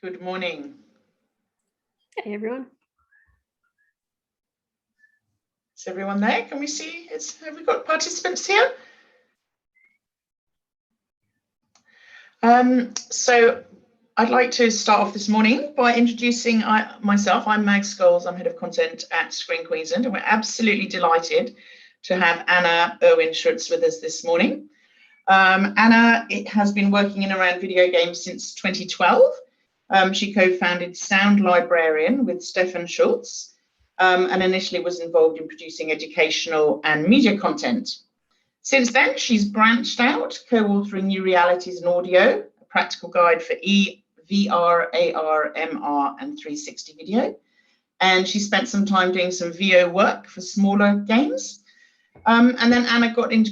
Good morning. Hey, everyone. Is everyone there? Can we see? Have we got participants here? So I'd like to start off this morning by introducing myself. I'm Mag Scholes. I'm Head of Content at Screen Queensland, and we're absolutely delighted to have Anna Irwin-Schutze with us this morning. Anna has been working in and around video games since 2012. She co-founded Sound Librarian with Stefan Schultz, and initially was involved in producing educational and media content. Since then, she's branched out, co-authoring New Realities in Audio, a practical guide for VR, AR, MR, and 360 video. And she spent some time doing some VO work for smaller games. And then Anna got into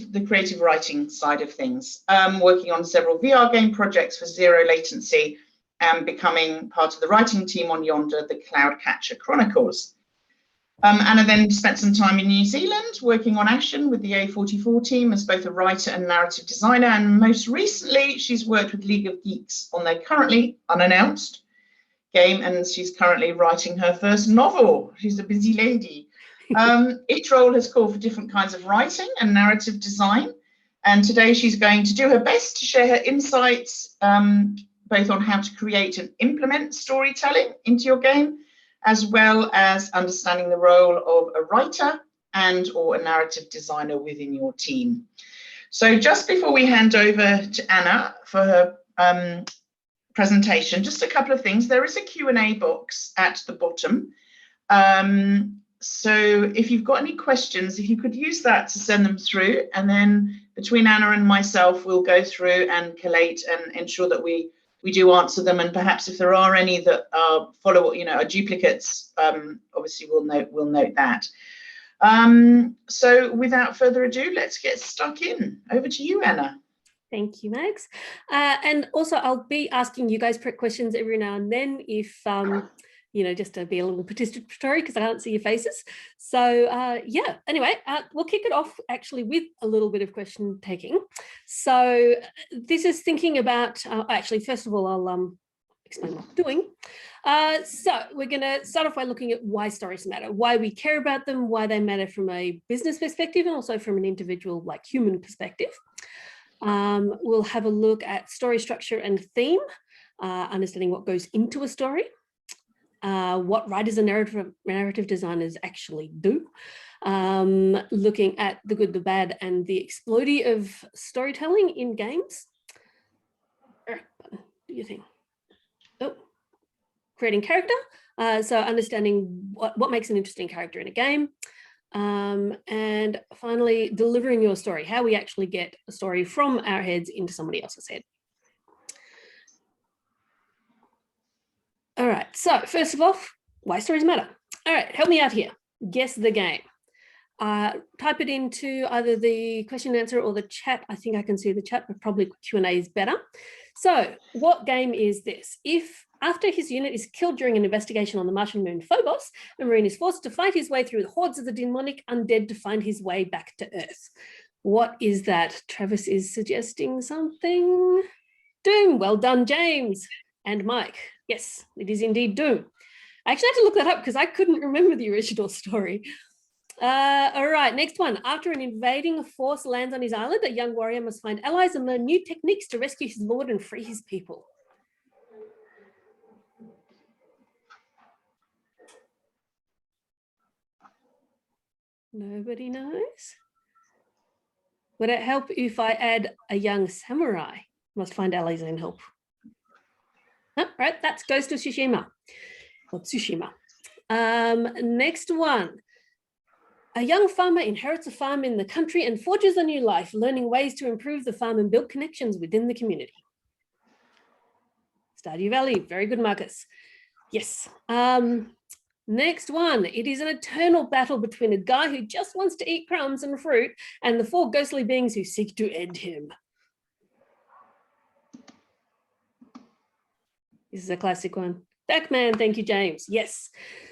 the creative writing side of things, working on several VR game projects for zero latency and becoming part of the writing team on Yonder, the Cloud Catcher Chronicles. Anna then spent some time in New Zealand working on Ashen with the A44 team as both a writer and narrative designer. And most recently, she's worked with League of Geeks on their currently unannounced game. And she's currently writing her first novel. She's a busy lady. Each role has called for different kinds of writing and narrative design. And today she's going to do her best to share her insights, both on how to create and implement storytelling into your game, as well as understanding the role of a writer and or a narrative designer within your team. So just before we hand over to Anna for her presentation, just a couple of things. There is a Q&A box at the bottom. So if you've got any questions, if you could use that to send them through, and then between Anna and myself, we'll go through and collate and ensure that we do answer them, and perhaps if there are any that are duplicates, obviously we'll note that. So without further ado, let's get stuck in. Over to you, Anna. Thank you, Max. And also, I'll be asking you guys questions every now and then, if just to be a little participatory, because I can't see your faces. So yeah, anyway, we'll kick it off actually with a little bit of question taking. So this is thinking about, actually, first of all, I'll explain what I'm doing. So we're going to start off by looking at why stories matter, why we care about them, why they matter from a business perspective, and also from an individual, like human perspective. We'll have a look at story structure and theme, understanding what goes into a story. What writers and narrative designers actually do, looking at the good, the bad, and the exploding of storytelling in games. Do you think? Oh, creating character. So understanding what makes an interesting character in a game. And finally, delivering your story, how we actually get a story from our heads into somebody else's head. All right, so first of all, why stories matter. All right, help me out here. Guess the game. Type it into either the question and answer or the chat. I think I can see the chat, but probably Q&A is better. So what game is this? If after his unit is killed during an investigation on the Martian moon Phobos, a Marine is forced to fight his way through the hordes of the demonic undead to find his way back to Earth. What is that? Travis is suggesting something. Doom. Well done, James and Mike. Yes, it is indeed Doom. I actually had to look that up because I couldn't remember the original story. All right, next one. After an invading force lands on his island, a young warrior must find allies and learn new techniques to rescue his lord and free his people. Nobody knows? Would it help if I add a young samurai must find allies and help? Oh, right, that's Ghost of Tsushima, or Tsushima. Next one. A young farmer inherits a farm in the country and forges a new life, learning ways to improve the farm and build connections within the community. Stardew Valley, very good, Marcus. Yes. Next one. It is an eternal battle between a guy who just wants to eat crumbs and fruit and the four ghostly beings who seek to end him. This is a classic one. Backman, thank you, James. Yes.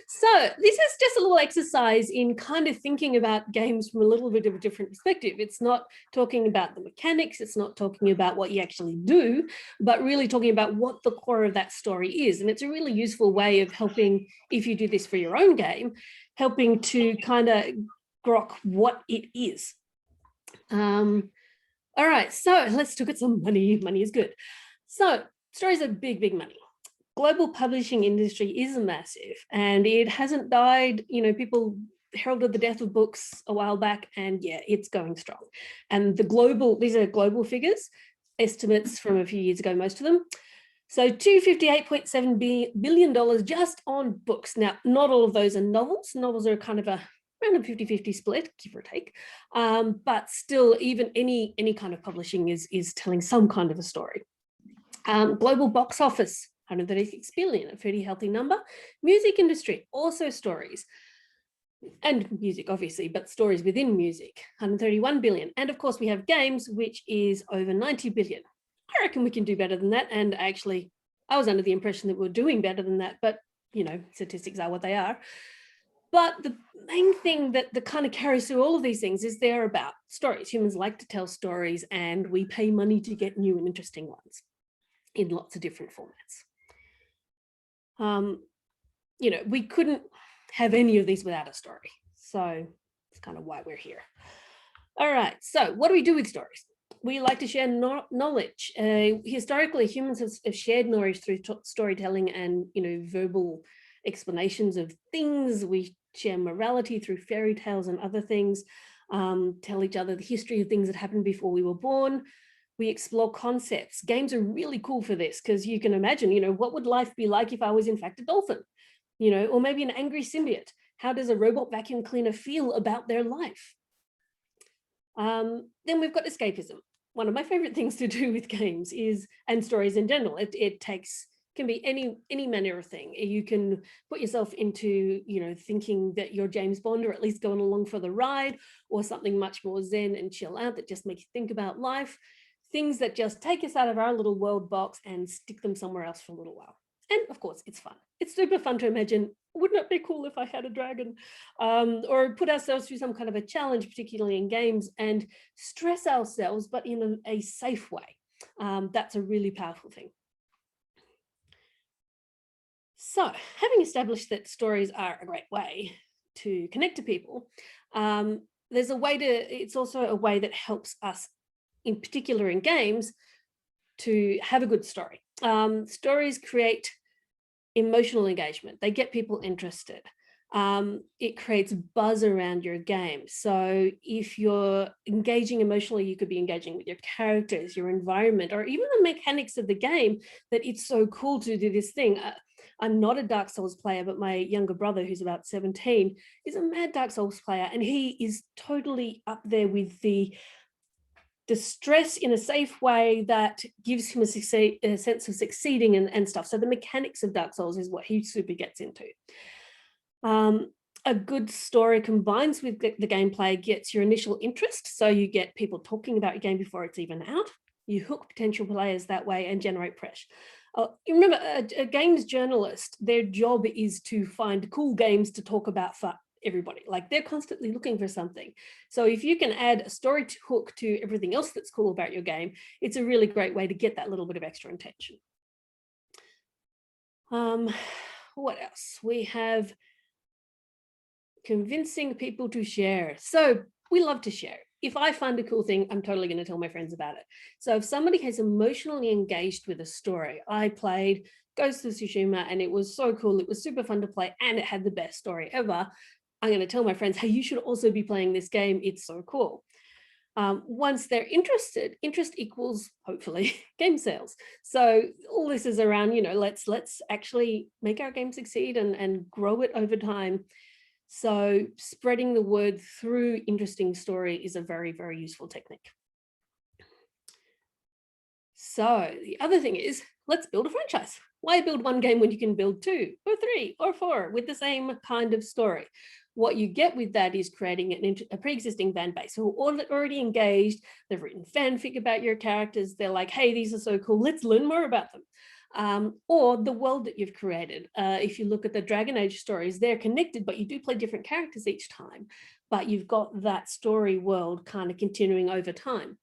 So this is just a little exercise in kind of thinking about games from a little bit of a different perspective. It's not talking about the mechanics, it's not talking about what you actually do, but really talking about what the core of that story is. And it's a really useful way of helping, if you do this for your own game, helping to kind of grok what it is. All right, so let's look at some money. Money is good. So stories are big, big money. Global publishing industry is massive and it hasn't died. You know, people heralded the death of books a while back and yeah, it's going strong. And these are global figures, estimates from a few years ago, most of them. So $258.7 billion just on books. Now, not all of those are novels. Novels are kind of around a 50-50 split, give or take. But still, even any kind of publishing is telling some kind of a story. Global box office, 136 billion, a pretty healthy number. Music industry, also stories. And music, obviously, but stories within music, 131 billion. And of course, we have games, which is over 90 billion. I reckon we can do better than that. And actually, I was under the impression that we're doing better than that, but you know, statistics are what they are. But the main thing that kind of carries through all of these things is they're about stories. Humans like to tell stories and we pay money to get new and interesting ones in lots of different formats. You know, we couldn't have any of these without a story. So it's kind of why we're here. All right, so what do we do with stories? We like to share knowledge. Historically, humans have shared knowledge through storytelling and, you know, verbal explanations of things. We share morality through fairy tales and other things, tell each other the history of things that happened before we were born. We explore concepts. Games are really cool for this because you can imagine, you know, what would life be like if I was in fact a dolphin, you know, or maybe an angry symbiote? How does a robot vacuum cleaner feel about their life? Then we've got escapism. One of my favorite things to do with games is, and stories in general, it can be any manner of thing. You can put yourself into, you know, thinking that you're James Bond or at least going along for the ride, or something much more zen and chill out that just makes you think about life. Things that just take us out of our little world box and stick them somewhere else for a little while. And of course, it's fun. It's super fun to imagine, wouldn't it be cool if I had a dragon? Or put ourselves through some kind of a challenge, particularly in games, and stress ourselves, but in a safe way. That's a really powerful thing. So having established that stories are a great way to connect to people, there's a way it's also a way that helps us, in particular in games, to have a good story. Stories create emotional engagement. They get people interested. It creates buzz around your game. So if you're engaging emotionally, you could be engaging with your characters, your environment, or even the mechanics of the game, that it's so cool to do this thing. I'm not a Dark Souls player, but my younger brother, who's about 17, is a mad Dark Souls player, and he is totally up there with the stress in a safe way that gives him a sense of succeeding and stuff. So the mechanics of Dark Souls is what he super gets into. A good story combines with the gameplay gets your initial interest. So you get people talking about your game before it's even out. You hook potential players that way and generate press. You remember, a games journalist, their job is to find cool games to talk about for everybody. Like, they're constantly looking for something. So if you can add a story hook to everything else that's cool about your game, it's a really great way to get that little bit of extra attention. What else? We have convincing people to share. So we love to share. If I find a cool thing, I'm totally going to tell my friends about it. So if somebody has emotionally engaged with a story, I played Ghost of Tsushima and it was so cool. It was super fun to play and it had the best story ever. I'm going to tell my friends, hey, you should also be playing this game. It's so cool. Once they're interested, interest equals, hopefully, game sales. So all this is around, you know, let's actually make our game succeed and grow it over time. So spreading the word through interesting story is a very, very useful technique. So the other thing is, let's build a franchise. Why build one game when you can build 2 or 3 or 4 with the same kind of story? What you get with that is creating a pre-existing fan base who are already engaged. They've written fanfic about your characters. They're like, hey, these are so cool. Let's learn more about them. or the world that you've created. If you look at the Dragon Age stories, they're connected, but you do play different characters each time, but you've got that story world kind of continuing over time.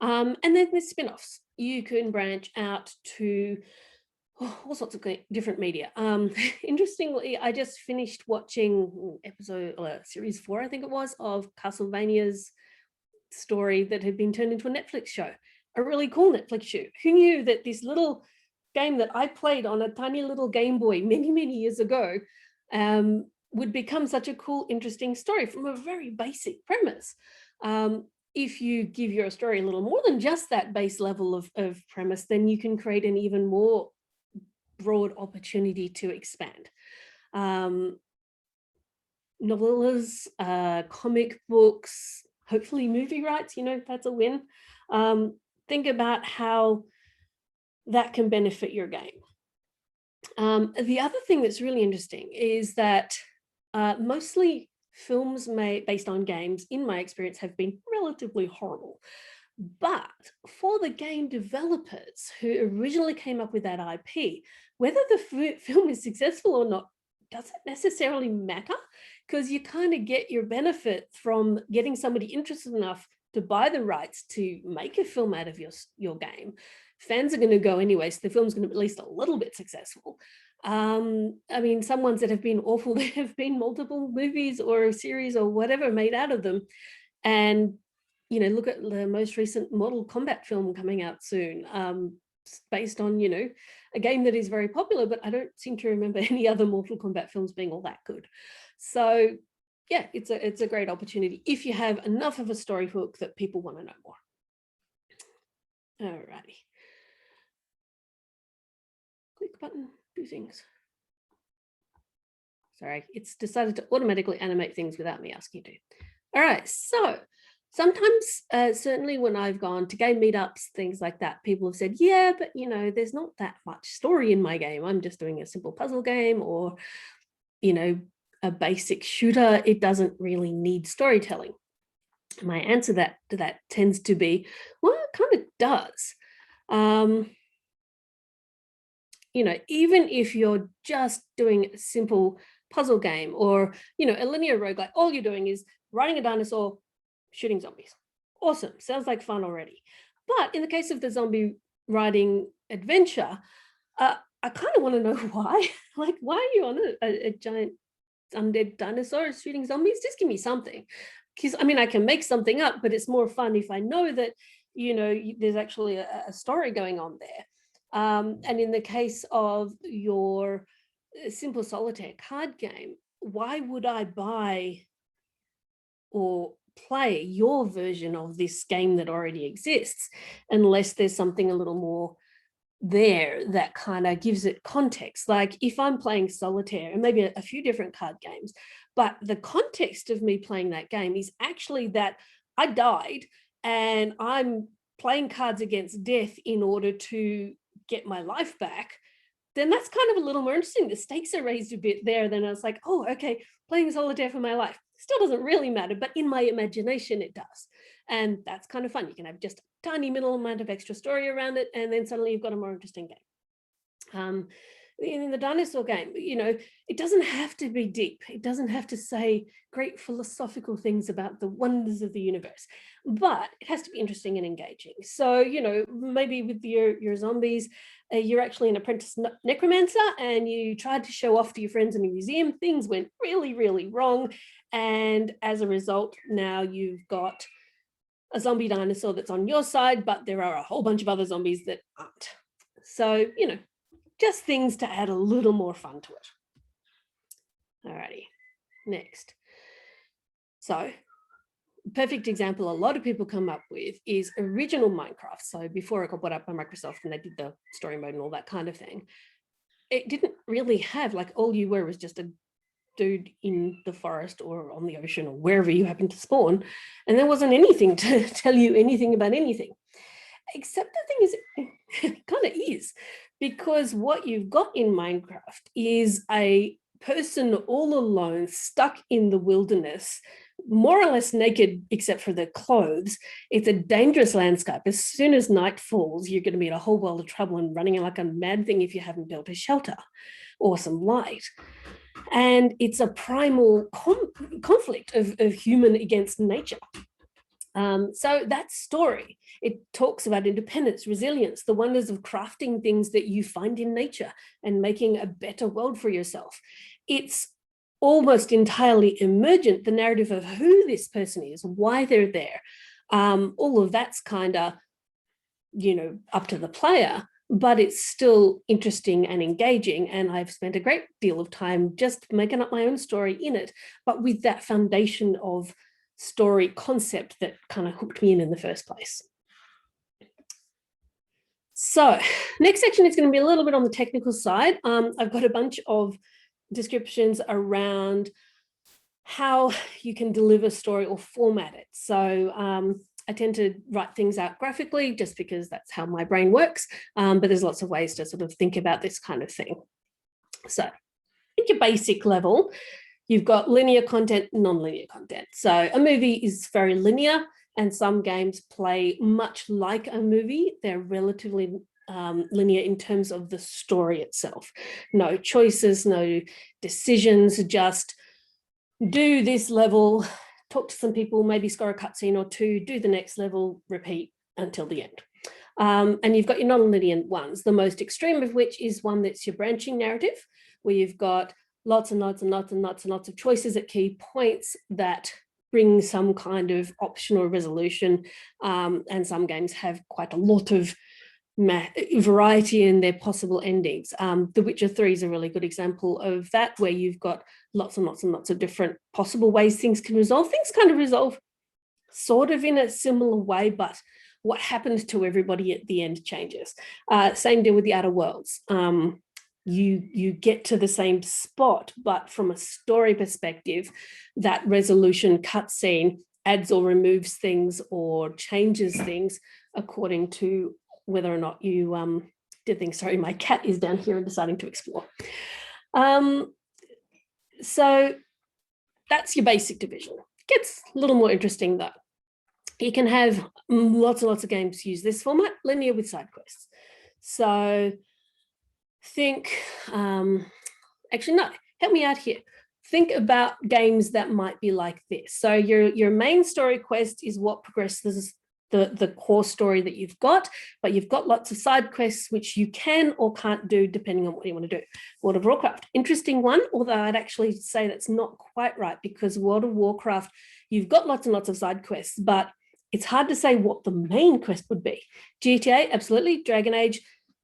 And then there's spin-offs. You can branch out to all sorts of different media. Interestingly, I just finished watching series 4, I think it was, of Castlevania's story that had been turned into a Netflix show, a really cool Netflix show. Who knew that this little game that I played on a tiny little Game Boy many, many years ago would become such a cool, interesting story from a very basic premise. If you give your story a little more than just that base level of premise, then you can create an even more broad opportunity to expand. Novellas, comic books, hopefully movie rights, that's a win. Think about how that can benefit your game. The other thing that's really interesting is that mostly films based on games, in my experience, have been relatively horrible. But for the game developers who originally came up with that IP, whether the film is successful or not doesn't necessarily matter, because you kind of get your benefit from getting somebody interested enough to buy the rights to make a film out of your game. Fans are going to go anyway, so the film's going to be at least a little bit successful. I mean, some ones that have been awful, there have been multiple movies or series or whatever made out of them. And look at the most recent Mortal Kombat film coming out soon, based on, a game that is very popular, but I don't seem to remember any other Mortal Kombat films being all that good. So yeah, it's a great opportunity if you have enough of a story hook that people want to know more. Alrighty. Click button, do things. Sorry, it's decided to automatically animate things without me asking you to. All right, so sometimes, certainly when I've gone to game meetups, things like that, people have said, yeah, but there's not that much story in my game. I'm just doing a simple puzzle game or, a basic shooter. It doesn't really need storytelling. My answer to that tends to be, well, it kind of does. Even if you're just doing a simple puzzle game or, a linear roguelike, all you're doing is riding a dinosaur, shooting zombies. Awesome. Sounds like fun already. But in the case of the zombie riding adventure, I kind of want to know why. Like, why are you on a giant undead dinosaur shooting zombies? Just give me something. Because, I can make something up, but it's more fun if I know that, there's actually a story going on there. And in the case of your simple solitaire card game, why would I buy or play your version of this game that already exists unless there's something a little more there that kind of gives it context? Like if I'm playing solitaire and maybe a few different card games, but the context of me playing that game is actually that I died and I'm playing cards against death in order to get my life back, then that's kind of a little more interesting. The stakes are raised a bit there. Then I was like, oh, okay, playing solitaire for my life still doesn't really matter, but in my imagination it does. And that's kind of fun. You can have just a tiny minimal amount of extra story around it, and then suddenly you've got a more interesting game. In the dinosaur game, it doesn't have to be deep. It doesn't have to say great philosophical things about the wonders of the universe, but it has to be interesting and engaging. So, maybe with your zombies, you're actually an apprentice necromancer and you tried to show off to your friends in a museum. Things went really, really wrong. And as a result, now you've got a zombie dinosaur that's on your side, but there are a whole bunch of other zombies that aren't. So, just things to add a little more fun to it. Alrighty, next. So, perfect example a lot of people come up with is original Minecraft. So before it got bought up by Microsoft and they did the story mode and all that kind of thing, it didn't really have, like, all you were was just a dude in the forest or on the ocean or wherever you happen to spawn, and there wasn't anything to tell you anything about anything. Except the thing is, it kind of is, because what you've got in Minecraft is a person all alone stuck in the wilderness more or less naked except for their clothes. It's a dangerous landscape. As soon as night falls, you're going to be in a whole world of trouble and running like a mad thing if you haven't built a shelter or some light. And it's a primal conflict of human against nature. So that story, it talks about independence, resilience, the wonders of crafting things that you find in nature and making a better world for yourself. It's almost entirely emergent, the narrative of who this person is, why they're there. All of that's kind of, up to the player, but it's still interesting and engaging. And I've spent a great deal of time just making up my own story in it, but with that foundation of story concept that kind of hooked me in the first place. So next section is going to be a little bit on the technical side. I've got a bunch of descriptions around how you can deliver story or format it. So I tend to write things out graphically just because that's how my brain works, but there's lots of ways to sort of think about this kind of thing. So at your basic level, you've got linear content, non-linear content. So a movie is very linear, and some games play much like a movie. They're relatively linear in terms of the story itself. No choices, no decisions, just do this level, talk to some people, maybe score a cutscene or two, do the next level, repeat until the end. And you've got your non-linear ones, the most extreme of which is one that's your branching narrative, where you've got lots and lots and lots and lots and lots of choices at key points that bring some kind of optional resolution. And some games have quite a lot of variety in their possible endings. The Witcher 3 is a really good example of that, where you've got lots and lots and lots of different possible ways things can resolve. Things kind of resolve sort of in a similar way, but what happens to everybody at the end changes. Same deal with the Outer Worlds. You get to the same spot, but from a story perspective, that resolution cutscene adds or removes things or changes things according to whether or not you did things. Sorry, my cat is down here and deciding to explore. So that's your basic division. It gets a little more interesting though. You can have lots and lots of games use this format, linear with side quests. So think, actually no, help me out here. Think about games that might be like this. So your main story quest is what progresses the core story that you've got, but you've got lots of side quests which you can or can't do depending on what you want to do. World of Warcraft, interesting one, although I'd actually say that's not quite right, because World of Warcraft, you've got lots and lots of side quests, but it's hard to say what the main quest would be. GTA, absolutely. Dragon Age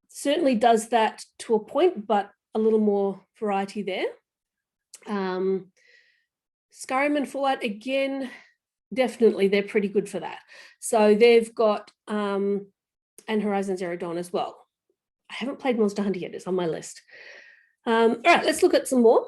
certainly does that to a point, but a little more variety there. Skyrim and Fallout, again, definitely they're pretty good for that. So they've got, and Horizon Zero Dawn as well. I haven't played Monster Hunter yet, it's on my list. All right, let's look at some more.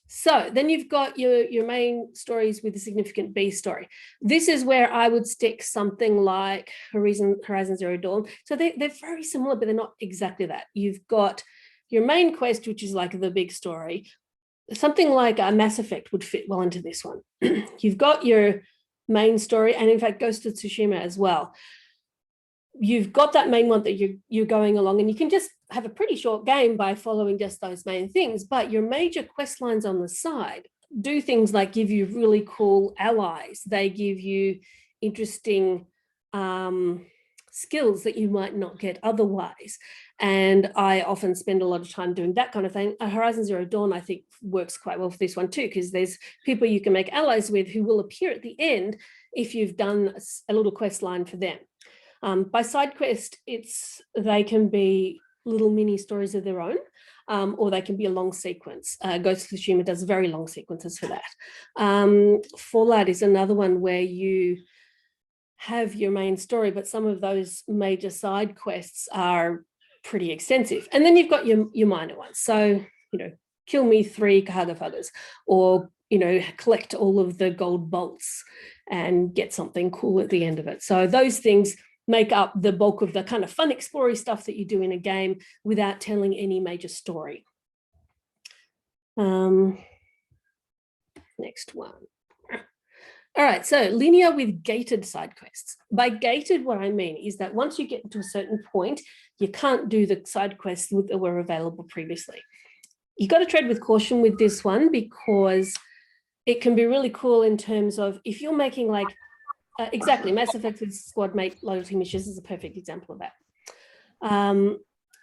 So then you've got your main stories with a significant B story. This is where I would stick something like Horizon Zero Dawn. So they're very similar, but they're not exactly that. You've got your main quest, which is like the big story. Something like a Mass Effect would fit well into this one. You've got your main story, and in fact, Ghost of Tsushima as well. You've got that main one that you're going along, and you can just have a pretty short game by following just those main things, but your major quest lines on the side do things like give you really cool allies. They give you interesting skills that you might not get otherwise. And I often spend a lot of time doing that kind of thing. Horizon Zero Dawn, I think, works quite well for this one too, because there's people you can make allies with who will appear at the end if you've done a little quest line for them. By side quest, they can be little mini stories of their own, or they can be a long sequence. Ghost of Tsushima does very long sequences for that. Fallout is another one where you have your main story, but some of those major side quests are pretty extensive. And then you've got your minor ones. So, kill me 3 Kahagafuggers, or, collect all of the gold bolts and get something cool at the end of it. So those things make up the bulk of the kind of fun exploring stuff that you do in a game without telling any major story. next one. All right, so linear with gated side quests. By gated, what I mean is that once you get to a certain point, you can't do the side quests that were available previously. You got to tread with caution with this one because it can be really cool in terms of if you're making like, exactly, Mass Effect with squad mate loyalty missions is a perfect example of that.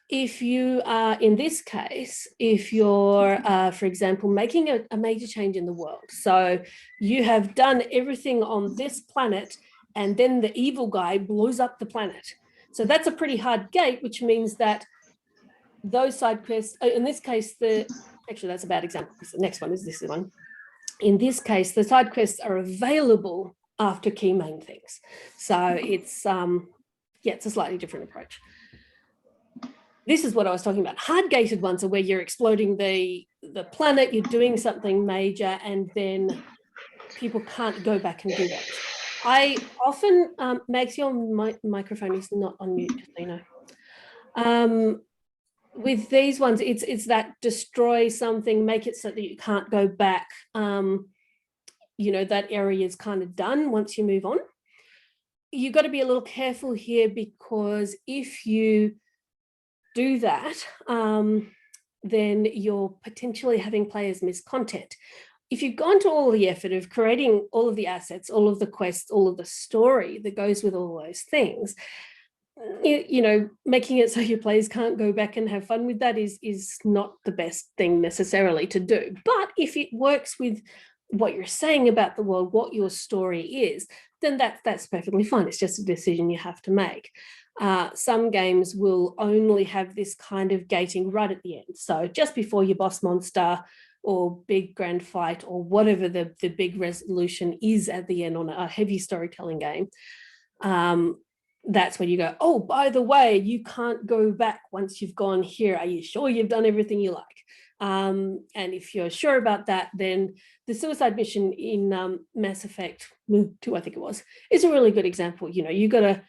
If you are, in this case, if you're, for example, making a major change in the world, so you have done everything on this planet and then the evil guy blows up the planet. So that's a pretty hard gate, which means that those side quests, in this case, actually that's a bad example because the next one is this one. In this case, the side quests are available after key main things. So it's, yeah, it's a slightly different approach. This is what I was talking about. Hard gated ones are where you're exploding the planet, you're doing something major, and then people can't go back and do that. I often, Max, your microphone is not on mute, just so you know. With these ones, it's that destroy something, make it so that you can't go back. You know, that area is kind of done once you move on. You've got to be a little careful here because if you do that, then you're potentially having players miss content. If you've gone to all the effort of creating all of the assets, all of the quests, all of the story that goes with all those things, you know, making it so your players can't go back and have fun with that is not the best thing necessarily to do. But if it works with what you're saying about the world, what your story is, then that's perfectly fine. It's just a decision you have to make. Some games will only have this kind of gating right at the end. So just before your boss monster or big grand fight or whatever the big resolution is at the end on a heavy storytelling game, that's when you go, oh, by the way, you can't go back once you've gone here. Are you sure you've done everything you like? And if you're sure about that, then the suicide mission in Mass Effect 2, I think it was, is a really good example. You know, you got to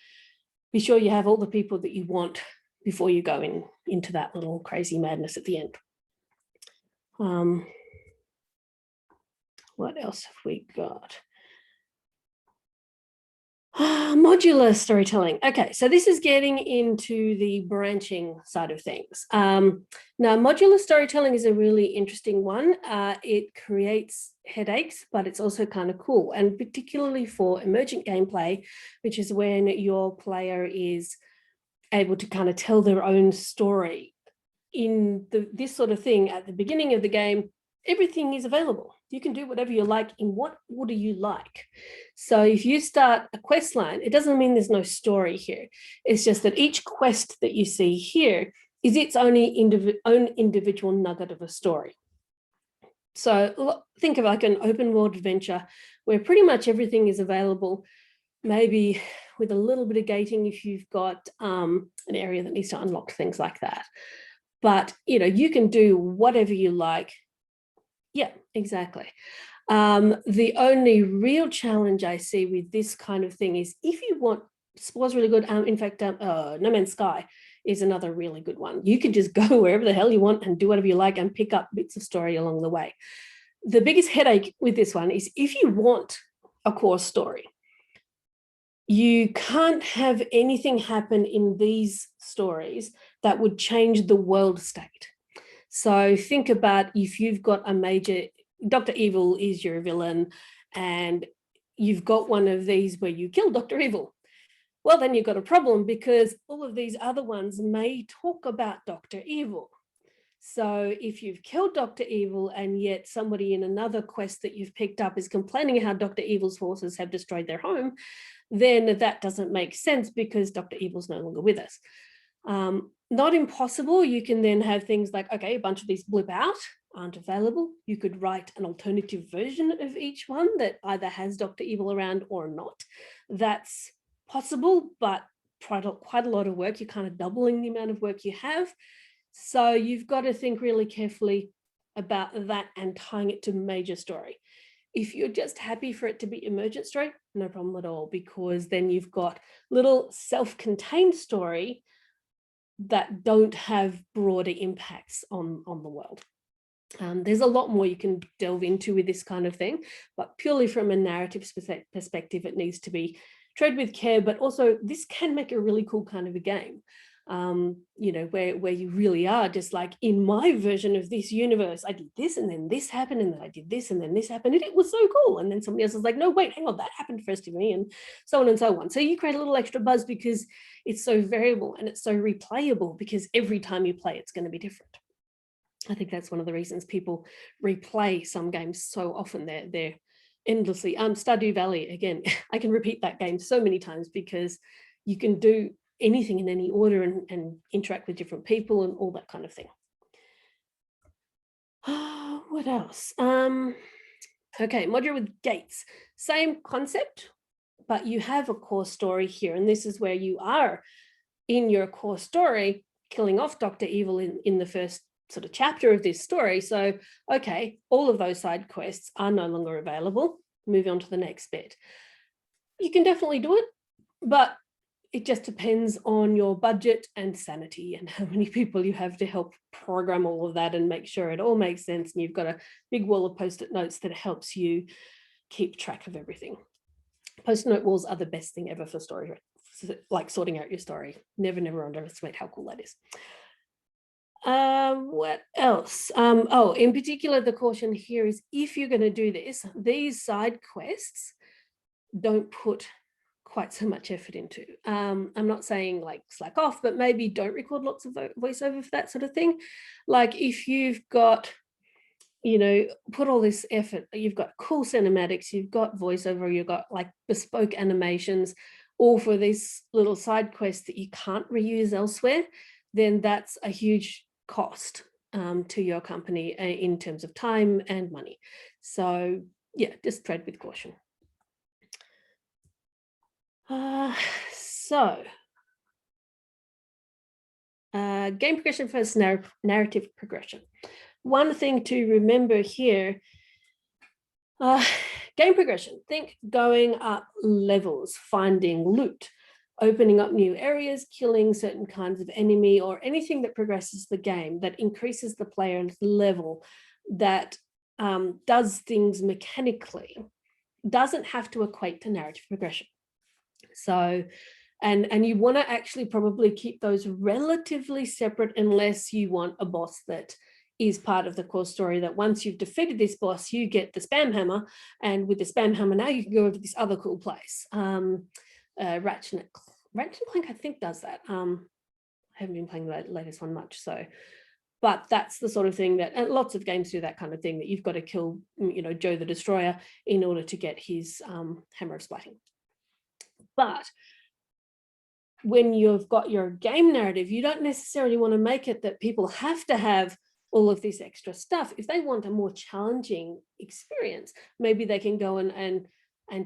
be sure you have all the people that you want before you go into that little crazy madness at the end. What else have we got? Modular storytelling. Okay, so this is getting into the branching side of things. Now, modular storytelling is a really interesting one. It creates headaches, but it's also kind of cool, and particularly for emergent gameplay, which is when your player is able to kind of tell their own story. In this sort of thing at the beginning of the game, everything is available. You can do whatever you like in what order you like. So if you start a quest line, it doesn't mean there's no story here. It's just that each quest that you see here is its own individual nugget of a story. So think of like an open world adventure where pretty much everything is available, maybe with a little bit of gating if you've got an area that needs to unlock, things like that. But, you know, you can do whatever you like. Yeah, exactly. The only real challenge I see with this kind of thing is if you want, Spore's really good. In fact, No Man's Sky is another really good one. You can just go wherever the hell you want and do whatever you like and pick up bits of story along the way. The biggest headache with this one is if you want a core story, you can't have anything happen in these stories that would change the world state. So think about if you've got a major, Dr. Evil is your villain, and you've got one of these where you kill Dr. Evil. Well, then you've got a problem because all of these other ones may talk about Dr. Evil. So if you've killed Dr. Evil and yet somebody in another quest that you've picked up is complaining how Dr. Evil's forces have destroyed their home, then that doesn't make sense because Dr. Evil's no longer with us. Not impossible. You can then have things like, okay, a bunch of these blip out, aren't available. You could write an alternative version of each one that either has Dr. Evil around or not. That's possible, but quite a lot of work. You're kind of doubling the amount of work you have. So you've got to think really carefully about that and tying it to major story. If you're just happy for it to be emergent story, no problem at all, because then you've got little self-contained story that don't have broader impacts on the world. There's a lot more you can delve into with this kind of thing, but purely from a narrative perspective, it needs to be tread with care, but also this can make a really cool kind of a game. You know, where you really are just like, in my version of this universe, I did this and then this happened and then I did this and then this happened and it was so cool. And then somebody else is like, no, wait, hang on, that happened first to me, and so on and so on. So you create a little extra buzz because it's so variable and it's so replayable, because every time you play, it's going to be different. I think that's one of the reasons people replay some games so often. They're endlessly. Stardew Valley, again, I can repeat that game so many times because you can do anything in any order and interact with different people and all that kind of thing. What else? Okay, Modular with gates. Same concept, but you have a core story here. And this is where you are in your core story, killing off Dr. Evil in the first sort of chapter of this story. So, okay, all of those side quests are no longer available. Move on to the next bit. You can definitely do it, but it just depends on your budget and sanity and how many people you have to help program all of that and make sure it all makes sense. And you've got a big wall of post-it notes that helps you keep track of everything. Post-it note walls are the best thing ever for story, like sorting out your story. Never underestimate how cool that is. What else? Oh, in particular, the caution here is, if you're going to do this, these side quests, don't put quite so much effort into. I'm not saying like slack off, but maybe don't record lots of voiceover for that sort of thing. Like if you've got, you know, put all this effort, you've got cool cinematics, you've got voiceover, you've got like bespoke animations, all for these little side quests that you can't reuse elsewhere, then that's a huge cost to your company in terms of time and money. So yeah, just tread with caution. Game progression versus narrative progression. One thing to remember here, game progression, think going up levels, finding loot, opening up new areas, killing certain kinds of enemy, or anything that progresses the game, that increases the player's level, that does things mechanically, doesn't have to equate to narrative progression. So, and you want to actually probably keep those relatively separate, unless you want a boss that is part of the core story, that once you've defeated this boss, you get the spam hammer, and with the spam hammer now you can go over to this other cool place. Ratchet and Clank, I think, does that. I haven't been playing the latest one much, so, but that's the sort of thing that, and lots of games do that kind of thing, that you've got to kill, you know, Joe the Destroyer in order to get his hammer of splitting. But when you've got your game narrative, you don't necessarily want to make it that people have to have all of this extra stuff. If they want a more challenging experience, maybe they can go and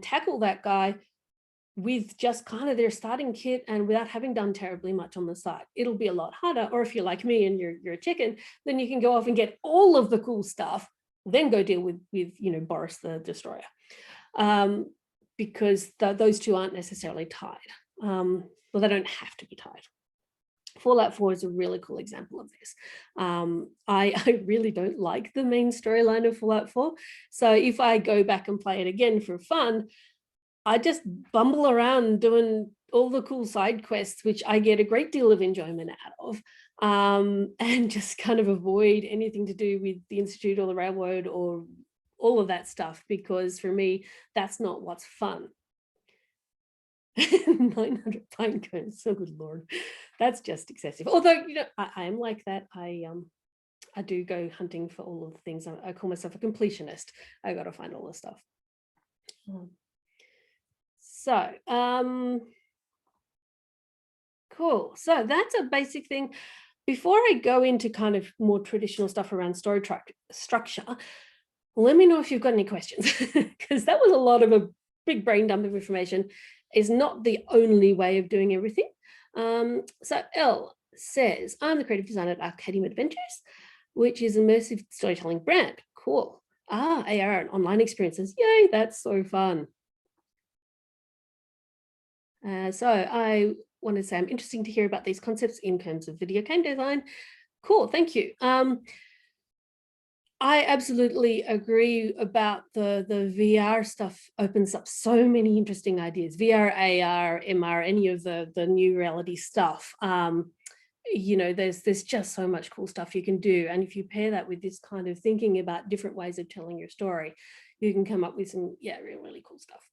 tackle that guy with just kind of their starting kit and without having done terribly much on the side. It'll be a lot harder. Or if you're like me and you're a chicken, then you can go off and get all of the cool stuff, then go deal with you know, Boris the Destroyer, because those two aren't necessarily tied. Well, they don't have to be tied. Fallout 4 is a really cool example of this. I really don't like the main storyline of Fallout 4. So if I go back and play it again for fun, I just bumble around doing all the cool side quests, which I get a great deal of enjoyment out of, and just kind of avoid anything to do with the Institute or the Railroad or all of that stuff, because for me, that's not what's fun. 900 pine cones, so good Lord, that's just excessive. Although, you know, I am like that. I do go hunting for all of the things. I call myself a completionist. I got to find all the stuff. Cool. So that's a basic thing. Before I go into kind of more traditional stuff around story structure, let me know if you've got any questions, because that was a lot of a big brain dump of information. Is not the only way of doing everything. So Elle says, I'm the creative designer at Arcadium Adventures, which is immersive storytelling brand. Cool. AR and online experiences. Yay, that's so fun. So I want to say I'm interested to hear about these concepts in terms of video game design. Cool, thank you. I absolutely agree about the VR stuff. Opens up so many interesting ideas. VR, AR, MR, any of the new reality stuff. You know, there's just so much cool stuff you can do. And if you pair that with this kind of thinking about different ways of telling your story, you can come up with some, yeah, really cool stuff.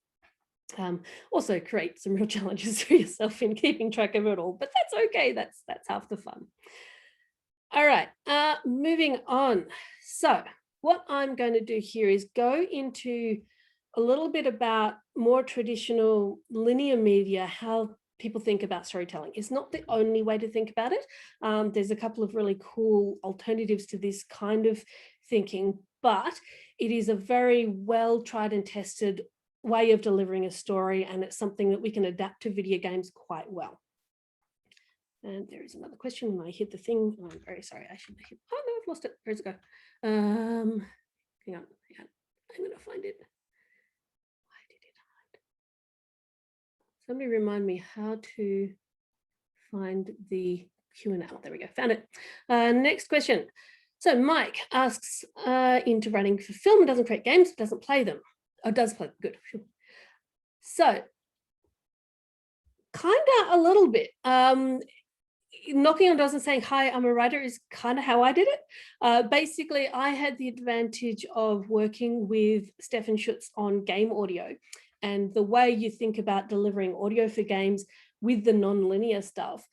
Also create some real challenges for yourself in keeping track of it all, but that's okay. That's half the fun. All right, moving on. So what I'm going to do here is go into a little bit about more traditional linear media, how people think about storytelling. It's not the only way to think about it. There's a couple of really cool alternatives to this kind of thinking, but it is a very well tried and tested way of delivering a story, and it's something that we can adapt to video games quite well. And there is another question when I hit the thing. Oh, I'm very sorry. I should have hit. Oh no, I've lost it. Where's it go? Hang on. I'm going to find it. Why did it hide? Somebody remind me how to find the Q&A. There we go. Found it. Next question. So Mike asks, into writing for film, doesn't create games, doesn't play them. Oh, does play them. Good. So kind of a little bit. Knocking on doors and saying, hi, I'm a writer is kind of how I did it. Basically, I had the advantage of working with Irwin-Schutze on game audio, and the way you think about delivering audio for games with the non-linear stuff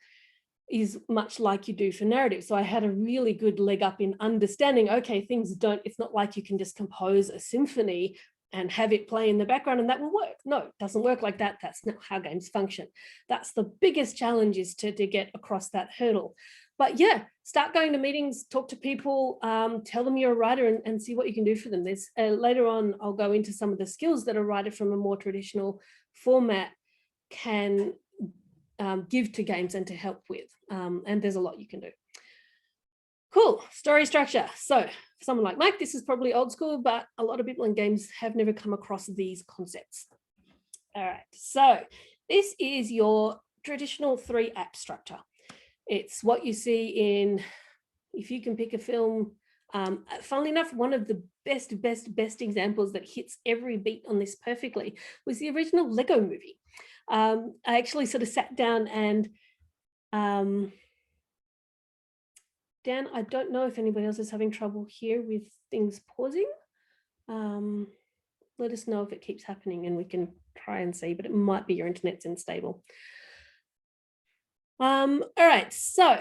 is much like you do for narrative. So I had a really good leg up in understanding, okay, it's not like you can just compose a symphony and have it play in the background and that will work. No, it doesn't work like that. That's not how games function. That's the biggest challenge, is to get across that hurdle. But yeah, start going to meetings, talk to people, tell them you're a writer and see what you can do for them. There's later on, I'll go into some of the skills that a writer from a more traditional format can give to games and to help with. And there's a lot you can do. Cool, story structure. So for someone like Mike, this is probably old school, but a lot of people in games have never come across these concepts. All right, so this is your traditional 3-act structure. It's what you see in, if you can pick a film, funnily enough, one of the best examples that hits every beat on this perfectly was the original Lego movie. I actually sort of sat down and Dan, I don't know if anybody else is having trouble here with things pausing. Let us know if it keeps happening and we can try and see, but it might be your internet's unstable. All right, so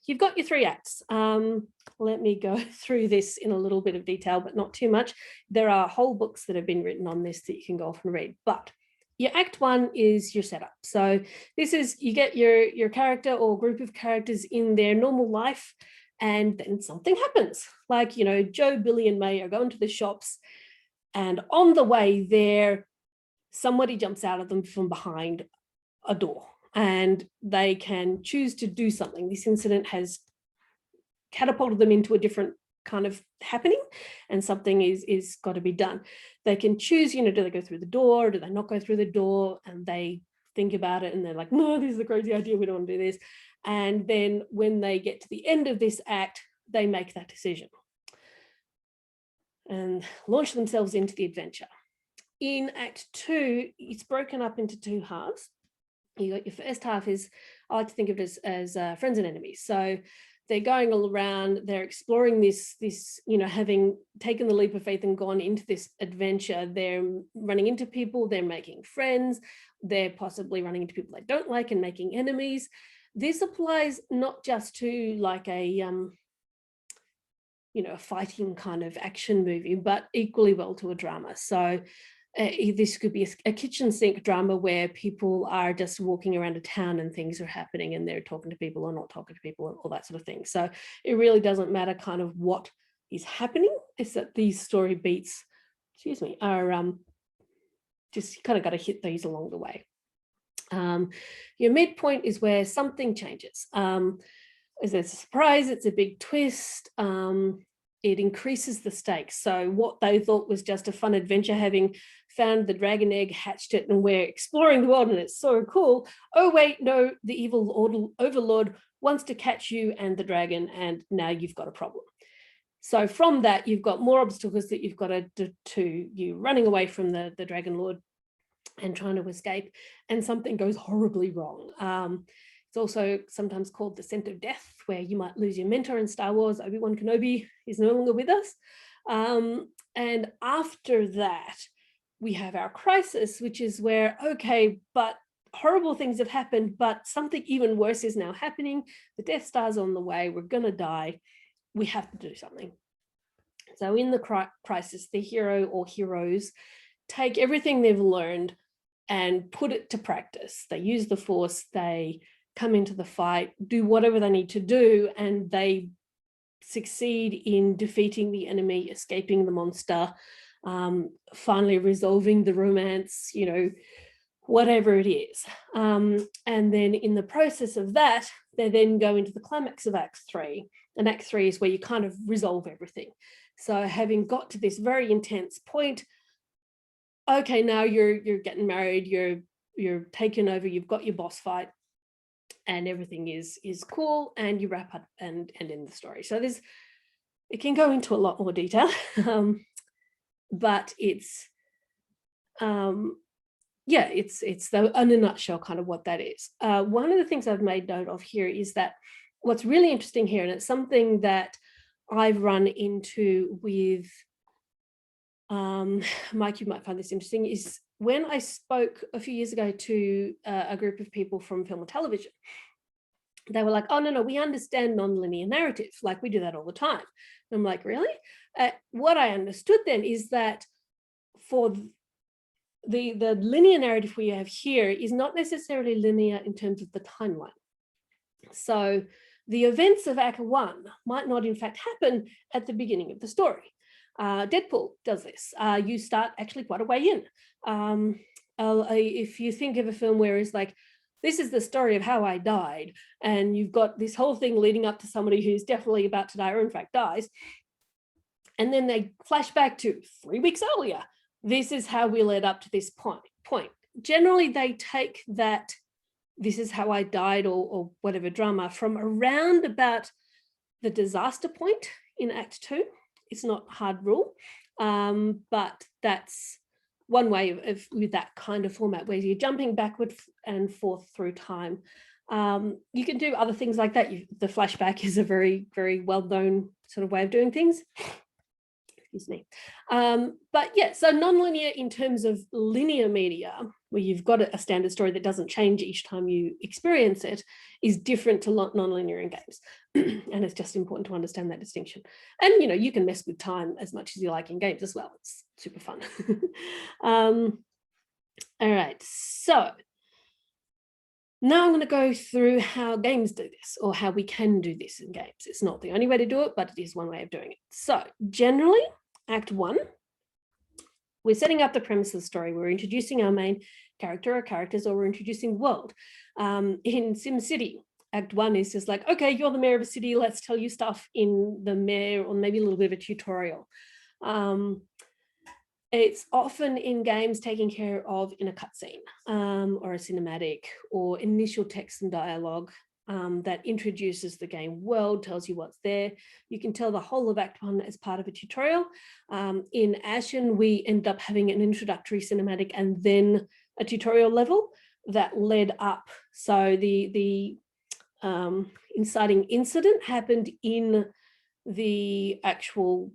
you've got your 3 acts. Let me go through this in a little bit of detail, but not too much. There are whole books that have been written on this that you can go off and read, but your act 1 is your setup. So this is, you get your character or group of characters in their normal life, and then something happens. Like, you know, Joe, Billy, and May are going to the shops, and on the way there, somebody jumps out of them from behind a door, and they can choose to do something. This incident has catapulted them into a different kind of happening, and something is got to be done. They can choose, you know, do they go through the door? Do they not go through the door? And they think about it and they're like, no, this is a crazy idea. We don't want to do this. And then when they get to the end of this act, they make that decision and launch themselves into the adventure. In Act 2, it's broken up into 2 halves. You got your first half is, I like to think of it as friends and enemies. So they're going all around, they're exploring this, you know, having taken the leap of faith and gone into this adventure. They're running into people, they're making friends, they're possibly running into people they don't like and making enemies. This applies not just to like a, you know, a fighting kind of action movie, but equally well to a drama. So this could be a kitchen sink drama where people are just walking around a town and things are happening and they're talking to people or not talking to people and all that sort of thing. So it really doesn't matter kind of what is happening. It's that these story beats, excuse me, are just kind of got to hit these along the way. Your midpoint is where something changes. There's a surprise, it's a big twist. It increases the stakes. So what they thought was just a fun adventure, having found the dragon egg, hatched it, and we're exploring the world and it's so cool. Oh wait, no, the evil overlord wants to catch you and the dragon, and now you've got a problem. So from that, you've got more obstacles that you've got to do to you running away from the Dragon Lord and trying to escape, and something goes horribly wrong. It's also sometimes called the Scent of Death, where you might lose your mentor in Star Wars. Obi-Wan Kenobi is no longer with us. And after that, we have our crisis, which is where, okay, but horrible things have happened, but something even worse is now happening. The Death Star's on the way. We're going to die. We have to do something. So in the crisis, the hero or heroes take everything they've learned and put it to practice. They use the Force, they come into the fight, do whatever they need to do, and they succeed in defeating the enemy, escaping the monster, finally resolving the romance, you know, whatever it is. And then in the process of that, they then go into the climax of Act 3. And Act 3 is where you kind of resolve everything. So having got to this very intense point, okay, now you're getting married, you're taken over, you've got your boss fight, and everything is cool, and you wrap up and end the story. So it can go into a lot more detail, but it's it's in a nutshell kind of what that is. One of the things I've made note of here is that what's really interesting here, and it's something that I've run into with Mike, you might find this interesting, is when I spoke a few years ago to a group of people from film and television, they were like, oh, no, we understand non-linear narrative. Like, we do that all the time. And I'm like, really? What I understood then is that for the linear narrative we have here is not necessarily linear in terms of the timeline. So the events of Act 1 might not, in fact, happen at the beginning of the story. Deadpool does this. You start actually quite a way in. If you think of a film where it's like, this is the story of how I died, and you've got this whole thing leading up to somebody who's definitely about to die or in fact dies, and then they flash back to 3 weeks earlier. This is how we led up to this point. Generally, they take that this is how I died or whatever drama from around about the disaster point in Act 2. It's not a hard rule, but that's one way of with that kind of format where you're jumping backward and forth through time. You can do other things like that. The flashback is a very, very well-known sort of way of doing things. Excuse me. But yeah, so non-linear in terms of linear media, where you've got a standard story that doesn't change each time you experience it, is different to non-linear in games. And it's just important to understand that distinction. And, you know, you can mess with time as much as you like in games as well. It's super fun. All right, so now I'm going to go through how games do this, or how we can do this in games. It's not the only way to do it, but it is one way of doing it. So generally, Act 1, we're setting up the premise of the story. We're introducing our main character or characters, or we're introducing the world. In SimCity, Act 1 is just like, okay, you're the mayor of a city. Let's tell you stuff in the mayor, or maybe a little bit of a tutorial. It's often in games taken care of in a cutscene or a cinematic or initial text and dialogue that introduces the game world, tells you what's there. You can tell the whole of Act 1 as part of a tutorial. In Ashen, we end up having an introductory cinematic and then a tutorial level that led up. So the inciting incident happened in the actual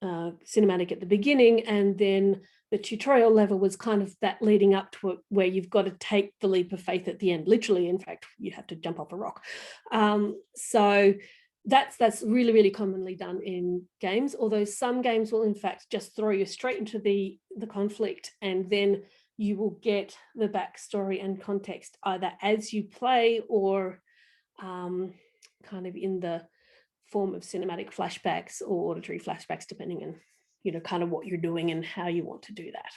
cinematic at the beginning, and then the tutorial level was kind of that leading up to it, where you've got to take the leap of faith at the end. Literally, in fact, you have to jump off a rock. So that's really, really commonly done in games, although some games will in fact just throw you straight into the conflict, and then you will get the backstory and context either as you play or kind of in the form of cinematic flashbacks or auditory flashbacks, depending on, you know, kind of what you're doing and how you want to do that.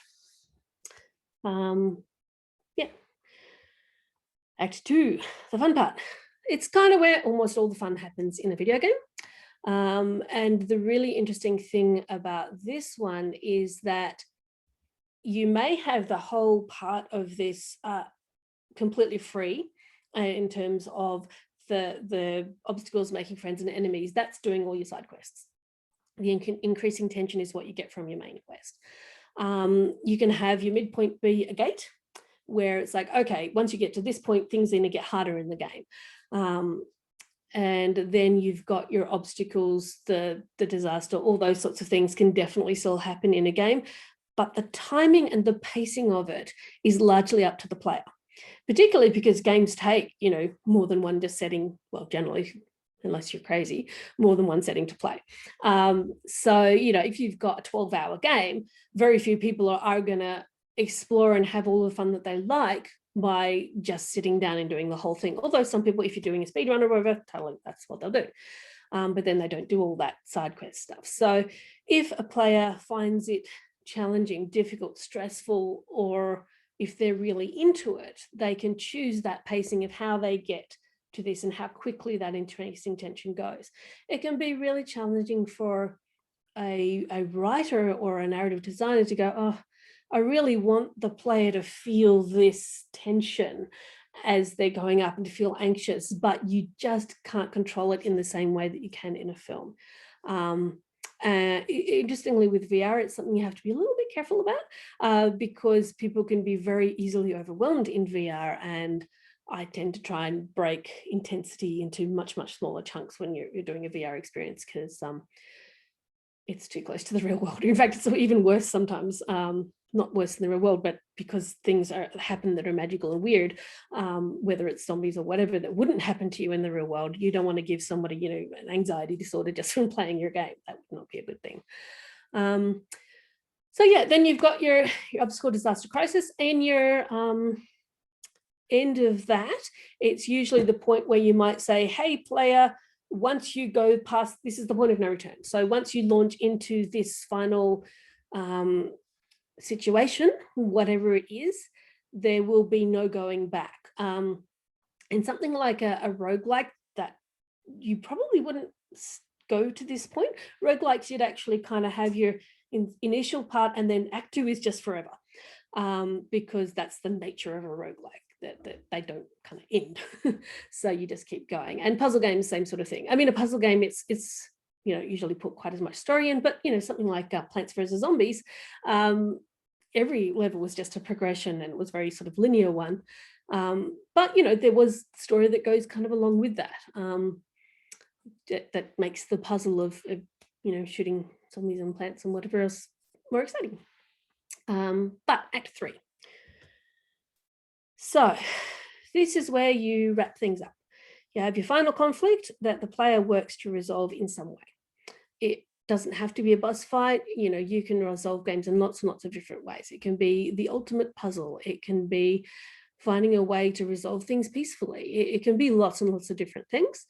Yeah. Act 2, the fun part. It's kind of where almost all the fun happens in a video game. And the really interesting thing about this one is that you may have the whole part of this completely free in terms of the obstacles, making friends and enemies. That's doing all your side quests. The increasing tension is what you get from your main quest. You can have your midpoint be a gate, where it's like, okay, once you get to this point, things are going to get harder in the game. And then you've got your obstacles, the disaster, all those sorts of things can definitely still happen in a game. But the timing and the pacing of it is largely up to the player, particularly because games take, more than one just setting, well, generally, unless you're crazy, more than one setting to play. So, if you've got a 12-hour game, very few people are going to explore and have all the fun that they like by just sitting down and doing the whole thing. Although some people, if you're doing a speed run or whatever, totally, that's what they'll do. But then they don't do all that side quest stuff. So if a player finds it challenging, difficult, stressful, or if they're really into it, they can choose that pacing of how they get to this and how quickly that increasing tension goes. It can be really challenging for a writer or a narrative designer to go, oh, I really want the player to feel this tension as they're going up and to feel anxious, but you just can't control it in the same way that you can in a film. Interestingly, with VR, it's something you have to be a little bit careful about because people can be very easily overwhelmed in VR, and I tend to try and break intensity into much, much smaller chunks when you're doing a VR experience, because it's too close to the real world. In fact, it's even worse sometimes. Not worse than the real world, but because things happen that are magical and weird, whether it's zombies or whatever that wouldn't happen to you in the real world, you don't want to give somebody, an anxiety disorder just from playing your game. That would not be a good thing. So yeah, then you've got your obstacle, disaster, crisis, and your end of that. It's usually the point where you might say, hey, player, once you go past, this is the point of no return. So once you launch into this final situation, whatever it is, there will be no going back. And something like a roguelike, that you probably wouldn't go to this point. Roguelikes, you'd actually kind of have your initial part, and then act 2 is just forever, because that's the nature of a roguelike, that they don't kind of end. So you just keep going. And puzzle games, same sort of thing. I mean, a puzzle game, it's usually put quite as much story in, but something like Plants vs Zombies, every level was just a progression, and it was very sort of linear one. But there was story that goes kind of along with that. That makes the puzzle of shooting zombies and plants and whatever else more exciting. But Act 3. So this is where you wrap things up. You have your final conflict that the player works to resolve in some way. It doesn't have to be a boss fight. You can resolve games in lots and lots of different ways. It can be the ultimate puzzle. It can be finding a way to resolve things peacefully. It can be lots and lots of different things.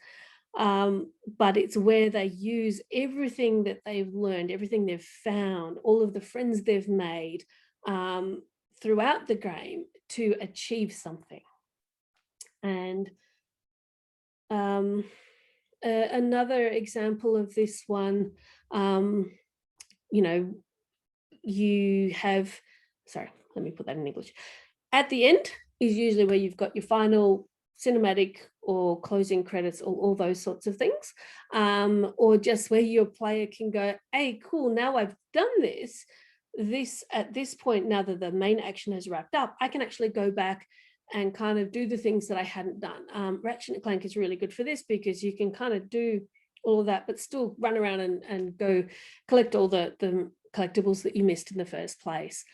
But it's where they use everything that they've learned, everything they've found, all of the friends they've made throughout the game to achieve something. And another example of this one, you have, sorry, let me put that in English. At the end is usually where you've got your final cinematic or closing credits, or all those sorts of things, or just where your player can go, hey, cool, now I've done this at this point, now that the main action has wrapped up, I can actually go back and kind of do the things that I hadn't done. Ratchet & Clank is really good for this, because you can kind of do all of that, but still run around and go collect all the collectibles that you missed in the first place.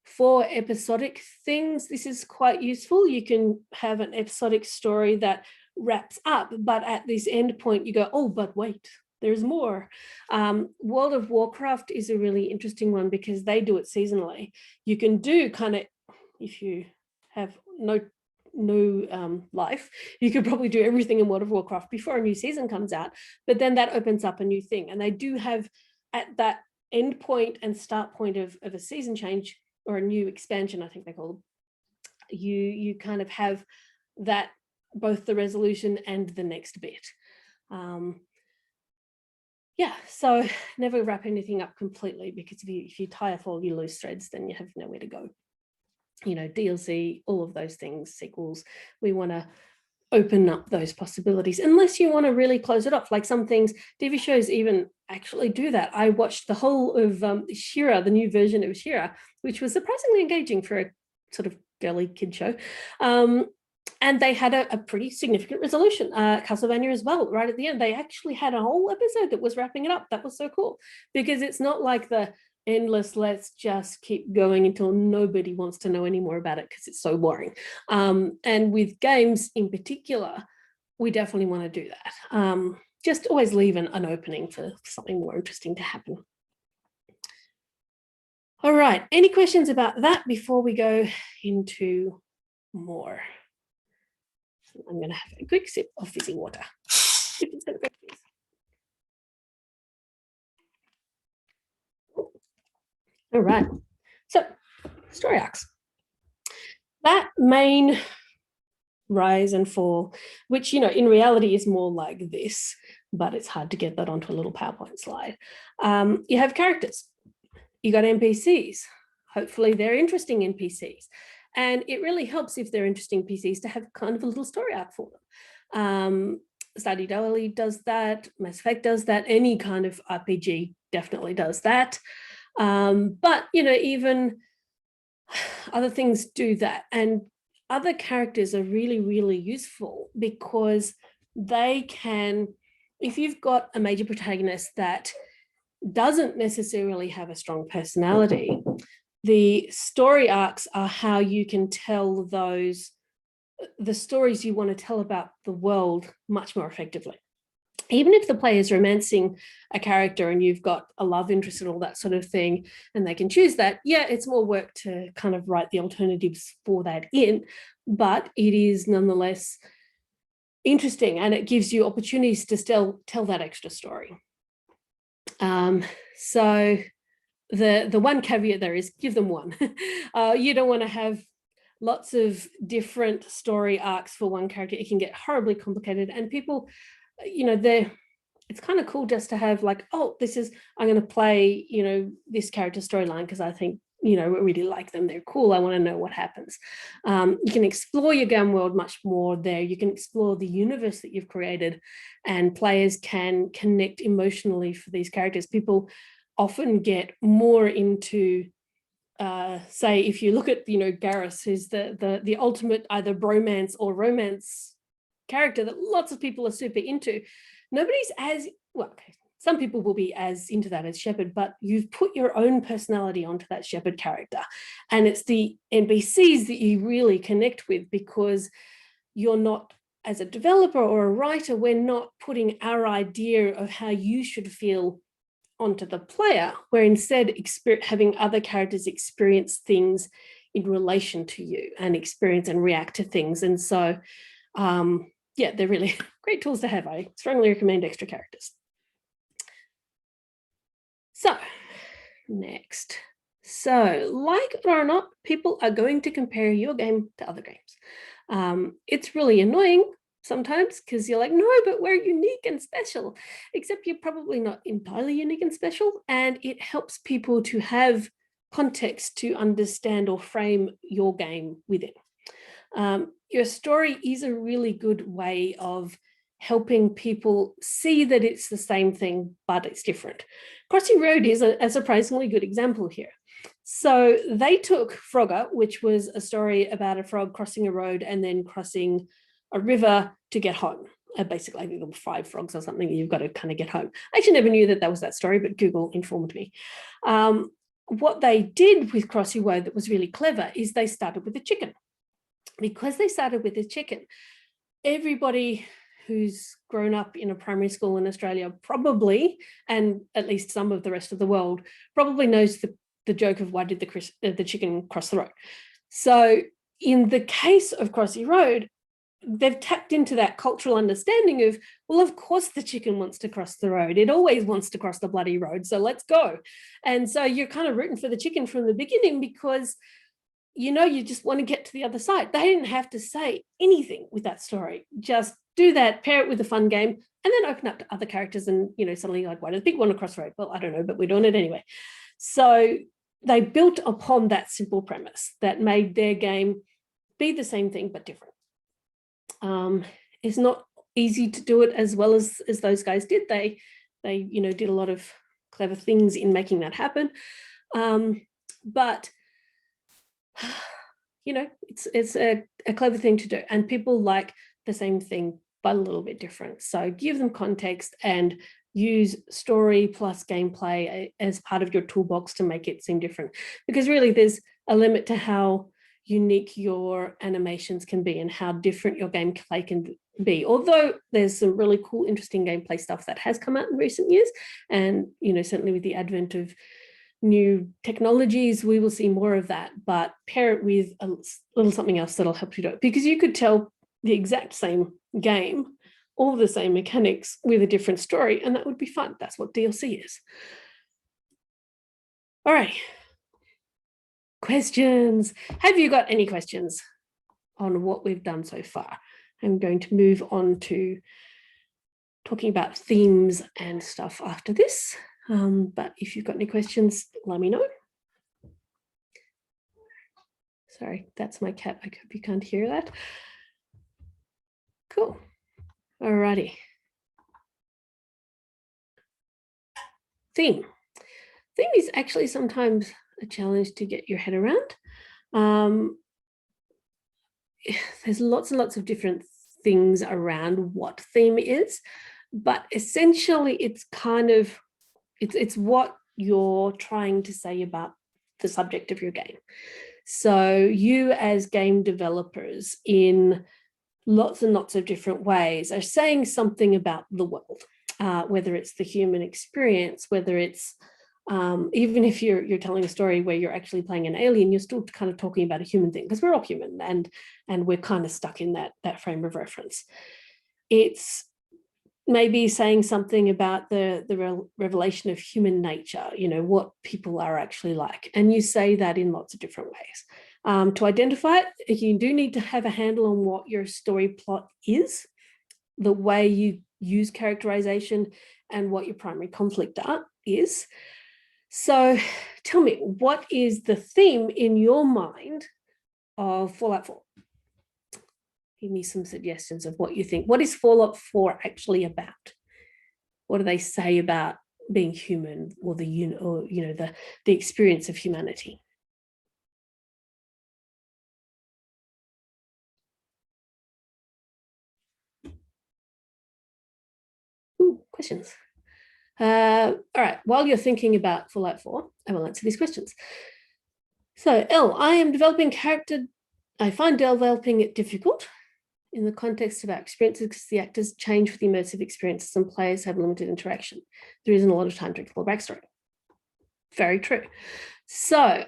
For episodic things, this is quite useful. You can have an episodic story that wraps up, but at this end point you go, oh, but wait, there's more. World of Warcraft is a really interesting one because they do it seasonally. You can do kind of, if you have no life, you could probably do everything in World of Warcraft before a new season comes out, but then that opens up a new thing. And they do have, at that end point and start point of a season change, or a new expansion, I think they call them, you kind of have that, both the resolution and the next bit. Yeah, so never wrap anything up completely, because if you tie off all your loose threads, then you have nowhere to go. DLC, all of those things, sequels, we want to open up those possibilities, unless you want to really close it off. Like some things, TV shows even actually do that. I watched the whole of She-Ra, the new version of She-Ra, which was surprisingly engaging for a sort of girly kid show. And they had a pretty significant resolution. Castlevania as well, right at the end. They actually had a whole episode that was wrapping it up. That was so cool, because it's not like the endless, let's just keep going until nobody wants to know any more about it because it's so boring. And with games in particular, we definitely want to do that. Just always leave an opening for something more interesting to happen. All right, any questions about that before we go into more? I'm going to have a quick sip of fizzy water. All right, so story arcs. That main rise and fall, which, you know, in reality is more like this, but it's hard to get that onto a little PowerPoint slide. You have characters, you got NPCs. Hopefully they're interesting NPCs. And it really helps if they're interesting PCs to have kind of a little story arc for them. Stardew Valley does that, Mass Effect does that, any kind of RPG definitely does that. But, you know, even other things do that. And other characters are really, really useful because they can, if you've got a major protagonist that doesn't necessarily have a strong personality, the story arcs are how you can tell the stories you want to tell about the world much more effectively. Even if the player is romancing a character and you've got a love interest and all that sort of thing, and they can choose that, yeah, it's more work to kind of write the alternatives for that in, but it is nonetheless interesting and it gives you opportunities to still tell that extra story. So the one caveat there is give them one. You don't want to have lots of different story arcs for one character. It can get horribly complicated, and people, you know, it's kind of cool just to have like, oh, I'm going to play, you know, this character storyline because I think, you know, I really like them. They're cool. I want to know what happens. You can explore your game world much more there. You can explore the universe that you've created, and players can connect emotionally for these characters. People often get more into, say, if you look at, you know, Garrus, who's the ultimate either bromance or romance character that lots of people are super into. Nobody's as, well, okay, some people will be as into that as Shepard, but you've put your own personality onto that Shepard character. And it's the NPCs that you really connect with, because you're not, as a developer or a writer, we're not putting our idea of how you should feel onto the player. We're instead having other characters experience things in relation to you and experience and react to things. And so, yeah, they're really great tools to have. I strongly recommend extra characters. So next. So like it or not, people are going to compare your game to other games. It's really annoying sometimes because you're like, no, but we're unique and special, except you're probably not entirely unique and special. And it helps people to have context to understand or frame your game within. Your story is a really good way of helping people see that it's the same thing, but it's different. Crossing Road is a surprisingly good example here. So they took Frogger, which was a story about a frog crossing a road and then crossing a river to get home. Basically, I think there were 5 frogs or something. You've got to kind of get home. I actually never knew that was that story, but Google informed me. What they did with Crossing Road that was really clever is they started with a chicken. Because they started with a chicken, everybody who's grown up in a primary school in Australia probably, and at least some of the rest of the world, probably knows the joke of why did the chicken cross the road. So in the case of Crossy Road, they've tapped into that cultural understanding of, well, of course the chicken wants to cross the road. It always wants to cross the bloody road, so let's go. And so you're kind of rooting for the chicken from the beginning because you know, you just want to get to the other side. They didn't have to say anything with that story. Just do that, pair it with a fun game, and then open up to other characters. And, you know, suddenly like, why does the pig want to cross the road? Well, I don't know, but we're doing it anyway. So they built upon that simple premise that made their game be the same thing, but different. It's not easy to do it as well as those guys did. They they, did a lot of clever things in making that happen. But it's a clever thing to do, and people like the same thing but a little bit different. So give them context and use story plus gameplay as part of your toolbox to make it seem different, because really there's a limit to how unique your animations can be and how different your gameplay can be. Although there's some really cool, interesting gameplay stuff that has come out in recent years, and certainly with the advent of new technologies, we will see more of that, but pair it with a little something else that'll help you do it, because you could tell the exact same game, all the same mechanics with a different story, and that would be fun. That's what DLC is. All right. Questions. Have you got any questions on what we've done so far? I'm going to move on to talking about themes and stuff after this. But if you've got any questions, let me know. Sorry, that's my cat. I hope you can't hear that. Cool. All righty. Theme. Theme is actually sometimes a challenge to get your head around. There's lots and lots of different things around what theme is, but essentially it's kind of, it's what you're trying to say about the subject of your game. So you as game developers in lots and lots of different ways are saying something about the world, whether it's the human experience, whether it's even if you're telling a story where you're actually playing an alien, you're still kind of talking about a human thing, because we're all human and we're kind of stuck in that frame of reference. It's maybe saying something about the revelation of human nature, what people are actually like. And you say that in lots of different ways. To identify it, you do need to have a handle on what your story plot is, the way you use characterization, and what your primary conflict is. So tell me, what is the theme in your mind of Fallout 4? Give me some suggestions of what you think. What is Fallout 4 actually about? What do they say about being human, or the experience of humanity? Ooh, questions. All right, while you're thinking about Fallout 4, I will answer these questions. So, L, I am developing character. I find developing it difficult in the context of our experiences, because the actors change with immersive experiences and players have limited interaction. There isn't a lot of time to explore backstory. Very true. So,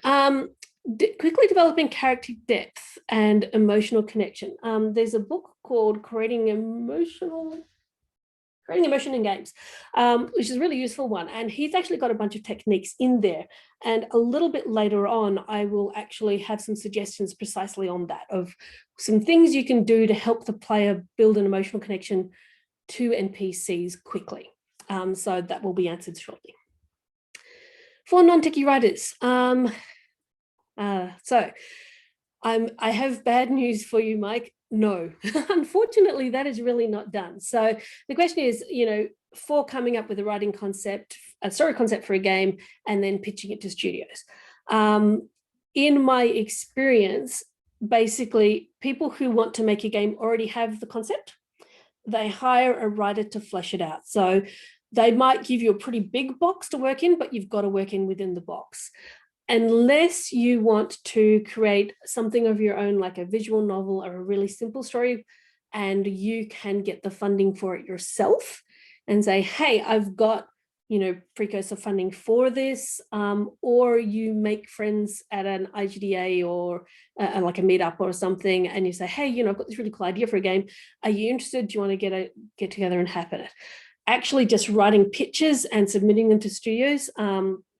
quickly developing character depth and emotional connection. There's a book called Creating Emotion in Games, which is a really useful one. And he's actually got a bunch of techniques in there. And a little bit later on, I will actually have some suggestions precisely on that, of some things you can do to help the player build an emotional connection to NPCs quickly. So that will be answered shortly. For non-techie writers, I have bad news for you, Mike. No, unfortunately, that is really not done. So the question is, for coming up with a writing concept, a story concept for a game, and then pitching it to studios. In my experience, basically, people who want to make a game already have the concept. They hire a writer to flesh it out. So they might give you a pretty big box to work in, but you've got to work in within the box. Unless you want to create something of your own, like a visual novel or a really simple story, and you can get the funding for it yourself and say, hey, I've got, precursor funding for this, or you make friends at an IGDA or like a meetup or something, and you say, hey, I've got this really cool idea for a game. Are you interested? Do you want to get together and happen it? Actually, just writing pitches and submitting them to studios,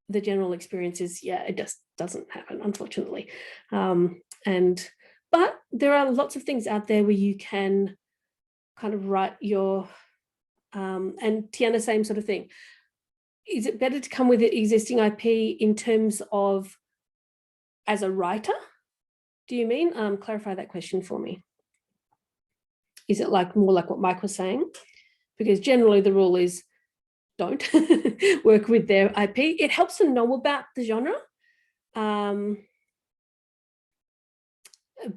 the general experience is, it just doesn't happen, unfortunately. But there are lots of things out there where you can kind of write your, and Tiana, same sort of thing. Is it better to come with existing IP in terms of as a writer? Do you mean? Clarify that question for me. Is it more like what Mike was saying? Because generally the rule is, don't work with their IP. It helps to know about the genre,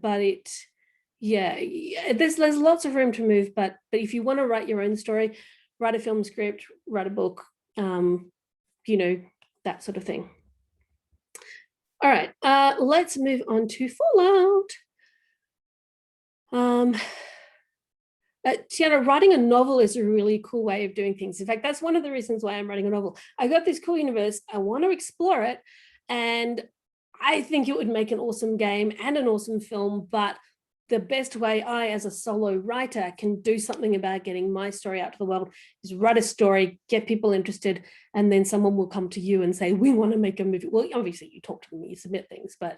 but there's lots of room to move. But if you want to write your own story, write a film script, write a book, that sort of thing. All right, let's move on to Fallout. Tiana, writing a novel is a really cool way of doing things. In fact, that's one of the reasons why I'm writing a novel. I got this cool universe, I want to explore it, and I think it would make an awesome game and an awesome film, but the best way I, as a solo writer, can do something about getting my story out to the world is write a story, get people interested, and then someone will come to you and say, we want to make a movie. Well, obviously you talk to them, you submit things, but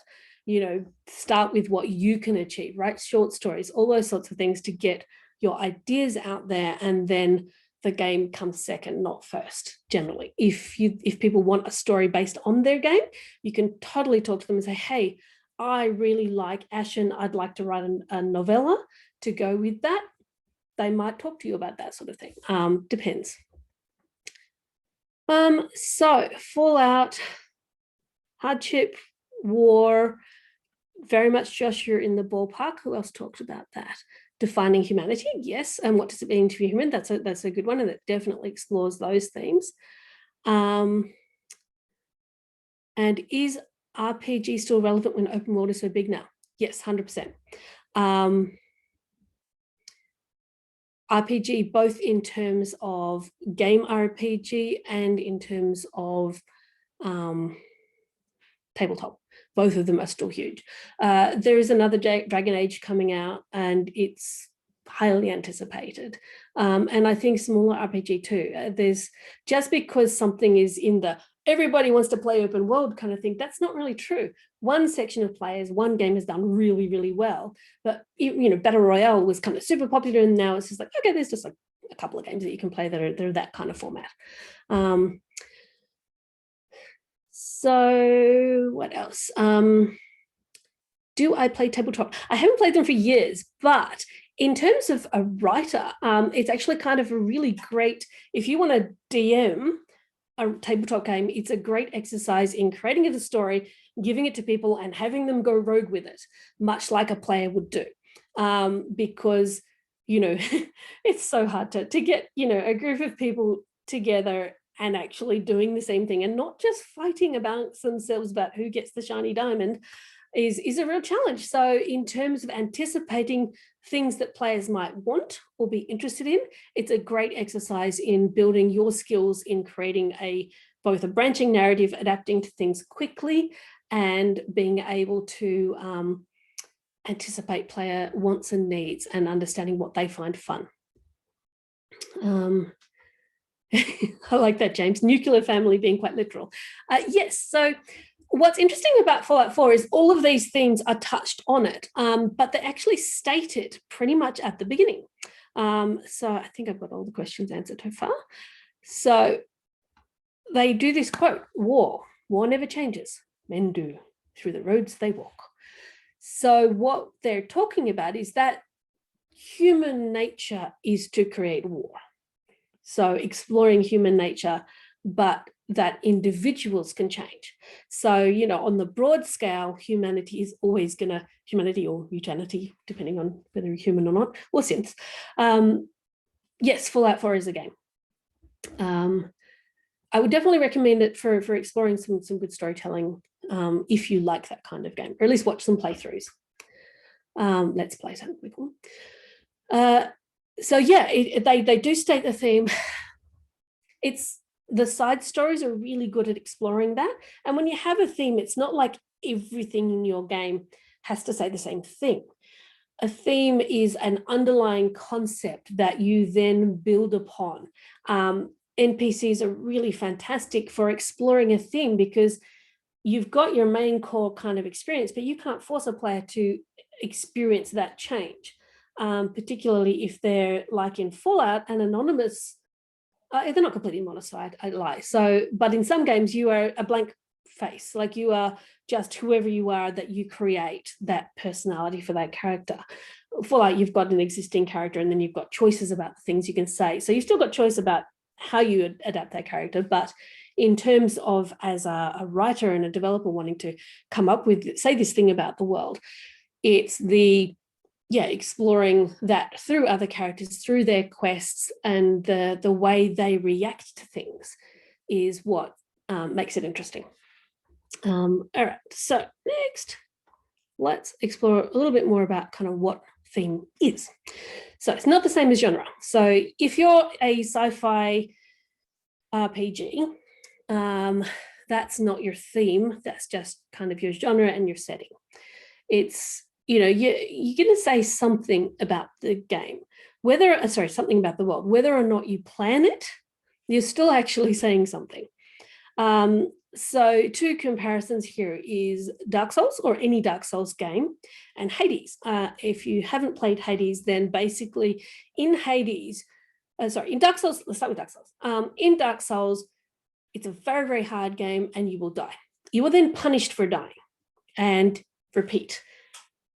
start with what you can achieve, write short stories, all those sorts of things to get your ideas out there, and then the game comes second, not first, generally. If people want a story based on their game, you can totally talk to them and say, hey, I really like Ashen, I'd like to write a novella to go with that. They might talk to you about that sort of thing. Depends. So Fallout, hardship, war, very much, Josh, you're in the ballpark. Who else talked about that? Defining humanity, yes. And what does it mean to be human? That's a good one, and it definitely explores those themes. And is RPG still relevant when open world is so big now? Yes, 100%. RPG, both in terms of game RPG and in terms of tabletop. Both of them are still huge. There is another Dragon Age coming out, and it's highly anticipated. And I think smaller RPG too. There's just because something is in the everybody wants to play open world kind of thing, that's not really true. One section of players, one game has done really, really well, but Battle Royale was kind of super popular, and now it's just like, okay, there's just like a couple of games that you can play that are that kind of format. So what else? Do I play tabletop? I haven't played them for years, but in terms of a writer, it's actually kind of a really great, if you want to DM a tabletop game, it's a great exercise in creating a story, giving it to people and having them go rogue with it, much like a player would do. Because, it's so hard to get, a group of people together and actually doing the same thing and not just fighting amongst themselves about who gets the shiny diamond is a real challenge. So in terms of anticipating things that players might want or be interested in, it's a great exercise in building your skills in creating both a branching narrative, adapting to things quickly, and being able to anticipate player wants and needs and understanding what they find fun. I like that, James. Nuclear family being quite literal. Yes, so what's interesting about Fallout 4 is all of these themes are touched on it, but they're actually stated pretty much at the beginning. So I think I've got all the questions answered so far. So they do this quote, war never changes, men do, through the roads they walk. So what they're talking about is that human nature is to create war. So exploring human nature, but that individuals can change. So, on the broad scale, humanity is always humanity or mutanity, depending on whether you're human or not, or synth. Yes, Fallout 4 is a game. I would definitely recommend it for exploring some good storytelling, if you like that kind of game, or at least watch some playthroughs. Let's play something quick one. So yeah, they do state the theme. The side stories are really good at exploring that. And when you have a theme, it's not like everything in your game has to say the same thing. A theme is an underlying concept that you then build upon. NPCs are really fantastic for exploring a theme because you've got your main core kind of experience, but you can't force a player to experience that change. Particularly if they're like in Fallout, an anonymous, they're not completely anonymous, I lie. So, but in some games you are a blank face, like you are just whoever you are that you create that personality for that character. Fallout, you've got an existing character and then you've got choices about the things you can say. So you've still got choice about how you adapt that character. But in terms of as a writer and a developer wanting to come up with, say, this thing about the world, it's exploring that through other characters, through their quests, and the way they react to things is what makes it interesting. All right, so next, let's explore a little bit more about kind of what theme is. So it's not the same as genre. So if you're a sci-fi RPG, that's not your theme. That's just kind of your genre and your setting. It's, you're going to say something about the game, something about the world, whether or not you plan it, you're still actually saying something. So two comparisons here is Dark Souls, or any Dark Souls game, and Hades. If you haven't played Hades, then basically in Dark Souls, let's start with Dark Souls. In Dark Souls, it's a very, very hard game and you will die. You are then punished for dying, and repeat.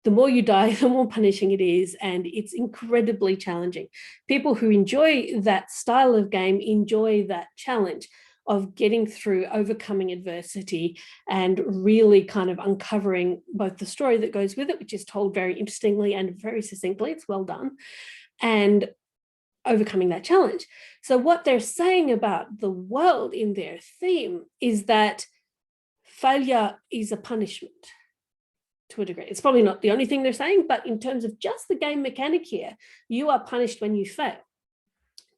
The more you die, the more punishing it is, and it's incredibly challenging. People who enjoy that style of game enjoy that challenge of getting through, overcoming adversity, and really kind of uncovering both the story that goes with it, which is told very interestingly and very succinctly, it's well done, and overcoming that challenge. So what they're saying about the world in their theme is that failure is a punishment to a degree. It's probably not the only thing they're saying, but in terms of just the game mechanic here, you are punished when you fail.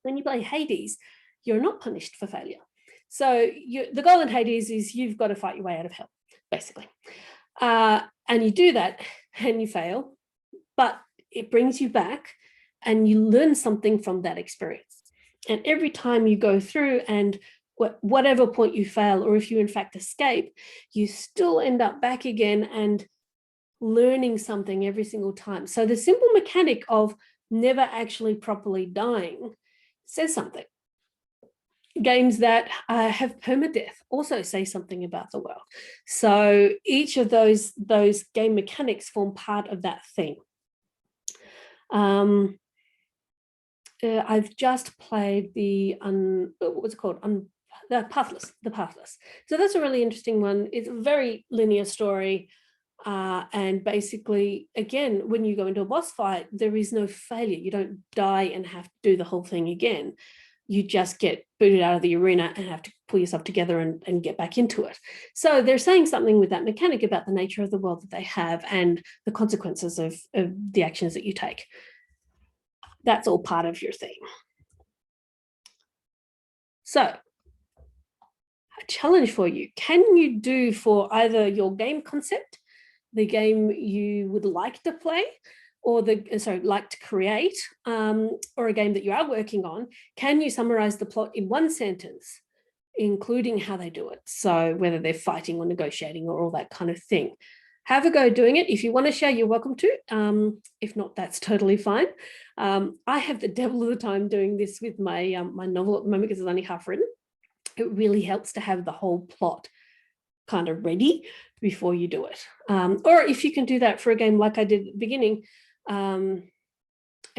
When you play Hades, you're not punished for failure. So the goal in Hades is you've got to fight your way out of hell, basically. And you do that and you fail, but it brings you back and you learn something from that experience. And every time you go through, and whatever point you fail, or if you in fact escape, you still end up back again and learning something every single time. So the simple mechanic of never actually properly dying says something. Games that have permadeath also say something about the world. So each of those game mechanics form part of that theme. I've just played the Pathless. So that's a really interesting one. It's a very linear story. And basically, again, when you go into a boss fight, there is no failure. You don't die and have to do the whole thing again. You just get booted out of the arena and have to pull yourself together and get back into it. So they're saying something with that mechanic about the nature of the world that they have and the consequences of the actions that you take. That's all part of your theme. So a challenge for you. Can you do for either your game concept, the game you would like to play, or like to create, or a game that you are working on, can you summarize the plot in one sentence, including how they do it? So whether they're fighting or negotiating or all that kind of thing. Have a go doing it. If you want to share, you're welcome to. If not, that's totally fine. I have the devil of the time doing this with my my novel at the moment because it's only half written. It really helps to have the whole plot kind of ready before you do it. Or if you can do that for a game like I did at the beginning, a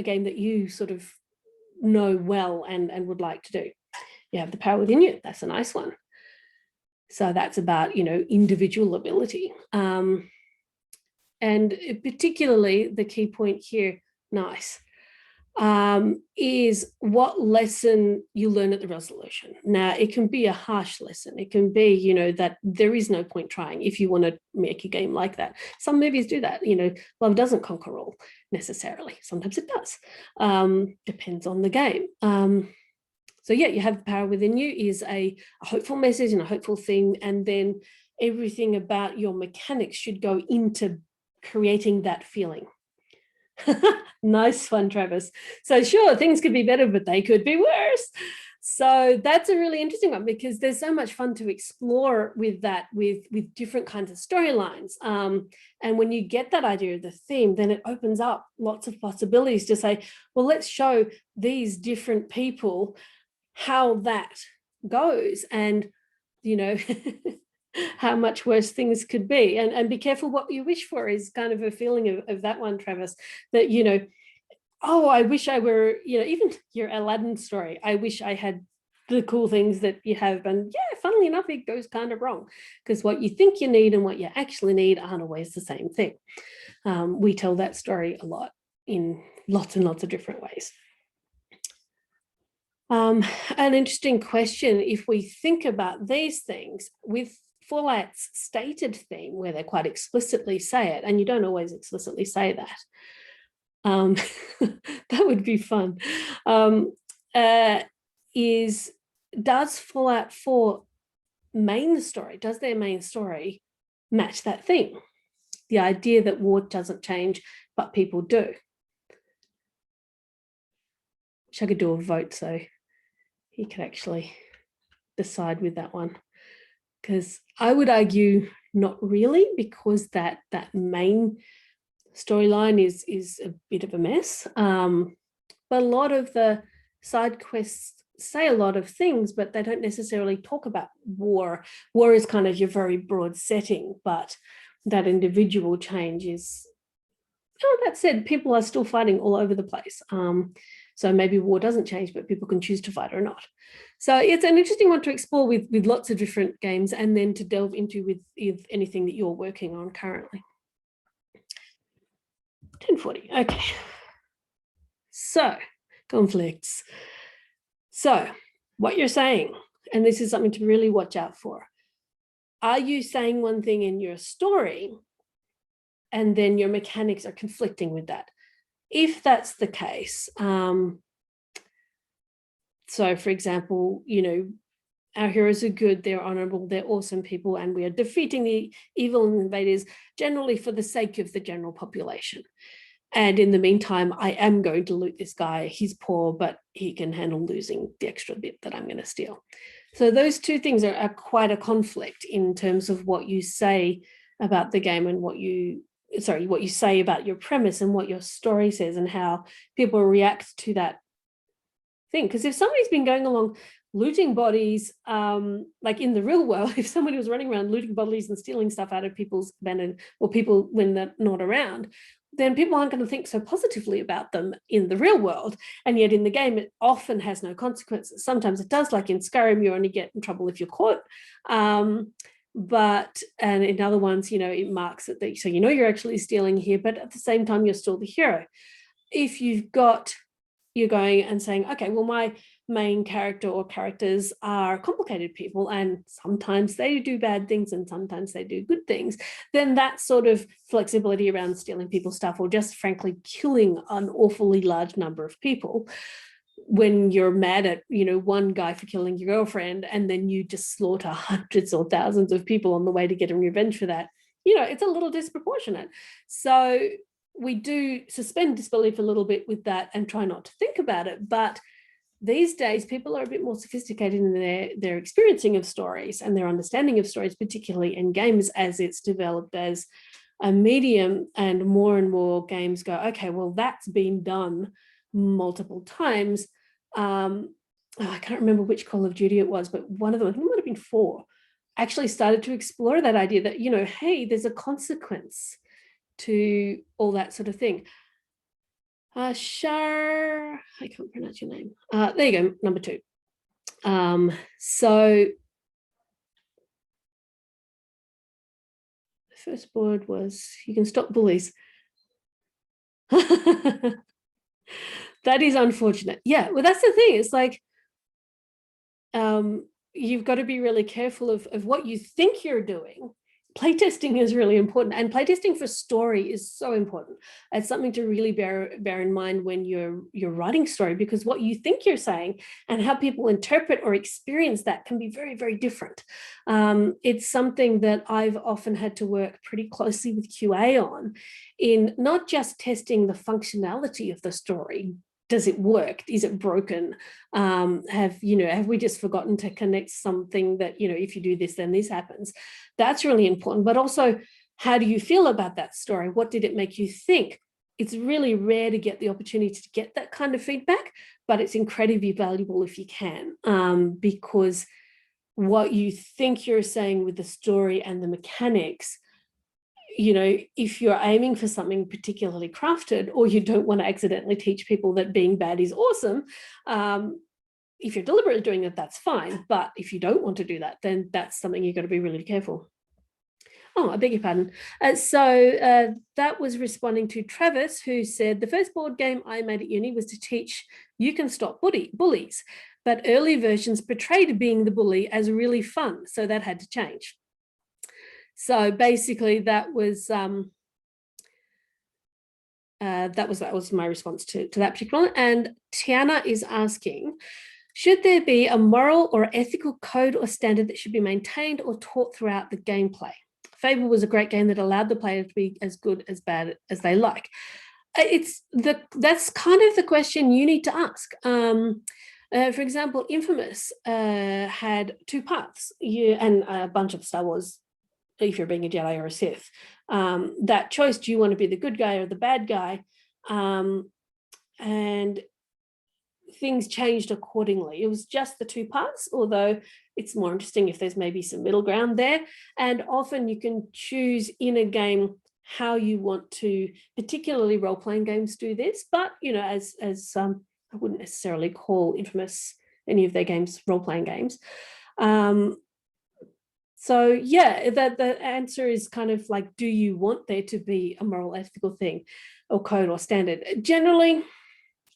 game that you sort of know well and would like to do. You have the power within you. That's a nice one. So that's about, individual ability. And particularly the key point here, is what lesson you learn at the resolution. Now, it can be a harsh lesson. It can be, that there is no point trying if you want to make a game like that. Some movies do that. Love doesn't conquer all necessarily. Sometimes it does. Depends on the game. So yeah, you have the power within you is a hopeful message and a hopeful theme. And then everything about your mechanics should go into creating that feeling. Nice one, Travis. So sure, things could be better, but they could be worse. So that's a really interesting one because there's so much fun to explore with that, with different kinds of storylines. And when you get that idea of the theme, then it opens up lots of possibilities to say, well, let's show these different people how that goes and, how much worse things could be. And be careful what you wish for is kind of a feeling of that one, Travis, that, oh, I wish I were, even your Aladdin story. I wish I had the cool things that you have. And yeah, funnily enough, it goes kind of wrong, because what you think you need and what you actually need aren't always the same thing. We tell that story a lot in lots and lots of different ways. An interesting question, if we think about these things with Fallout's stated theme, where they quite explicitly say it, and you don't always explicitly say that. That would be fun. Does Fallout 4 main story, does their main story match that theme? The idea that war doesn't change, but people do. Wish I could do a vote so you could actually decide with that one. Because I would argue not really, because that main storyline is a bit of a mess. But a lot of the side quests say a lot of things, but they don't necessarily talk about war. War is kind of your very broad setting, but that individual change is, that said, people are still fighting all over the place. So maybe war doesn't change, but people can choose to fight or not. So it's an interesting one to explore with lots of different games, and then to delve into with anything that you're working on currently. 1040, okay. So, conflicts. So, what you're saying, and this is something to really watch out for. Are you saying one thing in your story, and then your mechanics are conflicting with that? If that's the case, so for example, our heroes are good, they're honorable, they're awesome people, and we are defeating the evil invaders generally for the sake of the general population. And in the meantime, I am going to loot this guy. He's poor, but he can handle losing the extra bit that I'm going to steal. So those two things are quite a conflict in terms of what you say about the game and what you say about your premise and what your story says, and how people react to that thing. Because if somebody's been going along looting bodies, like in the real world, if somebody was running around looting bodies and stealing stuff out of people's abandoned, or people when they're not around, then people aren't going to think so positively about them in the real world. And yet in the game, it often has no consequences. Sometimes it does, like in Skyrim, you only get in trouble if you're caught. But in other ones, it marks it, so you're actually stealing here, but at the same time, you're still the hero. If you're going and saying, okay, well, my main character or characters are complicated people, and sometimes they do bad things and sometimes they do good things, then that sort of flexibility around stealing people's stuff, or just frankly killing an awfully large number of people, when you're mad at one guy for killing your girlfriend, and then you just slaughter hundreds or thousands of people on the way to get revenge for that, it's a little disproportionate. So we do suspend disbelief a little bit with that and try not to think about it. But these days, people are a bit more sophisticated in their experiencing of stories and their understanding of stories, particularly in games, as it's developed as a medium, and more games go, okay, well, that's been done multiple times. I can't remember which Call of Duty it was, but one of them, I think it might have been 4, actually started to explore that idea that, hey, there's a consequence to all that sort of thing. Shar, I can't pronounce your name. There you go, number 2. So the first board was, you can stop bullies. That is unfortunate. Yeah, well, that's the thing. It's like, you've got to be really careful of what you think you're doing. Playtesting is really important, and playtesting for story is so important. It's something to really bear in mind when you're writing story, because what you think you're saying and how people interpret or experience that can be very, very different. It's something that I've often had to work pretty closely with QA on, in not just testing the functionality of the story. Does it work? Is it broken? Have we just forgotten to connect something that, if you do this, then this happens? That's really important. But also, how do you feel about that story? What did it make you think? It's really rare to get the opportunity to get that kind of feedback, but it's incredibly valuable if you can, because what you think you're saying with the story and the mechanics, if you're aiming for something particularly crafted, or you don't want to accidentally teach people that being bad is awesome, if you're deliberately doing it, that's fine. But if you don't want to do that, then that's something you've got to be really careful. Oh, I beg your pardon. So that was responding to Travis, who said, the first board game I made at uni was to teach you can stop bullies, but early versions portrayed being the bully as really fun. So that had to change. So basically that was my response to that particular one. And Tiana is asking, should there be a moral or ethical code or standard that should be maintained or taught throughout the gameplay? Fable was a great game that allowed the player to be as good as bad as they like. That's kind of the question you need to ask. For example, Infamous had two paths, and a bunch of Star Wars, if you're being a Jedi or a Sith. That choice, do you want to be the good guy or the bad guy? And things changed accordingly. It was just the two parts, although it's more interesting if there's maybe some middle ground there. And often you can choose in a game how you want to, particularly role-playing games do this, but as I wouldn't necessarily call Infamous any of their games role-playing games. So yeah, the answer is kind of like, do you want there to be a moral, ethical thing or code or standard? Generally,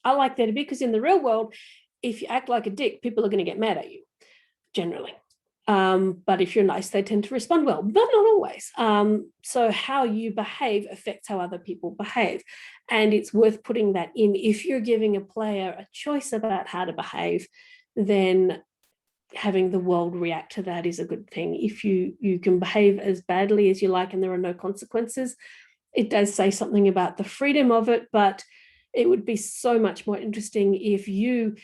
I like there to be, because in the real world, if you act like a dick, people are going to get mad at you, generally. But if you're nice, they tend to respond well, but not always. So how you behave affects how other people behave. And it's worth putting that in. If you're giving a player a choice about how to behave, then having the world react to that is a good thing. If you can behave as badly as you like and there are no consequences, it does say something about the freedom of it, but it would be so much more interesting if you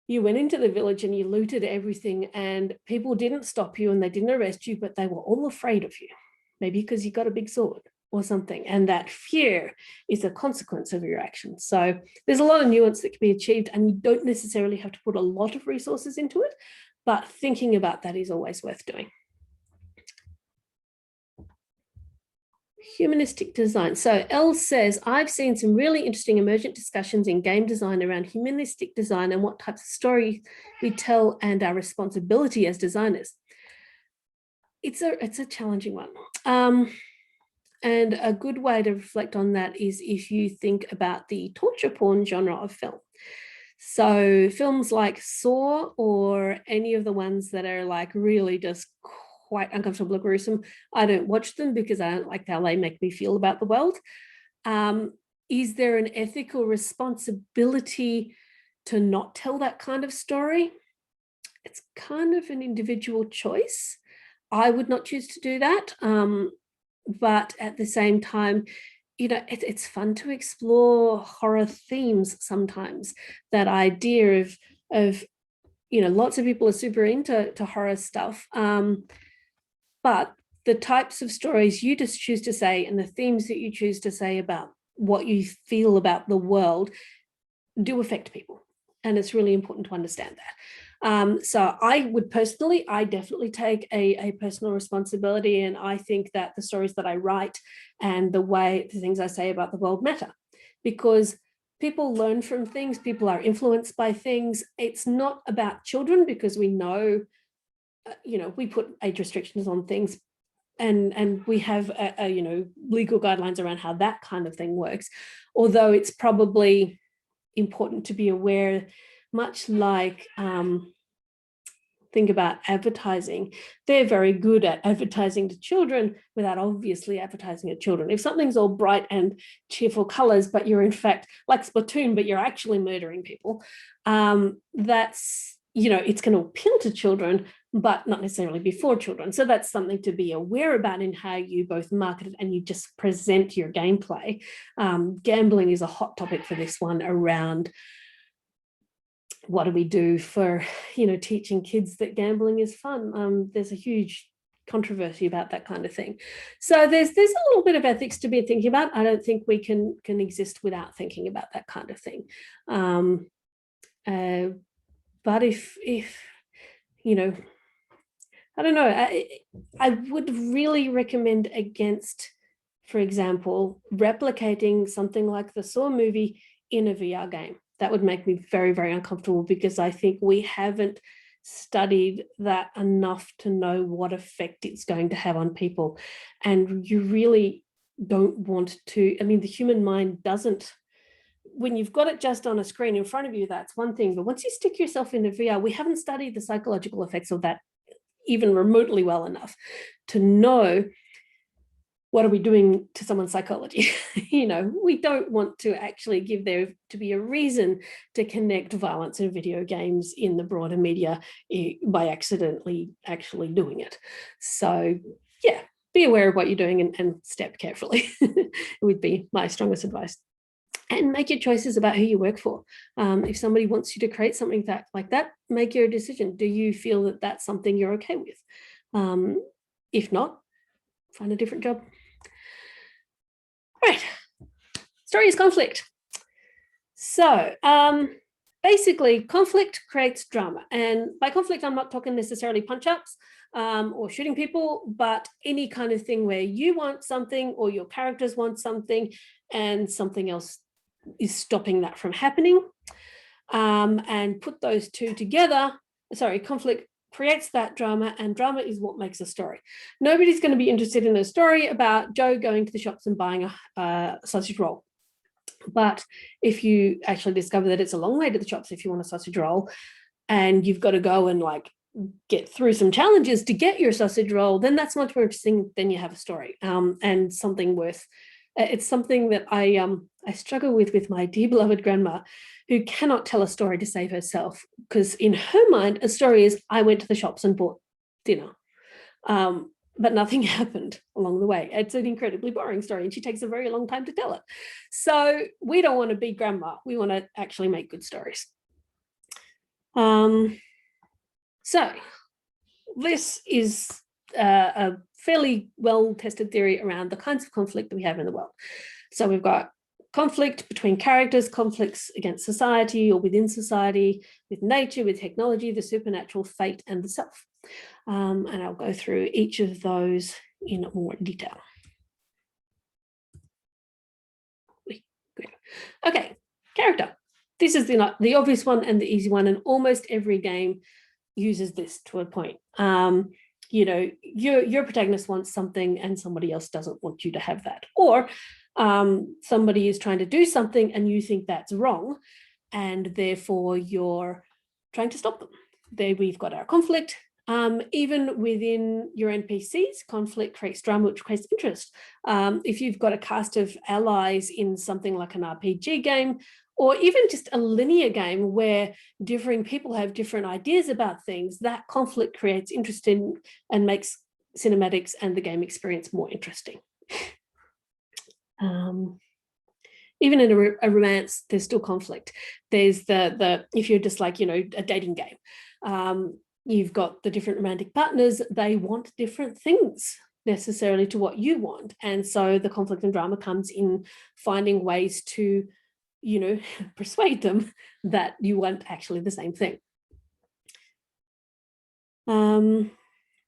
went into the village and you looted everything and people didn't stop you and they didn't arrest you, but they were all afraid of you, maybe because you got a big sword or something. And that fear is a consequence of your actions. So there's a lot of nuance that can be achieved, and you don't necessarily have to put a lot of resources into it, but thinking about that is always worth doing. Humanistic design. So Elle says, I've seen some really interesting emergent discussions in game design around humanistic design and what types of stories we tell and our responsibility as designers. It's a challenging one. And a good way to reflect on that is if you think about the torture porn genre of film. So films like Saw, or any of the ones that are like really just quite uncomfortable or gruesome, I don't watch them because I don't like how they make me feel about the world. Is there an ethical responsibility to not tell that kind of story? It's kind of an individual choice. I would not choose to do that. But at the same time, it's fun to explore horror themes sometimes. That idea of lots of people are super into horror stuff. But the types of stories you just choose to say and the themes that you choose to say about what you feel about the world do affect people. And it's really important to understand that. So I definitely take a personal responsibility. And I think that the stories that I write and the things I say about the world matter, because people learn from things, people are influenced by things. It's not about children, because we know, we put age restrictions on things, and we have legal guidelines around how that kind of thing works. Although it's probably important to be aware, much like think about advertising. They're very good at advertising to children without obviously advertising to children. If something's all bright and cheerful colors, but you're in fact like Splatoon, but you're actually murdering people, that's, it's going to appeal to children, but not necessarily be for children. So that's something to be aware about in how you both market it and you just present your gameplay. Gambling is a hot topic for this one, around what do we do for, teaching kids that gambling is fun. There's a huge controversy about that kind of thing. So there's a little bit of ethics to be thinking about. I don't think we can exist without thinking about that kind of thing. But if I don't know, I would really recommend against, for example, replicating something like the Saw movie in a VR game. That would make me very, very uncomfortable, because I think we haven't studied that enough to know what effect it's going to have on people. And you really don't want to, I mean, the human mind doesn't, when you've got it just on a screen in front of you, that's one thing. But once you stick yourself into VR, we haven't studied the psychological effects of that even remotely well enough to know what are we doing to someone's psychology. We don't want to actually give there to be a reason to connect violence and video games in the broader media by accidentally actually doing it. So yeah, be aware of what you're doing and step carefully. It would be my strongest advice. And make your choices about who you work for. If somebody wants you to create something like that, make your decision. Do you feel that that's something you're okay with? If not, find a different job. Right, story is conflict. So basically, conflict creates drama. And by conflict, I'm not talking necessarily punch-ups or shooting people, but any kind of thing where you want something or your characters want something and something else is stopping that from happening. And put those two together, conflict creates that drama, and drama is what makes a story. Nobody's going to be interested in a story about Joe going to the shops and buying a sausage roll. But if you actually discover that it's a long way to the shops if you want a sausage roll, and you've got to go and like get through some challenges to get your sausage roll, then that's much more interesting than you have a story, and something worth. It's something that I struggle with my dear beloved grandma, who cannot tell a story to save herself, because in her mind, a story is I went to the shops and bought dinner, but nothing happened along the way. It's an incredibly boring story, and she takes a very long time to tell it. So we don't want to be grandma. We want to actually make good stories. So this is a fairly well-tested theory around the kinds of conflict that we have in the world. So we've got conflict between characters, conflicts against society or within society, with nature, with technology, the supernatural, fate, and the self. And I'll go through each of those in more detail. Okay, character. This is the obvious one and the easy one, and almost every game uses this to a point. Your protagonist wants something and somebody else doesn't want you to have that. Or somebody is trying to do something and you think that's wrong, and therefore you're trying to stop them. There we've got our conflict. Even within your NPCs, conflict creates drama, which creates interest. If you've got a cast of allies in something like an RPG game, or even just a linear game where differing people have different ideas about things, that conflict creates interest in and makes cinematics and the game experience more interesting. Even in a romance, there's still conflict. There's if you're just like, a dating game, you've got the different romantic partners, they want different things necessarily to what you want. And so the conflict and drama comes in finding ways to persuade them that you want actually the same thing.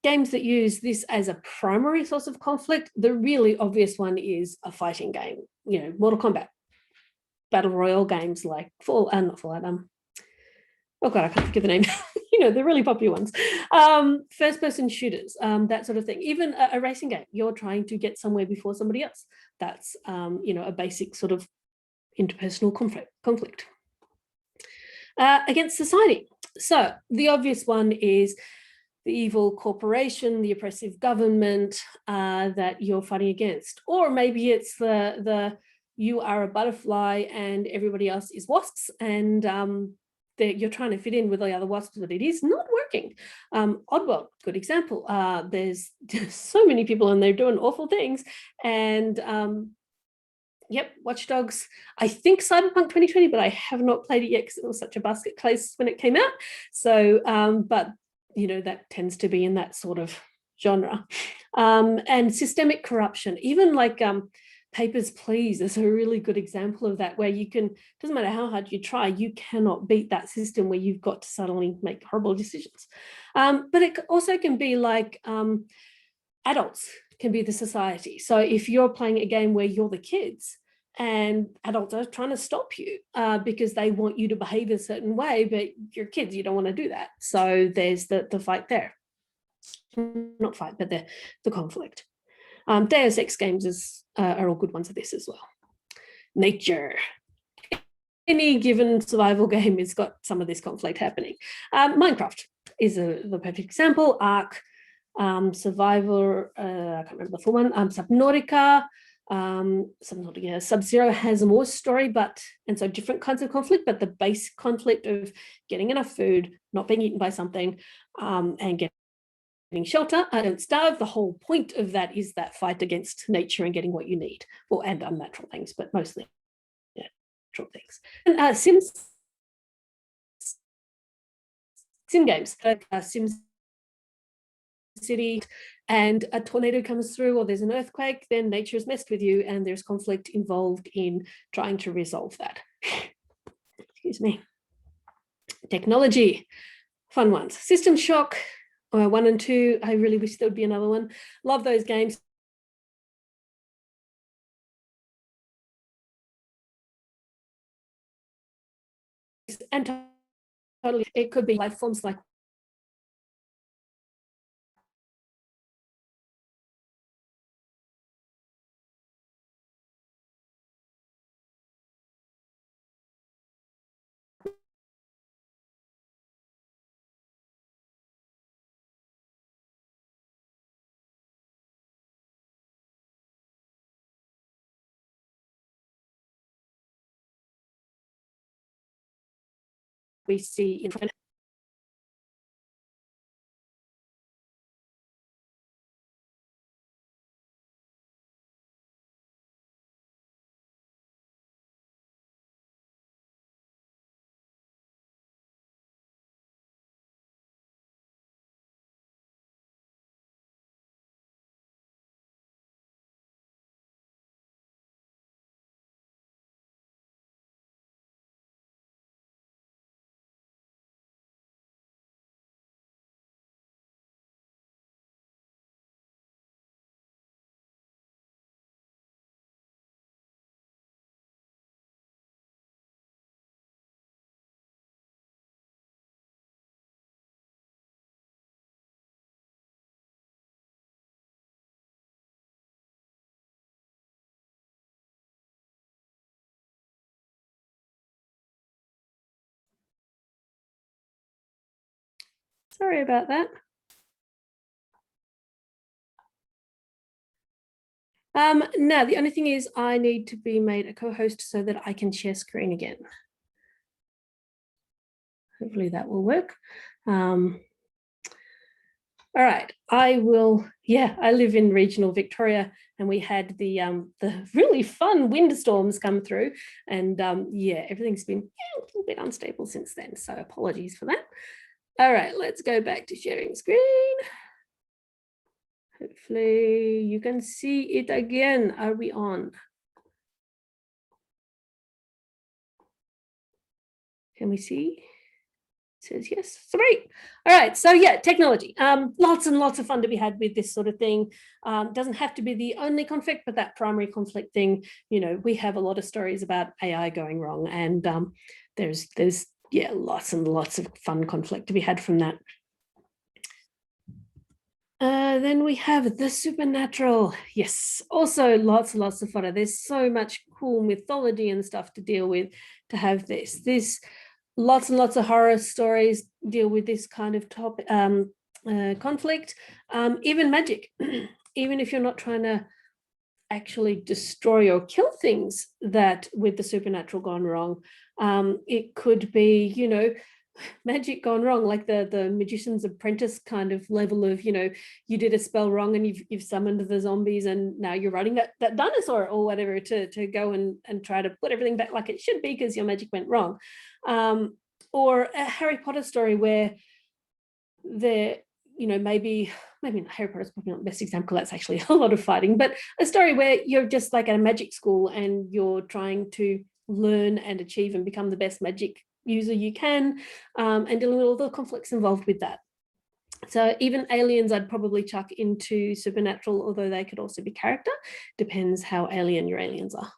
Games that use this as a primary source of conflict, the really obvious one is a fighting game, Mortal Kombat, Battle Royale games like not Fallout, oh God, I can't think of the name, the really popular ones. First-person shooters, that sort of thing. Even a racing game, you're trying to get somewhere before somebody else. That's, a basic sort of interpersonal conflict. Against society. So the obvious one is the evil corporation, the oppressive government that you're fighting against. Or maybe it's the you are a butterfly and everybody else is wasps, and you're trying to fit in with the other wasps, but it is not working. Oddworld, good example. There's so many people and they're doing awful things, and yep, Watch Dogs. I think Cyberpunk 2020, but I have not played it yet because it was such a basket case when it came out. So, but that tends to be in that sort of genre. And systemic corruption, even like Papers, Please is a really good example of that, where doesn't matter how hard you try, you cannot beat that system where you've got to suddenly make horrible decisions. But it also can be like adults can be the society. So if you're playing a game where you're the kids and adults are trying to stop you because they want you to behave a certain way, but you're kids, you don't want to do that. So there's the fight there. Not fight, but the conflict. Deus Ex games are all good ones of this as well. Nature. Any given survival game has got some of this conflict happening. Minecraft is the perfect example. Ark, Survivor, I can't remember the full one, Subnautica. Sub-Zero has more story, and so different kinds of conflict, but the base conflict of getting enough food, not being eaten by something, and getting shelter, don't starve. The whole point of that is that fight against nature and getting what you need, and unnatural things, but mostly natural things. And sim games, Sim City, and a tornado comes through or there's an earthquake, then nature's messed with you and there's conflict involved in trying to resolve that. Excuse me. Technology, fun ones. System Shock, 1 and 2. I really wish there would be another one. Love those games. And totally, it could be life forms like we see in front. Sorry about that. Now, the only thing is I need to be made a co-host so that I can share screen again. Hopefully that will work. All right, I live in regional Victoria and we had the really fun windstorms come through and everything's been a little bit unstable since then. So apologies for that. All right, let's go back to sharing screen. Hopefully you can see it again. Are we on? Can we see? It says yes. Great. All right. So yeah, technology. Lots and lots of fun to be had with this sort of thing. Doesn't have to be the only conflict, but that primary conflict thing. You know, we have a lot of stories about AI going wrong, and there's lots and lots of fun conflict to be had from that. Then we have the supernatural. Yes, also lots and lots of fun. There's so much cool mythology and stuff to deal with to have this. Lots and lots of horror stories deal with this kind of topic, conflict. Even magic, even if you're not trying to actually destroy or kill things that with the supernatural gone wrong, it could be, you know, magic gone wrong, like the Magician's Apprentice kind of level of, you know, you did a spell wrong and you've summoned the zombies and now you're riding that dinosaur or whatever to go and try to put everything back like it should be because your magic went wrong. Or a Harry Potter story where maybe Harry Potter's probably not the best example, that's actually a lot of fighting, but a story where you're just like at a magic school and you're trying to learn and achieve and become the best magic user you can, and dealing with all the conflicts involved with that. So even aliens I'd probably chuck into supernatural, although they could also be character. Depends how alien your aliens are.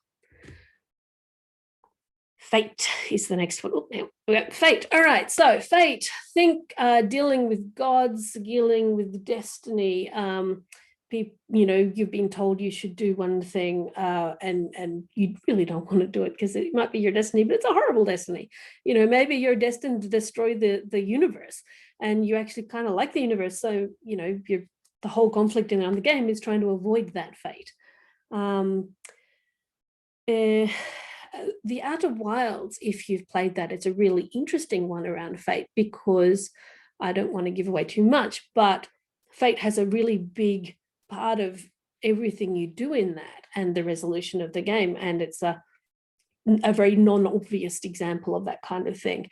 Fate is the next one. Oh, we got fate. All right, so fate, think dealing with gods, dealing with destiny. You've been told you should do one thing and you really don't want to do it because it might be your destiny, but it's a horrible destiny. Maybe you're destined to destroy the universe and you actually kind of like the universe. So, the whole conflict around the game is trying to avoid that fate. The Outer Wilds, if you've played that, it's a really interesting one around fate because I don't want to give away too much, but fate has a really big part of everything you do in that and the resolution of the game. And it's a very non-obvious example of that kind of thing.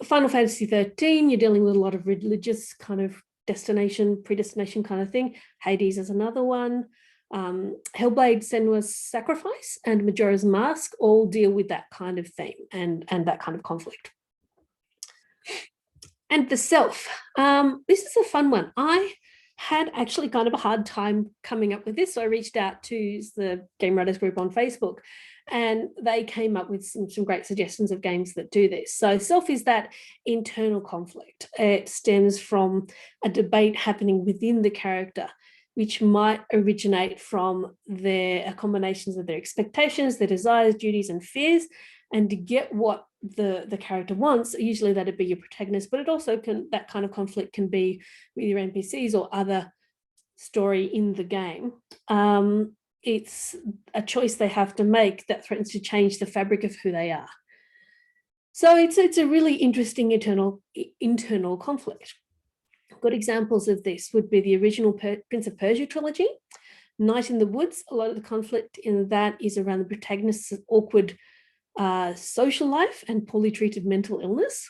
Final Fantasy 13, you're dealing with a lot of religious kind of predestination kind of thing. Hades is another one. Hellblade Senua's Sacrifice and Majora's Mask all deal with that kind of theme and that kind of conflict. And the self. This is a fun one. I had actually kind of a hard time coming up with this, so I reached out to the Game Writers group on Facebook and they came up with some great suggestions of games that do this. So self is that internal conflict. It stems from a debate happening within the character, which might originate from their combinations of their expectations, their desires, duties, and fears. And to get what the character wants, usually that'd be your protagonist, but it also that kind of conflict can be with your NPCs or other story in the game. It's a choice they have to make that threatens to change the fabric of who they are. So it's a really interesting internal conflict. Good examples of this would be the original Prince of Persia trilogy, Night in the Woods. A lot of the conflict in that is around the protagonist's awkward social life and poorly treated mental illness.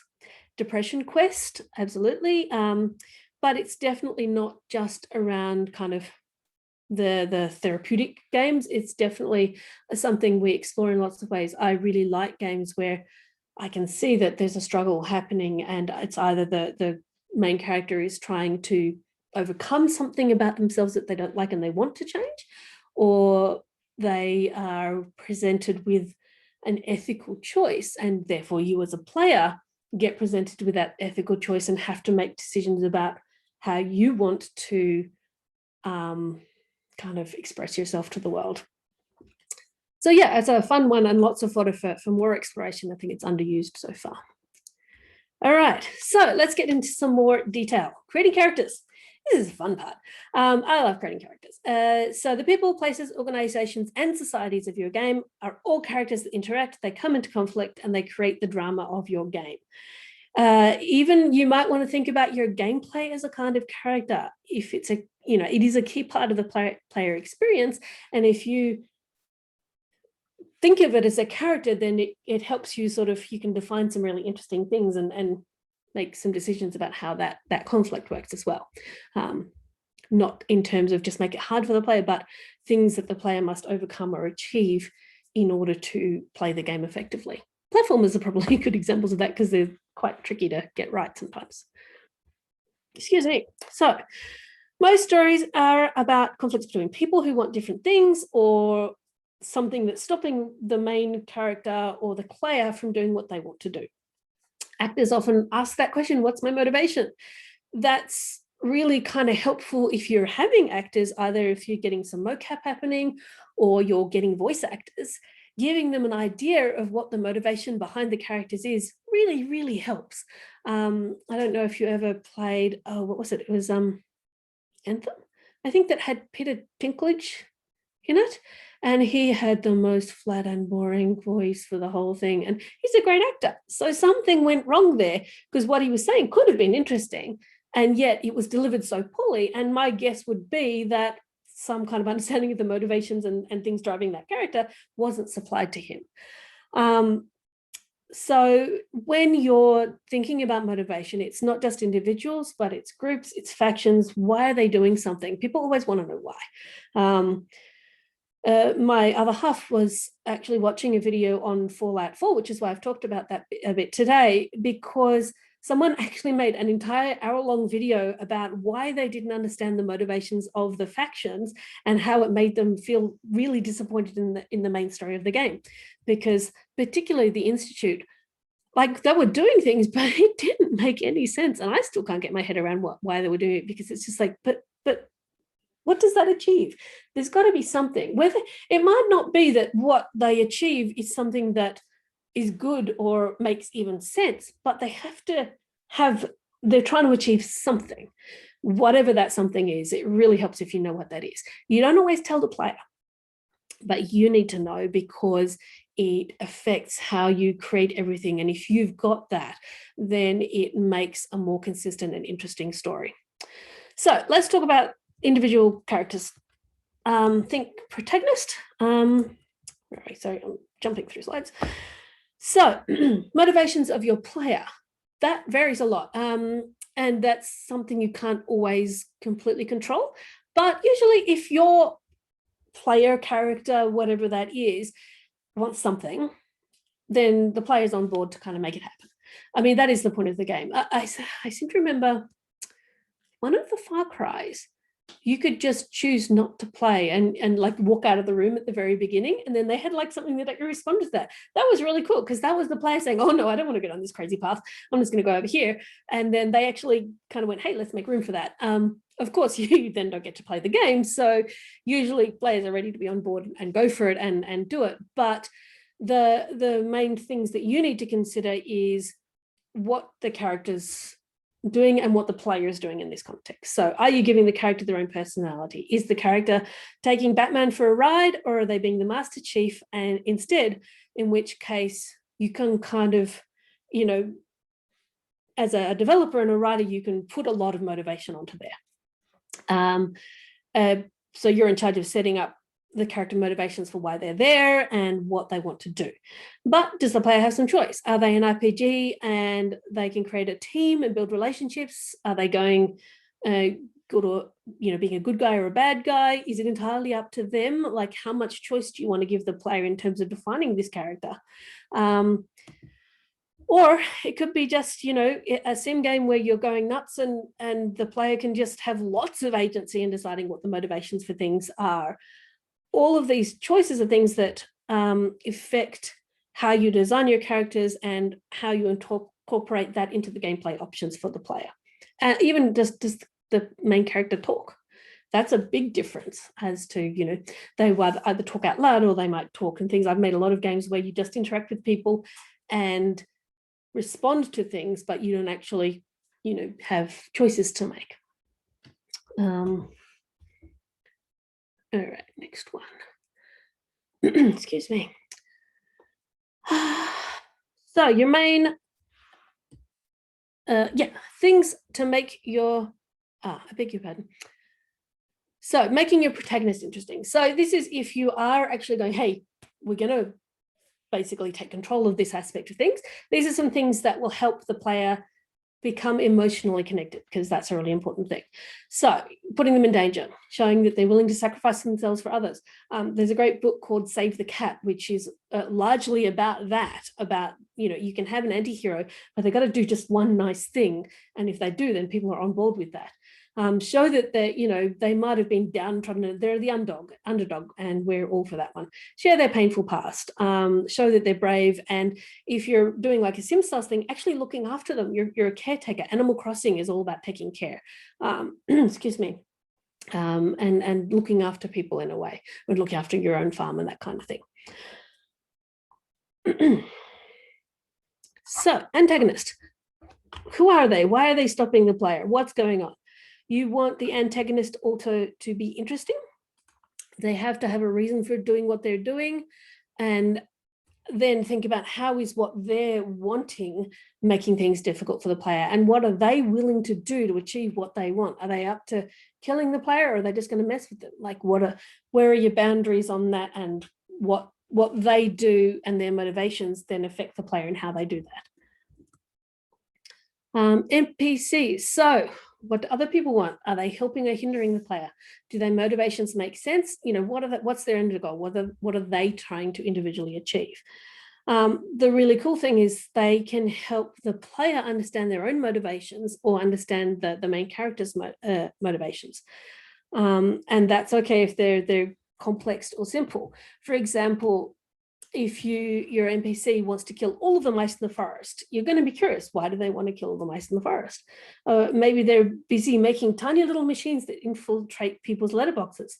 Depression Quest, absolutely. But it's definitely not just around kind of the therapeutic games. It's definitely something we explore in lots of ways. I really like games where I can see that there's a struggle happening and it's either the main character is trying to overcome something about themselves that they don't like and they want to change, or they are presented with an ethical choice and therefore you as a player get presented with that ethical choice and have to make decisions about how you want to kind of express yourself to the world. So yeah, it's a fun one and lots of fodder for more exploration. I think it's underused so far. All right, so let's get into some more detail. Creating characters. This is the fun part. I love creating characters. So the people, places, organizations, and societies of your game are all characters that interact, they come into conflict, and they create the drama of your game. Even you might want to think about your gameplay as a kind of character. If it's it is a key part of the player experience, and if you think of it as a character, then it helps you you can define some really interesting things and make some decisions about how that conflict works as well. Not in terms of just make it hard for the player, but things that the player must overcome or achieve in order to play the game effectively. Platformers are probably good examples of that because they're quite tricky to get right sometimes. Excuse me. So most stories are about conflicts between people who want different things or something that's stopping the main character or the player from doing what they want to do. Actors often ask that question, what's my motivation? That's really kind of helpful if you're having actors, either if you're getting some mocap happening or you're getting voice actors, giving them an idea of what the motivation behind the characters is really, really helps. I don't know if you ever played, what was it? It was Anthem, I think, that had Peter Dinklage in it. And he had the most flat and boring voice for the whole thing. And he's a great actor. So something went wrong there because what he was saying could have been interesting. And yet it was delivered so poorly. And my guess would be that some kind of understanding of the motivations and things driving that character wasn't supplied to him. So when you're thinking about motivation, it's not just individuals, but it's groups, it's factions. Why are they doing something? People always want to know why. My other half was actually watching a video on Fallout 4, which is why I've talked about that a bit today, because someone actually made an entire hour-long video about why they didn't understand the motivations of the factions and how it made them feel really disappointed in the main story of the game, because particularly the Institute, like they were doing things, but it didn't make any sense. And I still can't get my head around why they were doing it, because it's just like, but what does that achieve? There's got to be something. Whether it might not be that what they achieve is something that is good or makes even sense, but they have to have, they're trying to achieve something. Whatever that something is, it really helps if you know what that is. You don't always tell the player, but you need to know, because it affects how you create everything. And if you've got that, then it makes a more consistent and interesting story. So let's talk about individual characters. Think protagonist. Sorry, I'm jumping through slides. So motivations of your player, that varies a lot. And that's something you can't always completely control. But usually if your player, character, whatever that is, wants something, then the player's on board to kind of make it happen. I mean, that is the point of the game. I seem to remember one of the Far Cries, you could just choose not to play and like walk out of the room at the very beginning, and then they had like something that you respond to that. That was really cool, because that was the player saying, oh no, I don't want to get on this crazy path, I'm just going to go over here. And then they actually kind of went, hey, let's make room for that. Of course, you then don't get to play the game, so usually players are ready to be on board and go for it and do it. But the main things that you need to consider is what the character's doing and what the player is doing in this context. So are you giving the character their own personality? Is the character taking Batman for a ride, or are they being the Master Chief? And instead, in which case you can kind of, you know, as a developer and a writer, you can put a lot of motivation onto there. So you're in charge of setting up the character motivations for why they're there and what they want to do. But does the player have some choice? Are they an RPG and they can create a team and build relationships? Are they going good, or, you know, being a good guy or a bad guy? Is it entirely up to them? Like, how much choice do you want to give the player in terms of defining this character? Or it could be just, you know, a sim game where you're going nuts and the player can just have lots of agency in deciding what the motivations for things are. All of these choices are things that affect how you design your characters and how you incorporate that into the gameplay options for the player. Even does the main character talk? That's a big difference as to, you know, they will either talk out loud or they might talk and things. I've made a lot of games where you just interact with people and respond to things, but you don't actually, you know, have choices to make. All right, next one. Excuse me. So your main, things to make your, I beg your pardon. So making your protagonist interesting. So this is if you are actually going, hey, we're going to basically take control of this aspect of things. These are some things that will help the player become emotionally connected, because that's a really important thing. So putting them in danger, showing that they're willing to sacrifice themselves for others. There's a great book called Save the Cat, which is largely about that, about, you know, you can have an anti-hero, but they've got to do just one nice thing. And if they do, then people are on board with that. Show that they, you know, they might have been downtrodden, they're the underdog, and we're all for that one. Share their painful past, show that they're brave, and if you're doing like a Sim-style thing, actually looking after them. You're a caretaker. Animal Crossing is all about taking care. Excuse me. And looking after people in a way, or looking after your own farm and that kind of thing. So, antagonist. Who are they? Why are they stopping the player? What's going on? You want the antagonist also to be interesting. They have to have a reason for doing what they're doing, and then think about how is what they're wanting making things difficult for the player, and what are they willing to do to achieve what they want? Are they up to killing the player, or are they just going to mess with them? Like, where are your boundaries on that, and what they do and their motivations then affect the player and how they do that. NPCs. So what do other people want? Are they helping or hindering the player? Do their motivations make sense? You know, what's their end goal? What are they trying to individually achieve? The really cool thing is they can help the player understand their own motivations or understand the main character's motivations. And that's okay if they're complex or simple. For example, if your NPC wants to kill all of the mice in the forest, you're going to be curious, why do they want to kill all the mice in the forest? Maybe they're busy making tiny little machines that infiltrate people's letterboxes.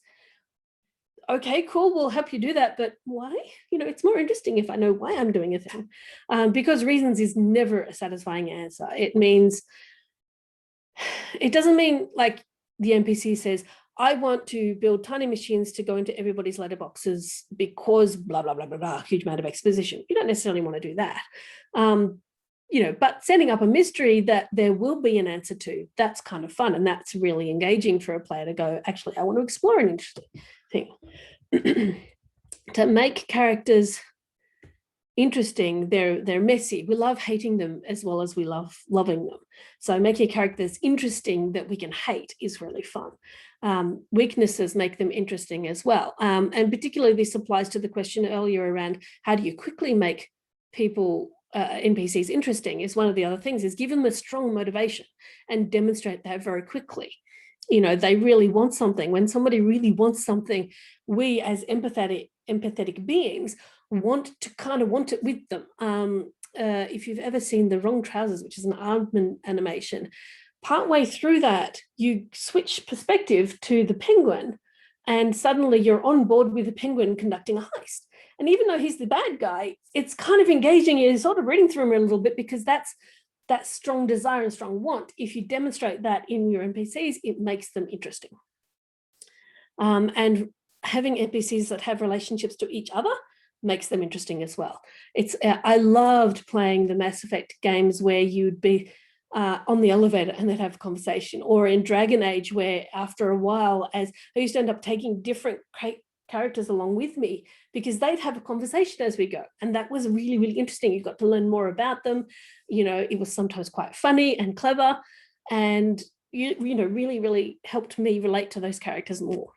Okay, cool, we'll help you do that, but why? It's more interesting if I know why I'm doing a thing, because reasons is never a satisfying answer. It doesn't mean like the NPC says, I want to build tiny machines to go into everybody's letterboxes because blah, blah, blah, blah, blah, huge amount of exposition. You don't necessarily want to do that. But setting up a mystery that there will be an answer to, that's kind of fun. And that's really engaging for a player to go, actually, I want to explore an interesting thing. To make characters interesting, they're messy. We love hating them as well as we love loving them. So making characters interesting that we can hate is really fun. Weaknesses make them interesting as well. And particularly this applies to the question earlier around how do you quickly make people, NPCs interesting, is one of the other things, is give them a strong motivation and demonstrate that very quickly. They really want something. When somebody really wants something, we as empathetic beings want it with them. If you've ever seen The Wrong Trousers, which is an Aardman animation, partway through that, you switch perspective to the penguin and suddenly you're on board with the penguin conducting a heist. And even though he's the bad guy, it's kind of engaging. You're sort of reading through him a little bit because that's that strong desire and strong want. If you demonstrate that in your NPCs, it makes them interesting. And having NPCs that have relationships to each other makes them interesting as well. I loved playing the Mass Effect games where you'd be on the elevator and they'd have a conversation, or in Dragon Age where after a while, as I used to end up taking different characters along with me because they'd have a conversation as we go, and that was really, really interesting. You got to learn more about them. It was sometimes quite funny and clever, and really, really helped me relate to those characters more.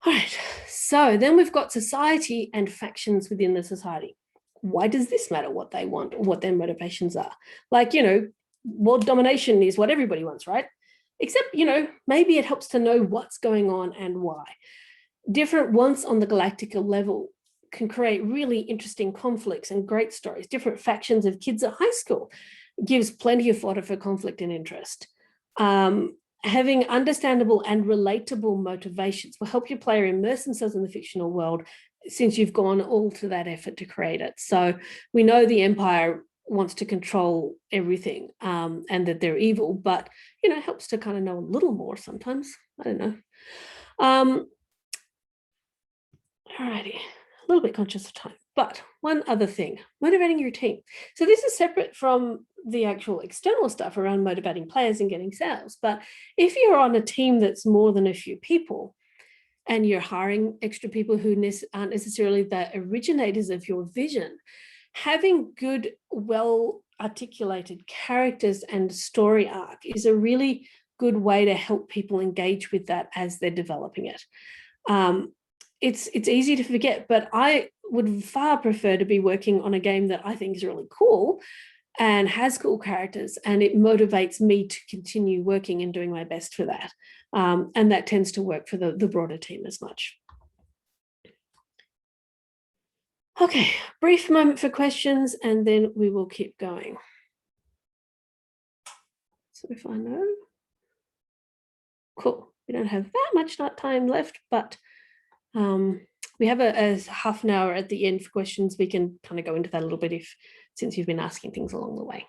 All right, so then we've got society and factions within the society. Why does this matter, what they want or what their motivations are? Like, world domination is what everybody wants, right? Except, maybe it helps to know what's going on and why. Different wants on the galactical level can create really interesting conflicts and great stories. Different factions of kids at high school gives plenty of fodder for conflict and interest. Having understandable and relatable motivations will help your player immerse themselves in the fictional world, since you've gone all to that effort to create it. So we know the Empire wants to control everything, and that they're evil, but it helps to kind of know a little more sometimes. I don't know. Alrighty, a little bit conscious of time, but one other thing, motivating your team. So this is separate from the actual external stuff around motivating players and getting sales. But if you're on a team that's more than a few people and you're hiring extra people who aren't necessarily the originators of your vision, having good, well-articulated characters and story arc is a really good way to help people engage with that as they're developing it. It's easy to forget, but I would far prefer to be working on a game that I think is really cool and has cool characters, and it motivates me to continue working and doing my best for that. And that tends to work for the broader team as much. Okay, brief moment for questions, and then we will keep going. So if I know. Cool, we don't have that much time left, but we have a half an hour at the end for questions. We can kind of go into that a little bit since you've been asking things along the way.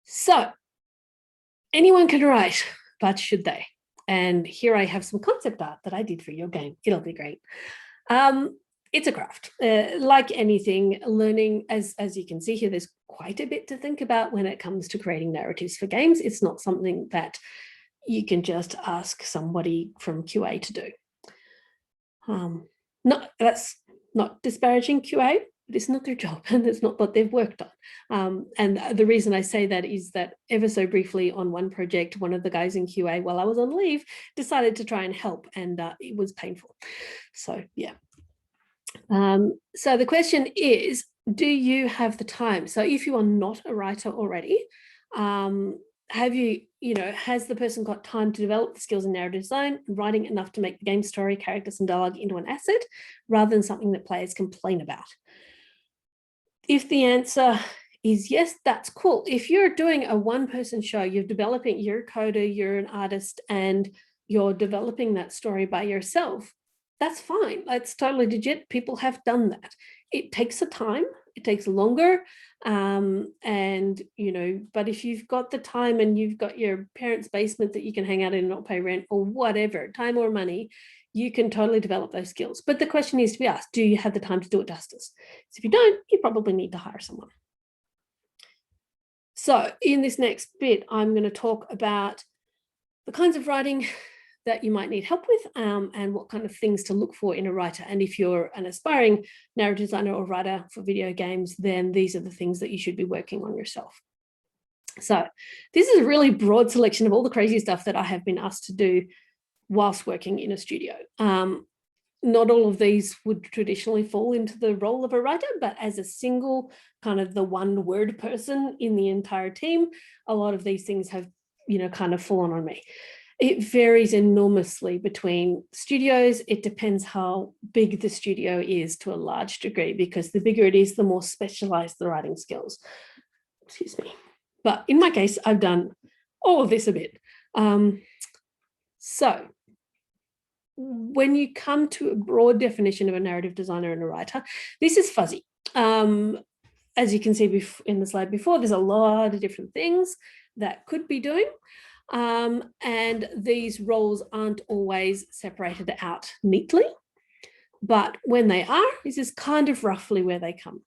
So anyone can write, but should they? And here I have some concept art that I did for your game. It'll be great. It's a craft. Like anything, learning, as you can see here, there's quite a bit to think about when it comes to creating narratives for games. It's not something that you can just ask somebody from QA to do. That's not disparaging QA. but it's not their job and it's not what they've worked on. And the reason I say that is that ever so briefly on one project, one of the guys in QA, while I was on leave, decided to try and help, and it was painful. So yeah. So the question is, do you have the time? So if you are not a writer already, have you, has the person got time to develop the skills in narrative design and writing enough to make the game story, characters and dialogue into an asset rather than something that players complain about? If the answer is yes, that's cool. If you're doing a one-person show, you're developing, you're a coder, you're an artist, and you're developing that story by yourself, that's fine. That's totally legit. People have done that. It takes a time, it takes longer. And, but if you've got the time and you've got your parents' basement that you can hang out in and not pay rent or whatever, time or money, you can totally develop those skills. But the question needs to be asked, do you have the time to do it justice? So if you don't, you probably need to hire someone. So in this next bit, I'm going to talk about the kinds of writing that you might need help with, and what kind of things to look for in a writer. And if you're an aspiring narrative designer or writer for video games, then these are the things that you should be working on yourself. So this is a really broad selection of all the crazy stuff that I have been asked to do whilst working in a studio. Not all of these would traditionally fall into the role of a writer, but as a single kind of the one word person in the entire team, a lot of these things have, kind of fallen on me. It varies enormously between studios. It depends how big the studio is to a large degree, because the bigger it is, the more specialized the writing skills. Excuse me. But in my case, I've done all of this a bit. So when you come to a broad definition of a narrative designer and a writer, this is fuzzy. As you can see in the slide before, there's a lot of different things that could be doing. And these roles aren't always separated out neatly, but when they are, this is kind of roughly where they come.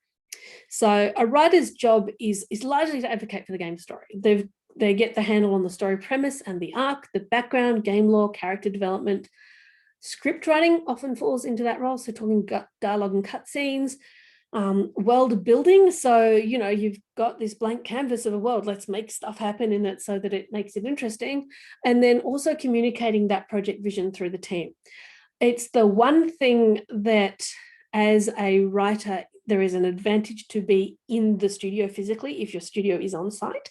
So a writer's job is largely to advocate for the game story. They get the handle on the story premise and the arc, the background, game lore, character development. Script writing often falls into that role, so talking dialogue and cutscenes. World building, so you've got this blank canvas of a world, let's make stuff happen in it so that it makes it interesting, and then also communicating that project vision through the team. It's the one thing that as a writer there is an advantage to be in the studio physically, if your studio is on site,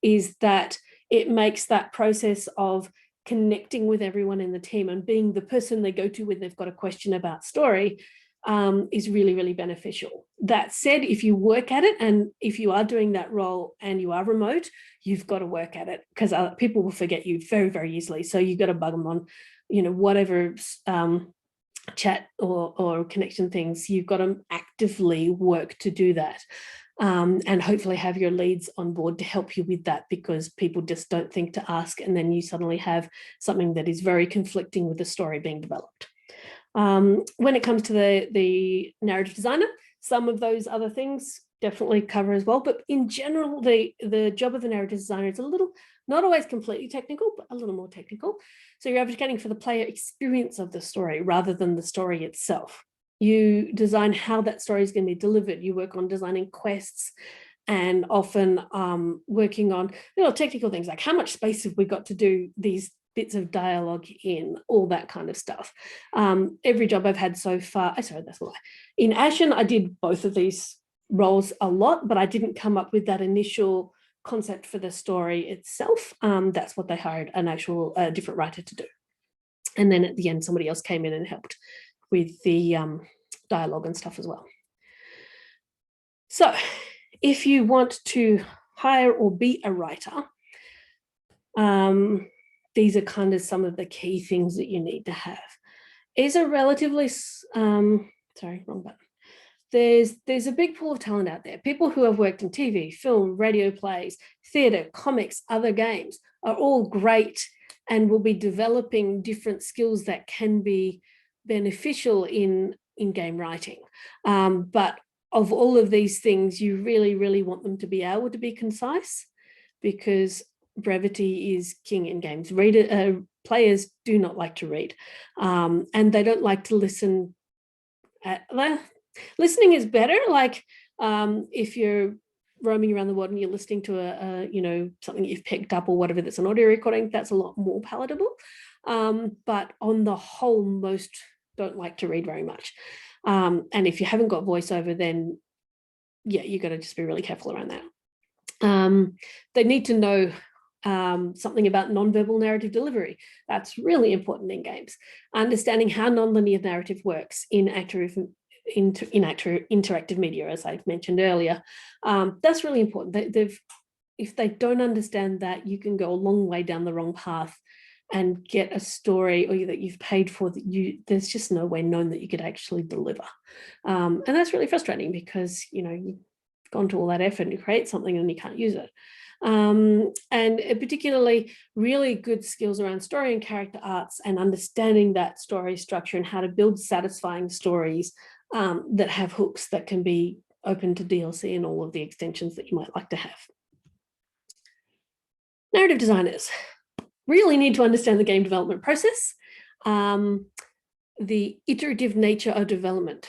is that it makes that process of connecting with everyone in the team and being the person they go to when they've got a question about story is really, really beneficial. That said, if you work at it, and if you are doing that role and you are remote, you've got to work at it, because people will forget you very, very easily. So you've got to bug them on, whatever chat or connection things, you've got to actively work to do that. And hopefully have your leads on board to help you with that, because people just don't think to ask, and then you suddenly have something that is very conflicting with the story being developed. When it comes to the narrative designer, some of those other things definitely cover as well. But in general, the job of the narrative designer is a little, not always completely technical, but a little more technical. So you're advocating for the player experience of the story rather than the story itself. You design how that story is going to be delivered. You work on designing quests, and often working on technical things like how much space have we got to do these bits of dialogue in, all that kind of stuff. Every job I've had so far, sorry, that's a lie. In Ashen, I did both of these roles a lot, but I didn't come up with that initial concept for the story itself. That's what they hired an actual different writer to do. And then at the end, somebody else came in and helped with the dialogue and stuff as well. So if you want to hire or be a writer, these are kind of some of the key things that you need to have. Is a relatively, sorry, wrong button. There's a big pool of talent out there. People who have worked in TV, film, radio plays, theatre, comics, other games are all great and will be developing different skills that can be beneficial in game writing. But of all of these things, you really, really want them to be able to be concise, because brevity is king in games. Players do not like to read, and they don't like to listen. Listening is better. Like if you're roaming around the world and you're listening to something you've picked up or whatever that's an audio recording, that's a lot more palatable. But on the whole, most don't like to read very much. And if you haven't got voiceover, then yeah, you got to just be really careful around that. They need to know something about nonverbal narrative delivery. That's really important in games. Understanding how nonlinear narrative works in interactive media, as I mentioned earlier. That's really important. If they don't understand that, you can go a long way down the wrong path and get a story or that you've paid for that there's just no way known that you could actually deliver. And that's really frustrating because, you've gone to all that effort to create something and you can't use it. And particularly really good skills around story and character arts and understanding that story structure and how to build satisfying stories that have hooks that can be open to DLC and all of the extensions that you might like to have. Narrative designers really need to understand the game development process, the iterative nature of development.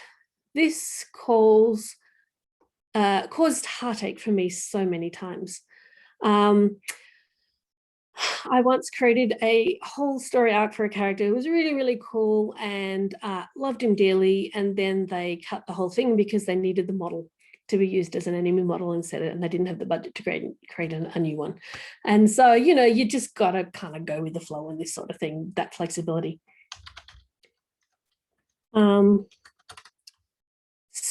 This caused heartache for me so many times. I once created a whole story arc for a character who was really, really cool and loved him dearly. And then they cut the whole thing because they needed the model to be used as an enemy model instead, and they didn't have the budget to create a new one. And so, you just got to kind of go with the flow and this sort of thing, that flexibility. An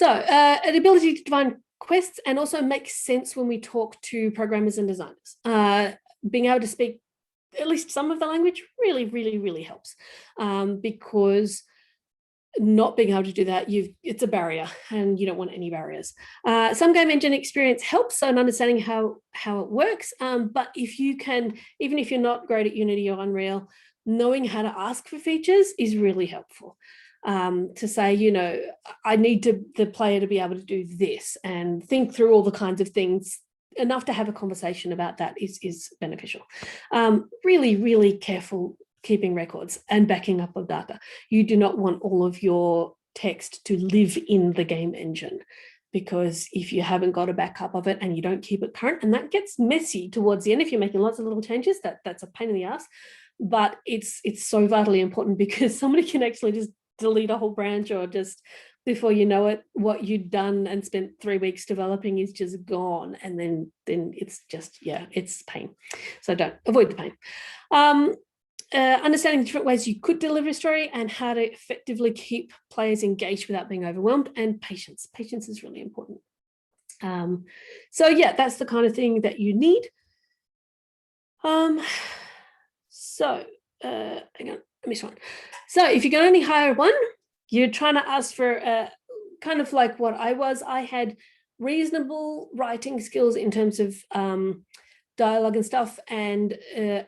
ability to define quests and also make sense when we talk to programmers and designers. Being able to speak at least some of the language really, really, really helps, because not being able to do that, it's a barrier and you don't want any barriers. Some game engine experience helps and understanding how it works. But if you can, even if you're not great at Unity or Unreal, knowing how to ask for features is really helpful. To say, I need the player to be able to do this and think through all the kinds of things. Enough to have a conversation about that is beneficial. Really, really careful keeping records and backing up of data. You do not want all of your text to live in the game engine, because if you haven't got a backup of it and you don't keep it current, and that gets messy towards the end if you're making lots of little changes, that's a pain in the ass. But it's so vitally important, because somebody can actually just delete a whole branch, or just before you know it, what you'd done and spent 3 weeks developing is just gone. And then it's just, it's pain. So don't avoid the pain. Understanding different ways you could deliver a story and how to effectively keep players engaged without being overwhelmed, and patience. Patience is really important. That's the kind of thing that you need. Hang on, I missed one. So if you can only hire one, you're trying to ask for kind of like what I was. I had reasonable writing skills in terms of dialogue and stuff, and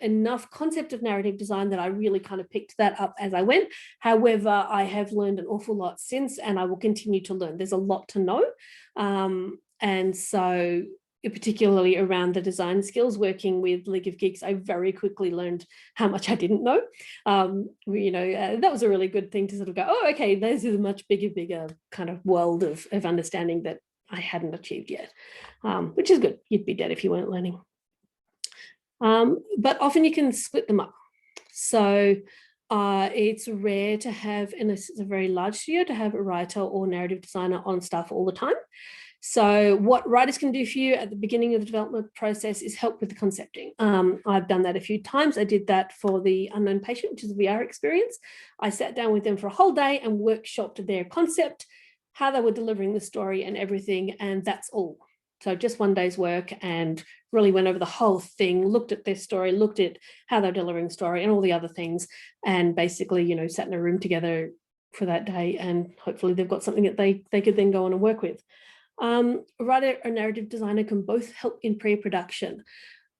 enough concept of narrative design that I really kind of picked that up as I went. However, I have learned an awful lot since, and I will continue to learn. There's a lot to know. And so particularly around the design skills, working with League of Geeks, I very quickly learned how much I didn't know. That was a really good thing to sort of go, oh, okay, this is a much bigger kind of world of understanding that I hadn't achieved yet, which is good. You'd be dead if you weren't learning. But often you can split them up. So it's rare to have, unless it's a very large studio, to have a writer or narrative designer on staff all the time. So what writers can do for you at the beginning of the development process is help with the concepting. I've done that a few times. I did that for The Unknown Patient, which is a VR experience. I sat down with them for a whole day and workshopped their concept, how they were delivering the story and everything, and that's all. So just one day's work, and really went over the whole thing, looked at their story, looked at how they're delivering the story and all the other things, and basically, sat in a room together for that day, and hopefully they've got something that they could then go on and work with. A writer or narrative designer can both help in pre-production.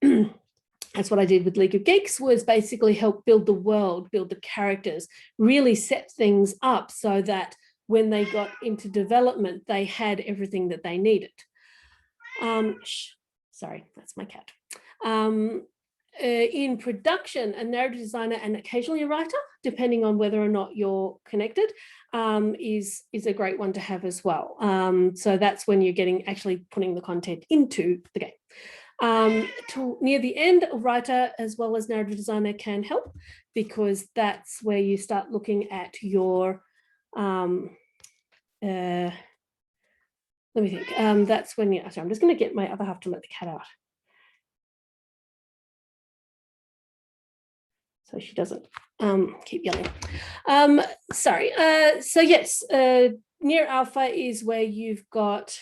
That's what I did with League of Geeks, was basically help build the world, build the characters, really set things up so that when they got into development, they had everything that they needed. Sorry, that's my cat. in production, a narrative designer and occasionally a writer, depending on whether or not you're connected, is a great one to have as well. So that's when you're actually putting the content into the game. Near the end, a writer as well as narrative designer can help, because that's where you start looking at your, let me think, that's when you, sorry, I'm just going to get my other half to let the cat out, so she doesn't keep yelling. Sorry. So yes, near alpha is where you've got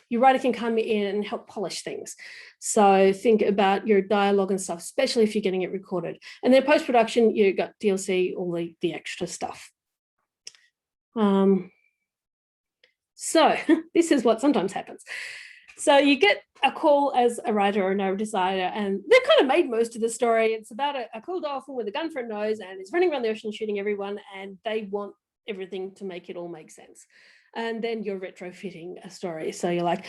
your writer can come in and help polish things. So think about your dialogue and stuff, especially if you're getting it recorded. And then post-production, you've got DLC, all the extra stuff. So this is what sometimes happens. So you get a call as a writer or a narrative designer, and they've kind of made most of the story. It's about a cool dolphin with a gun for a nose, and it's running around the ocean shooting everyone, and they want everything to make it all make sense. And then you're retrofitting a story. So you're like,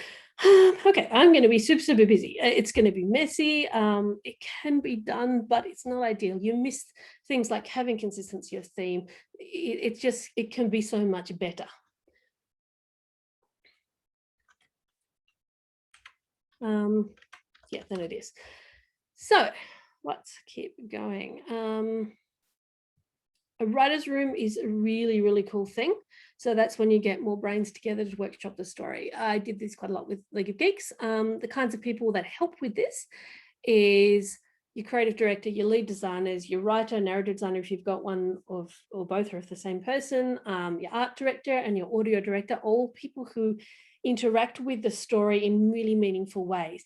okay, I'm going to be super, super busy. It's going to be messy. It can be done, but it's not ideal. You miss things like having consistency of theme. It can be so much better. Yeah, then it is. So let's keep going. A writer's room is a really, really cool thing. So that's when you get more brains together to workshop the story. I did this quite a lot with League of Geeks. The kinds of people that help with this is your creative director, your lead designers, your writer, narrative designer, if you've got one or both are of the same person, your art director and your audio director, all people who interact with the story in really meaningful ways.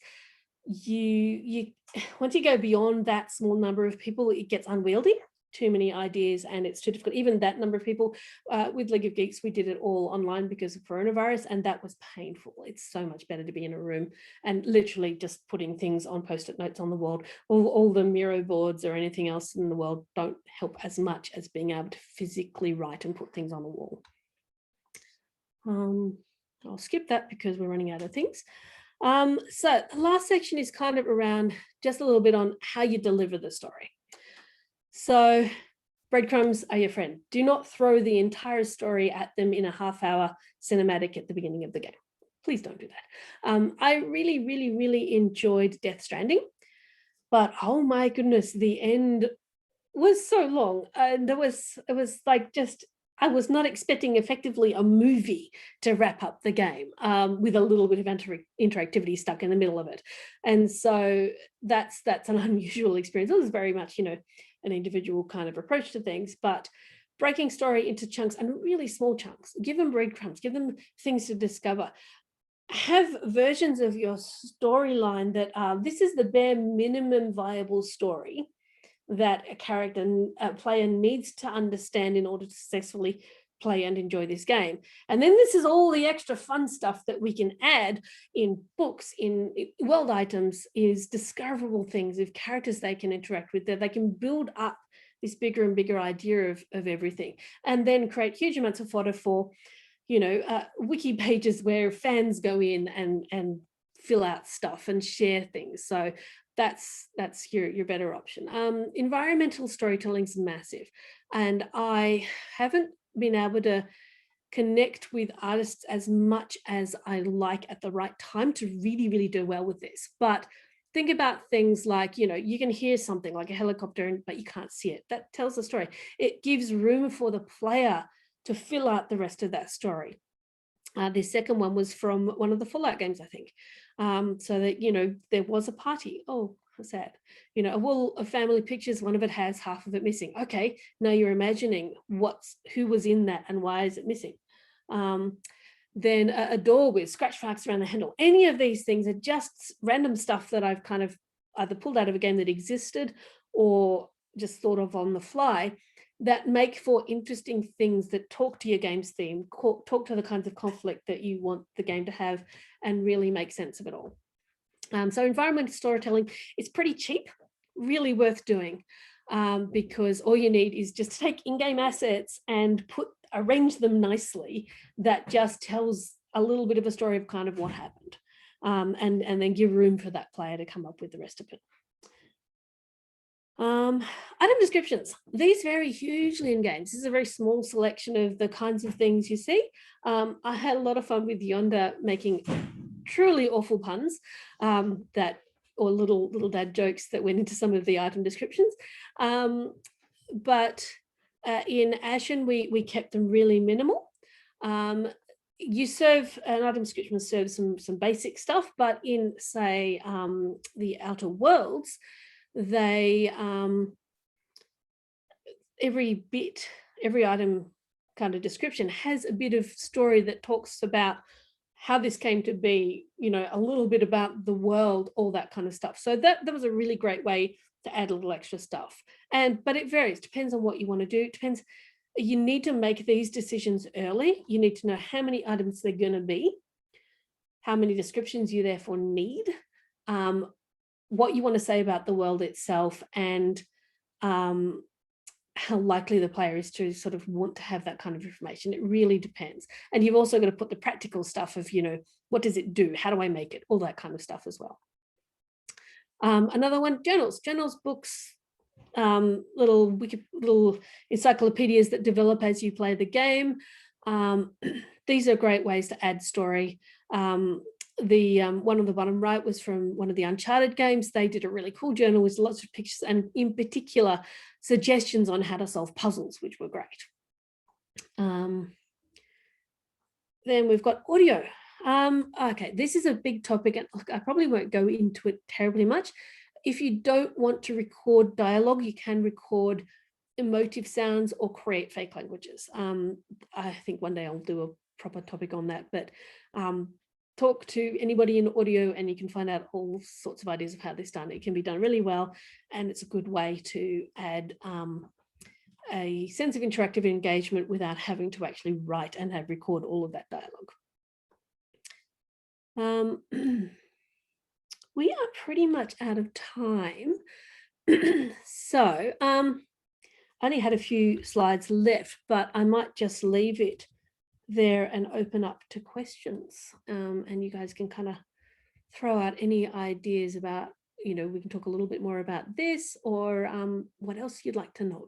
Once you go beyond that small number of people, it gets unwieldy. Too many ideas and it's too difficult. Even that number of people, with League of Geeks, we did it all online because of coronavirus, and that was painful. It's so much better to be in a room and literally just putting things on post-it notes on the wall. All the Miro boards or anything else in the world don't help as much as being able to physically write and put things on a wall. I'll skip that because we're running out of things. So the last section is kind of around just a little bit on how you deliver the story. So breadcrumbs are your friend. Do not throw the entire story at them in a half-hour cinematic at the beginning of the game. Please don't do that. I really, really, really enjoyed Death Stranding, but oh my goodness, the end was so long. And it was like just, I was not expecting effectively a movie to wrap up the game with a little bit of interactivity stuck in the middle of it. And so that's an unusual experience. It was very much, an individual kind of approach to things, but breaking story into chunks and really small chunks, give them breadcrumbs, give them things to discover. Have versions of your storyline that this is the bare minimum viable story that a character, player needs to understand in order to successfully play and enjoy this game. And then this is all the extra fun stuff that we can add in books, in world items, is discoverable things of characters they can interact with, that they can build up this bigger and bigger idea of everything, and then create huge amounts of fodder for, wiki pages where fans go in and fill out stuff and share things. So that's your better option. Environmental storytelling is massive, and I haven't been able to connect with artists as much as I like at the right time to really, really do well with this. But think about things like, you can hear something like a helicopter, but you can't see it. That tells the story. It gives room for the player to fill out the rest of that story. The second one was from one of the Fallout games, I think. So that, there was a party. Oh, sad. A wall of family pictures, one of it has half of it missing. Okay, now you're imagining who was in that and why is it missing. Then a door with scratch marks around the handle. Any of these things are just random stuff that I've kind of either pulled out of a game that existed or just thought of on the fly, that make for interesting things that talk to your game's theme, talk to the kinds of conflict that you want the game to have, and really make sense of it all. So environmental storytelling is pretty cheap, really worth doing, because all you need is just to take in-game assets and arrange them nicely. That just tells a little bit of a story of kind of what happened, and then give room for that player to come up with the rest of it. Item descriptions. These vary hugely in games. This is a very small selection of the kinds of things you see. I had a lot of fun with Yonder making truly awful puns or little dad jokes that went into some of the item descriptions. But in Ashen, we kept them really minimal. You serve an item description serves some basic stuff, but in say the Outer Worlds, they every item kind of description has a bit of story that talks about how this came to be, a little bit about the world, all that kind of stuff. So that was a really great way to add a little extra stuff. But it varies, depends on what you want to do. It depends. You need to make these decisions early. You need to know how many items they're going to be, how many descriptions you therefore need, what you want to say about the world itself, and how likely the player is to sort of want to have that kind of information. It really depends. And you've also got to put the practical stuff of, what does it do? How do I make it? All that kind of stuff as well. Another one, journals, books, little encyclopedias that develop as you play the game. These are great ways to add story. The one on the bottom right was from one of the Uncharted games. They did a really cool journal with lots of pictures and in particular suggestions on how to solve puzzles, which were great. Then we've got audio. Okay, this is a big topic and I probably won't go into it terribly much. If you don't want to record dialogue, you can record emotive sounds or create fake languages. I think one day I'll do a proper topic on that, but talk to anybody in audio and you can find out all sorts of ideas of how this is done. It can be done really well, and it's a good way to add a sense of interactive engagement without having to actually write and record all of that dialogue. We are pretty much out of time. So I only had a few slides left, but I might just leave it there and open up to questions. And you guys can kind of throw out any ideas about, we can talk a little bit more about this or what else you'd like to know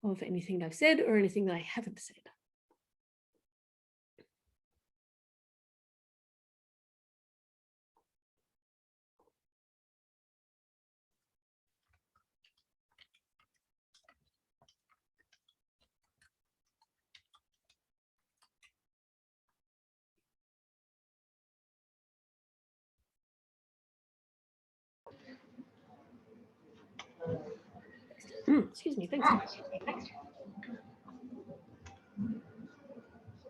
of anything I've said or anything that I haven't said. Excuse me, thanks.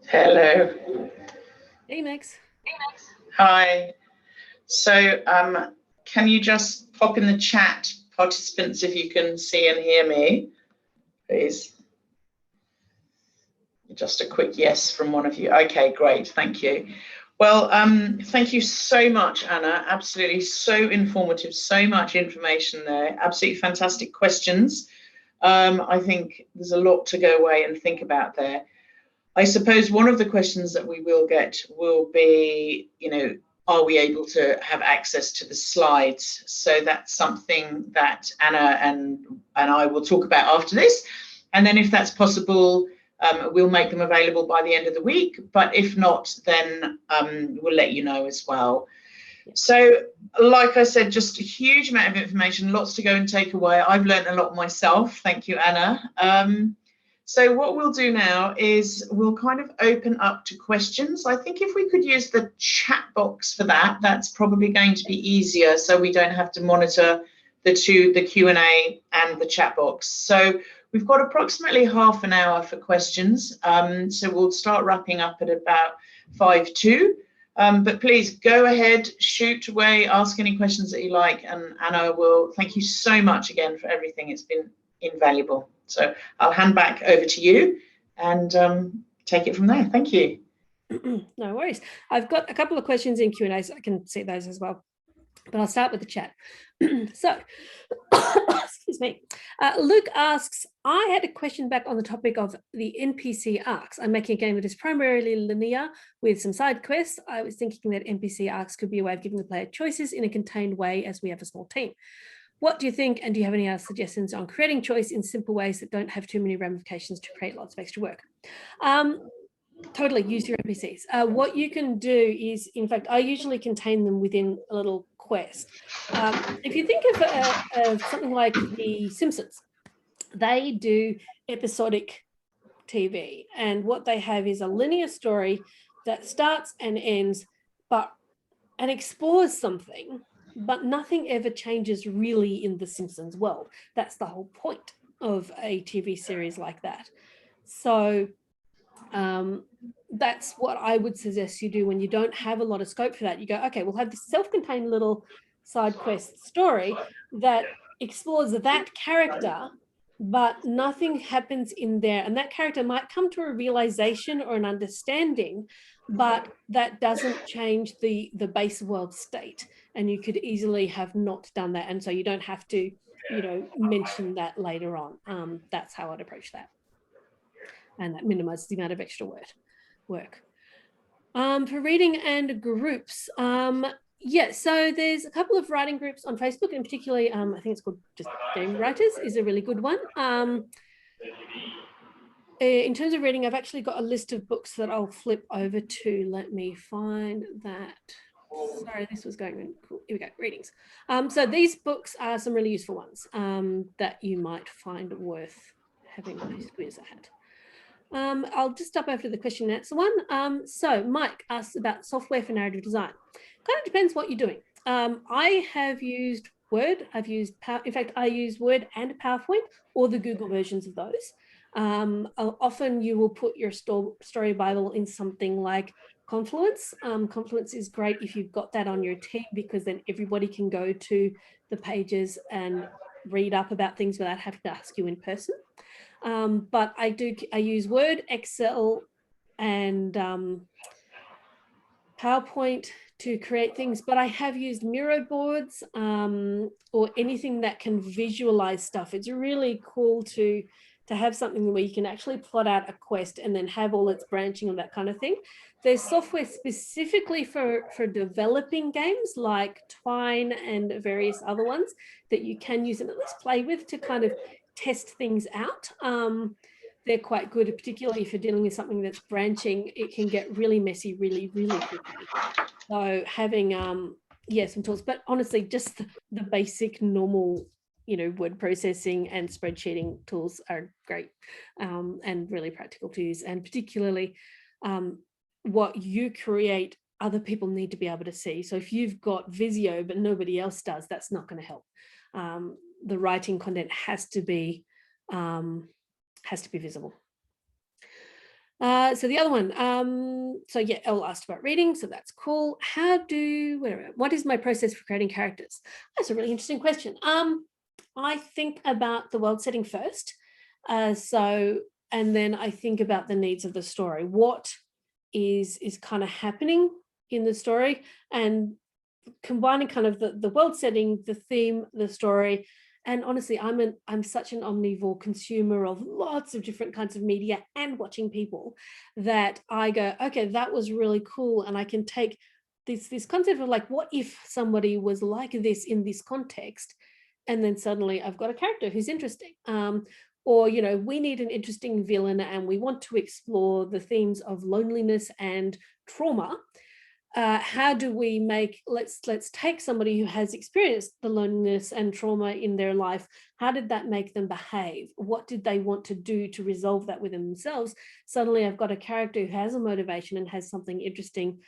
Hello. Hey, Max. Hi. So can you just pop in the chat, participants, if you can see and hear me, please? Just a quick yes from one of you. Okay, great, thank you. Well, thank you so much, Anna. Absolutely so informative, so much information there. Absolutely fantastic questions. I think there's a lot to go away and think about there. I suppose one of the questions that we will get will be, are we able to have access to the slides? So that's something that Anna and I will talk about after this. And then if that's possible, we'll make them available by the end of the week. But if not, then we'll let you know as well. So like I said, just a huge amount of information, lots to go and take away. I've learned a lot myself. Thank you, Anna. So what we'll do now is we'll kind of open up to questions. I think if we could use the chat box for that, that's probably going to be easier so we don't have to monitor the Q&A and the chat box. So we've got approximately half an hour for questions. So we'll start wrapping up at about 5:02. But please go ahead, shoot away, ask any questions that you like, and Anna will thank you so much again for everything. It's been invaluable. So I'll hand back over to you and take it from there. Thank you. No worries. I've got a couple of questions in Q&A, so I can see those as well. But I'll start with the chat. So, excuse me. Luke asks, I had a question back on the topic of the NPC arcs. I'm making a game that is primarily linear with some side quests. I was thinking that NPC arcs could be a way of giving the player choices in a contained way as we have a small team. What do you think? And do you have any other suggestions on creating choice in simple ways that don't have too many ramifications to create lots of extra work? Totally use your NPCs. What you can do is, in fact, I usually contain them within a little quest. If you think of something like The Simpsons, they do episodic TV, and what they have is a linear story that starts and ends, and explores something, but nothing ever changes really in The Simpsons world. That's the whole point of a TV series like that. So that's what I would suggest you do when you don't have a lot of scope for that. You go, okay, we'll have this self-contained little side quest story that explores that character, but nothing happens in there. And that character might come to a realization or an understanding, but that doesn't change the base world state. And you could easily have not done that. And so you don't have to, mention that later on. That's how I'd approach that. And that minimizes the amount of extra work. For reading and groups, yeah, so there's a couple of writing groups on Facebook, and particularly, I think it's called just Game Writers is a really good one. In terms of reading, I've actually got a list of books that I'll flip over to. Let me find that. Sorry, this was going cool. Here we go, readings. So these books are some really useful ones that you might find worth having a squeeze at. I'll just stop over to the question and answer one. So Mike asks about software for narrative design. Kind of depends what you're doing. I have used Word. I've used in fact, I use Word and PowerPoint, or the Google versions of those. Often you will put your story Bible in something like Confluence. Confluence is great if you've got that on your team, because then everybody can go to the pages and read up about things without having to ask you in person. But I use Word, Excel, and PowerPoint to create things, but I have used Miro boards or anything that can visualize stuff. It's really cool to have something where you can actually plot out a quest and then have all its branching and that kind of thing. There's software specifically for developing games like Twine and various other ones that you can use and at least play with to kind of test things out. They're quite good, particularly if you're dealing with something that's branching. It can get really messy really, really quickly. So having, some tools, but honestly, just the basic normal, word processing and spreadsheeting tools are great and really practical to use. And particularly what you create, other people need to be able to see. So if you've got Visio, but nobody else does, that's not going to help. The writing content has to be visible. So the other one, Elle asked about reading, so that's cool. What is my process for creating characters? That's a really interesting question. I think about the world setting first. And then I think about the needs of the story. What is kind of happening in the story, and combining kind of the world setting, the theme, the story. And honestly, I'm such an omnivore consumer of lots of different kinds of media and watching people that I go, okay, that was really cool. And I can take this concept of like, what if somebody was like this in this context? And then suddenly I've got a character who's interesting. Or, we need an interesting villain and we want to explore the themes of loneliness and trauma. How do we let's take somebody who has experienced the loneliness and trauma in their life. How did that make them behave? What did they want to do to resolve that within themselves? Suddenly I've got a character who has a motivation and has something interesting,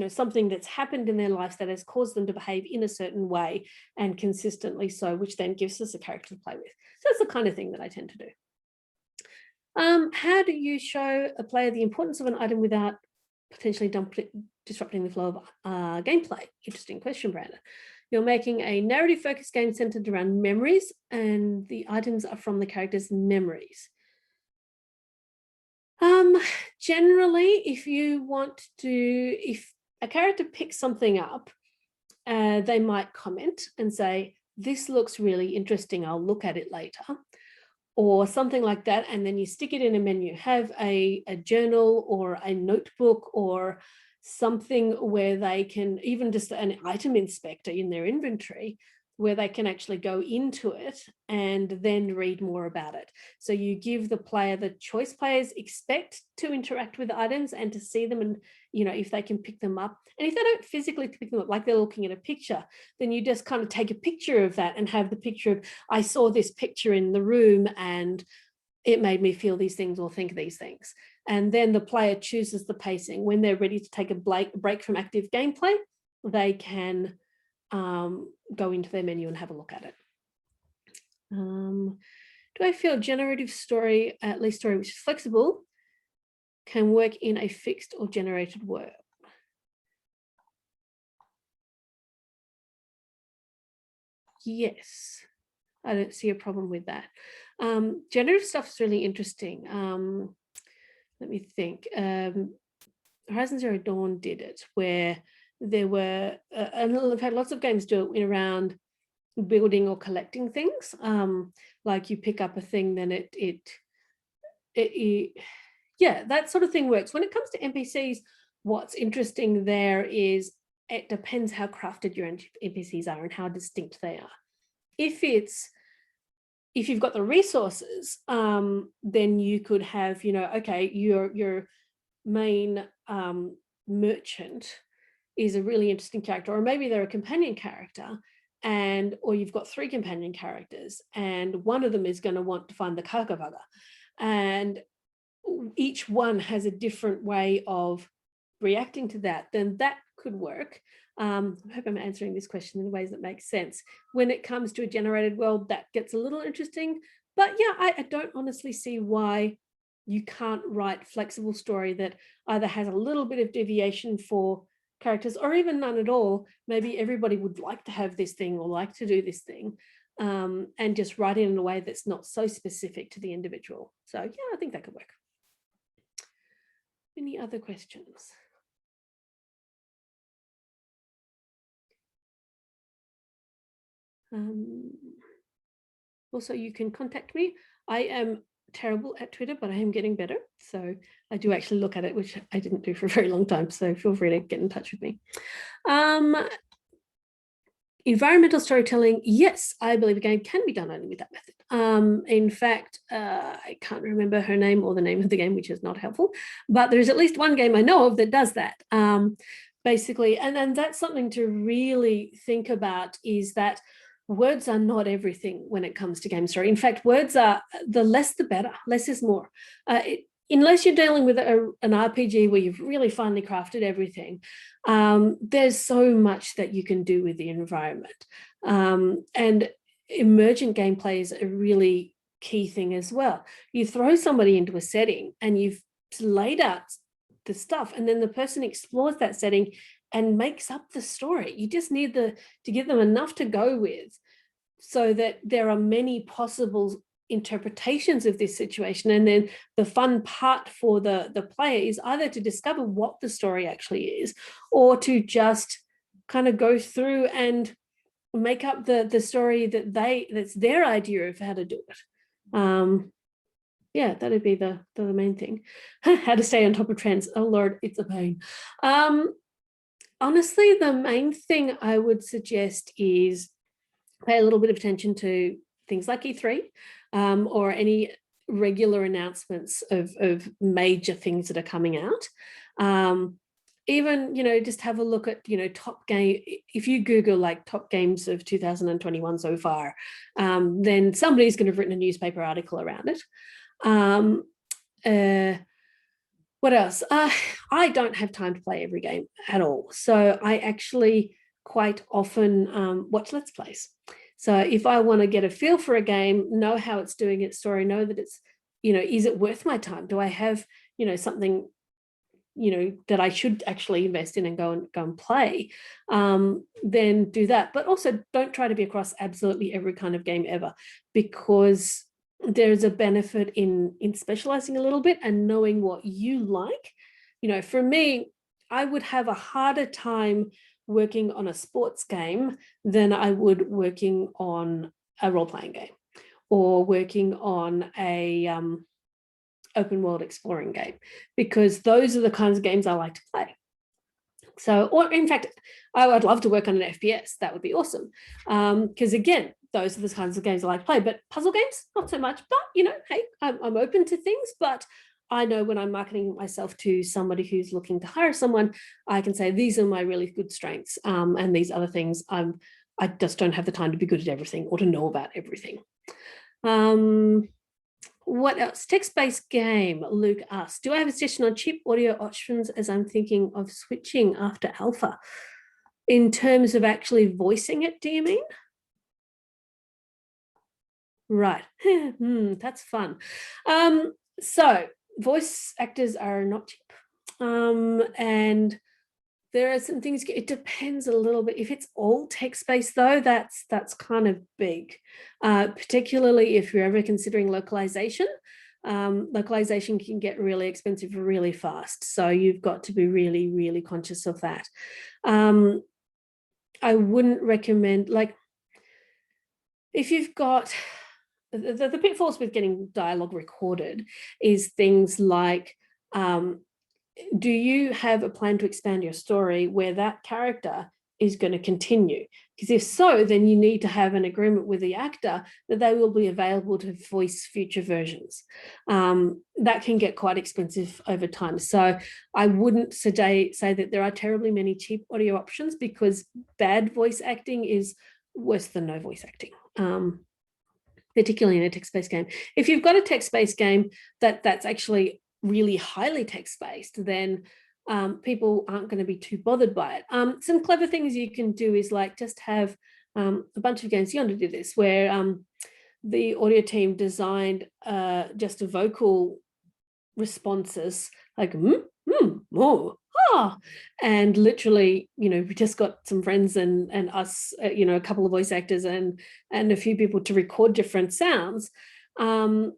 something that's happened in their lives that has caused them to behave in a certain way and consistently so, which then gives us a character to play with. So that's the kind of thing that I tend to do. How do you show a player the importance of an item without potentially disrupting the flow of gameplay? Interesting question, Brandon. You're making a narrative-focused game centered around memories, and the items are from the character's memories. Generally, if a character picks something up, they might comment and say, this looks really interesting, I'll look at it later, or something like that, and then you stick it in a menu. Have a journal or a notebook or something where they can, even just an item inspector in their inventory, where they can actually go into it and then read more about it. So you give the player the choice. Players expect to interact with items and to see them, and if they can pick them up. And if they don't physically pick them up, like they're looking at a picture, then you just kind of take a picture of that and have the picture of, I saw this picture in the room and it made me feel these things or think these things. And then the player chooses the pacing. When they're ready to take a break from active gameplay, they can go into their menu and have a look at it. Do I feel generative story, at least story which is flexible, can work in a fixed or generated world? Yes, I don't see a problem with that. Generative stuff is really interesting. Let me think. Horizon Zero Dawn did it, where there were, and I've had lots of games do it around building or collecting things. Like you pick up a thing, then yeah, that sort of thing works. When it comes to NPCs, what's interesting there is it depends how crafted your NPCs are and how distinct they are. If you've got the resources, then you could have, okay, your main merchant is a really interesting character, or maybe they're a companion character, or you've got 3 companion characters, and one of them is going to want to find the Kakavaga, and each one has a different way of reacting to that. Then that could work. I hope I'm answering this question in ways that make sense. When it comes to a generated world, that gets a little interesting. But yeah, I don't honestly see why you can't write flexible story that either has a little bit of deviation for characters or even none at all. Maybe everybody would like to have this thing or like to do this thing, and just write it in a way that's not so specific to the individual. So yeah, I think that could work. Any other questions? Also, you can contact me. I am terrible at Twitter, but I am getting better. So I do actually look at it, which I didn't do for a very long time. So feel free to get in touch with me. Environmental storytelling, yes, I believe a game can be done only with that method. In fact, I can't remember her name or the name of the game, which is not helpful, but there's at least one game I know of that does that. Basically, and then that's something to really think about, is that words are not everything when it comes to game story. In fact, words are, the less the better. Less is more. Unless you're dealing with an RPG where you've really finely crafted everything, there's so much that you can do with the environment. And emergent gameplay is a really key thing as well. You throw somebody into a setting and you've laid out the stuff, and then the person explores that setting and makes up the story. You just need to give them enough to go with, so that there are many possible interpretations of this situation. And then the fun part for the player is either to discover what the story actually is, or to just kind of go through and make up the story that's their idea of how to do it. Yeah, that'd be the main thing. How to stay on top of trends. Oh Lord, it's a pain. Honestly, the main thing I would suggest is pay a little bit of attention to things like E3, or any regular announcements of major things that are coming out. Even, just have a look at, top game. If you Google like top games of 2021 so far, then somebody's going to have written a newspaper article around it. What else? I don't have time to play every game at all. So I actually quite often watch Let's Plays. So if I want to get a feel for a game, know how it's doing its story, know that it's, is it worth my time? Do I have, something, that I should actually invest in and go and play, then do that. But also don't try to be across absolutely every kind of game ever, because there's a benefit in specializing a little bit and knowing what you like. For me, I would have a harder time working on a sports game than I would working on a role-playing game, or working on a open world exploring game, because those are the kinds of games I like to play. So, or in fact, I would love to work on an FPS. That would be awesome. Because again, those are the kinds of games I like to play, but puzzle games, not so much. But, you know, hey, I'm open to things, but I know when I'm marketing myself to somebody who's looking to hire someone, I can say, these are my really good strengths. And these other things, I just don't have the time to be good at everything or to know about everything. What else? Text-based game, Luke asks, do I have a session on cheap audio options as I'm thinking of switching after alpha? In terms of actually voicing it, do you mean? Right. That's fun. So voice actors are not cheap. And there are some things, it depends a little bit. If it's all text-based though, that's kind of big, particularly if you're ever considering localization. Localization can get really expensive really fast. So you've got to be really, really conscious of that. I wouldn't recommend, like, if you've got, the pitfalls with getting dialogue recorded is things like, do you have a plan to expand your story where that character is going to continue? Because if so, then you need to have an agreement with the actor that they will be available to voice future versions. That can get quite expensive over time. So I wouldn't say that there are terribly many cheap audio options, because bad voice acting is worse than no voice acting. Particularly in a text-based game. If you've got a text-based game that's actually really highly text-based, then people aren't going to be too bothered by it. Some clever things you can do is like just have a bunch of games. Yonder did this, where the audio team designed just a vocal responses like and literally, you know, we just got some friends and us, you know, a couple of voice actors and a few people to record different sounds, to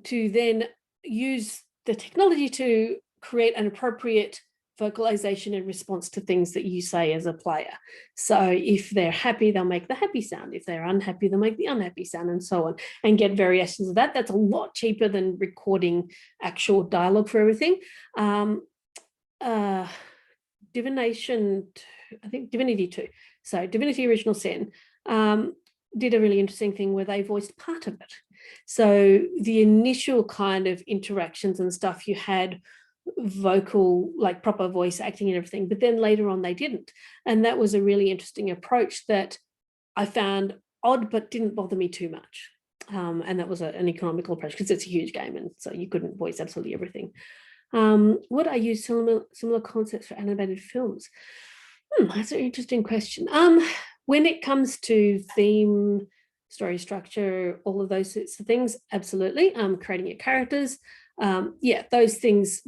then use the technology to create an appropriate vocalization in response to things that you say as a player. So if they're happy, they'll make the happy sound. If they're unhappy, they'll make the unhappy sound, and so on, and get variations of that. That's a lot cheaper than recording actual dialogue for everything. Divination, I think Divinity 2, so Divinity Original Sin, did a really interesting thing where they voiced part of it. So the initial kind of interactions and stuff, you had vocal, like proper voice acting and everything, but then later on they didn't. And that was a really interesting approach that I found odd, but didn't bother me too much. And that was an economical approach, because it's a huge game, and so you couldn't voice absolutely everything. Would I use similar concepts for animated films? That's an interesting question. When it comes to theme, story structure, all of those sorts of things, absolutely. Creating your characters, yeah, those things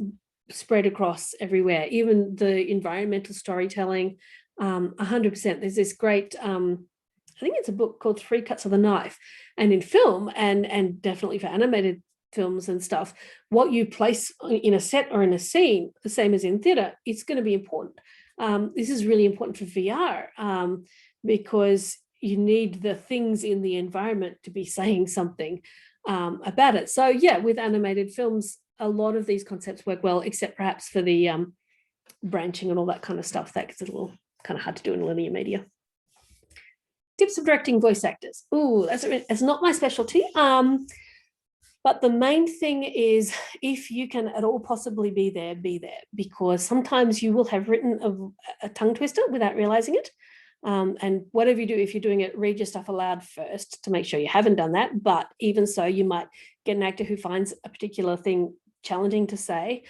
spread across everywhere. Even the environmental storytelling, 100%. There's this great, I think it's a book called 3 Cuts of the Knife, and in film and definitely for animated films and stuff, what you place in a set or in a scene, the same as in theatre, it's going to be important. This is really important for VR, because you need the things in the environment to be saying something about it. So yeah, with animated films, a lot of these concepts work well, except perhaps for the branching and all that kind of stuff. That gets a little kind of hard to do in linear media. Tips of directing voice actors. Ooh, that's not my specialty. But the main thing is, if you can at all possibly be there, because sometimes you will have written a tongue twister without realizing it. And whatever you do, if you're doing it, read your stuff aloud first to make sure you haven't done that. But even so, you might get an actor who finds a particular thing challenging to say.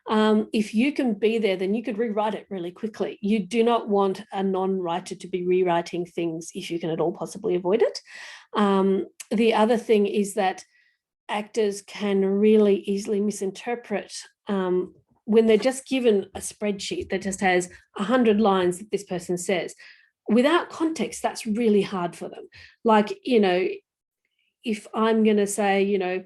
If you can be there, then you could rewrite it really quickly. You do not want a non-writer to be rewriting things if you can at all possibly avoid it. The other thing is that actors can really easily misinterpret when they're just given a spreadsheet that just has 100 lines that this person says. Without context, that's really hard for them. Like, you know, if I'm going to say, you know,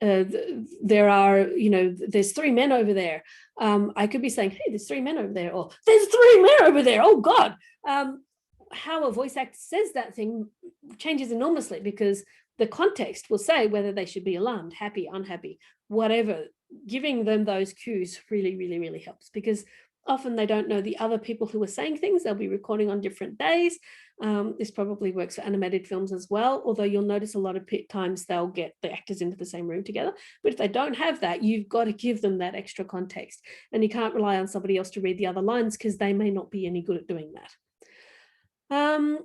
there are, you know, there's 3 men over there. I could be saying, hey, there's 3 men over there, or there's 3 men over there. Oh God. How a voice actor says that thing changes enormously, because the context will say whether they should be alarmed, happy, unhappy, whatever. Giving them those cues really, really, really helps, because Often they don't know the other people who are saying things. They'll be recording on different days. This probably works for animated films as well, although you'll notice a lot of times they'll get the actors into the same room together. But if they don't have that, you've got to give them that extra context. And you can't rely on somebody else to read the other lines because they may not be any good at doing that.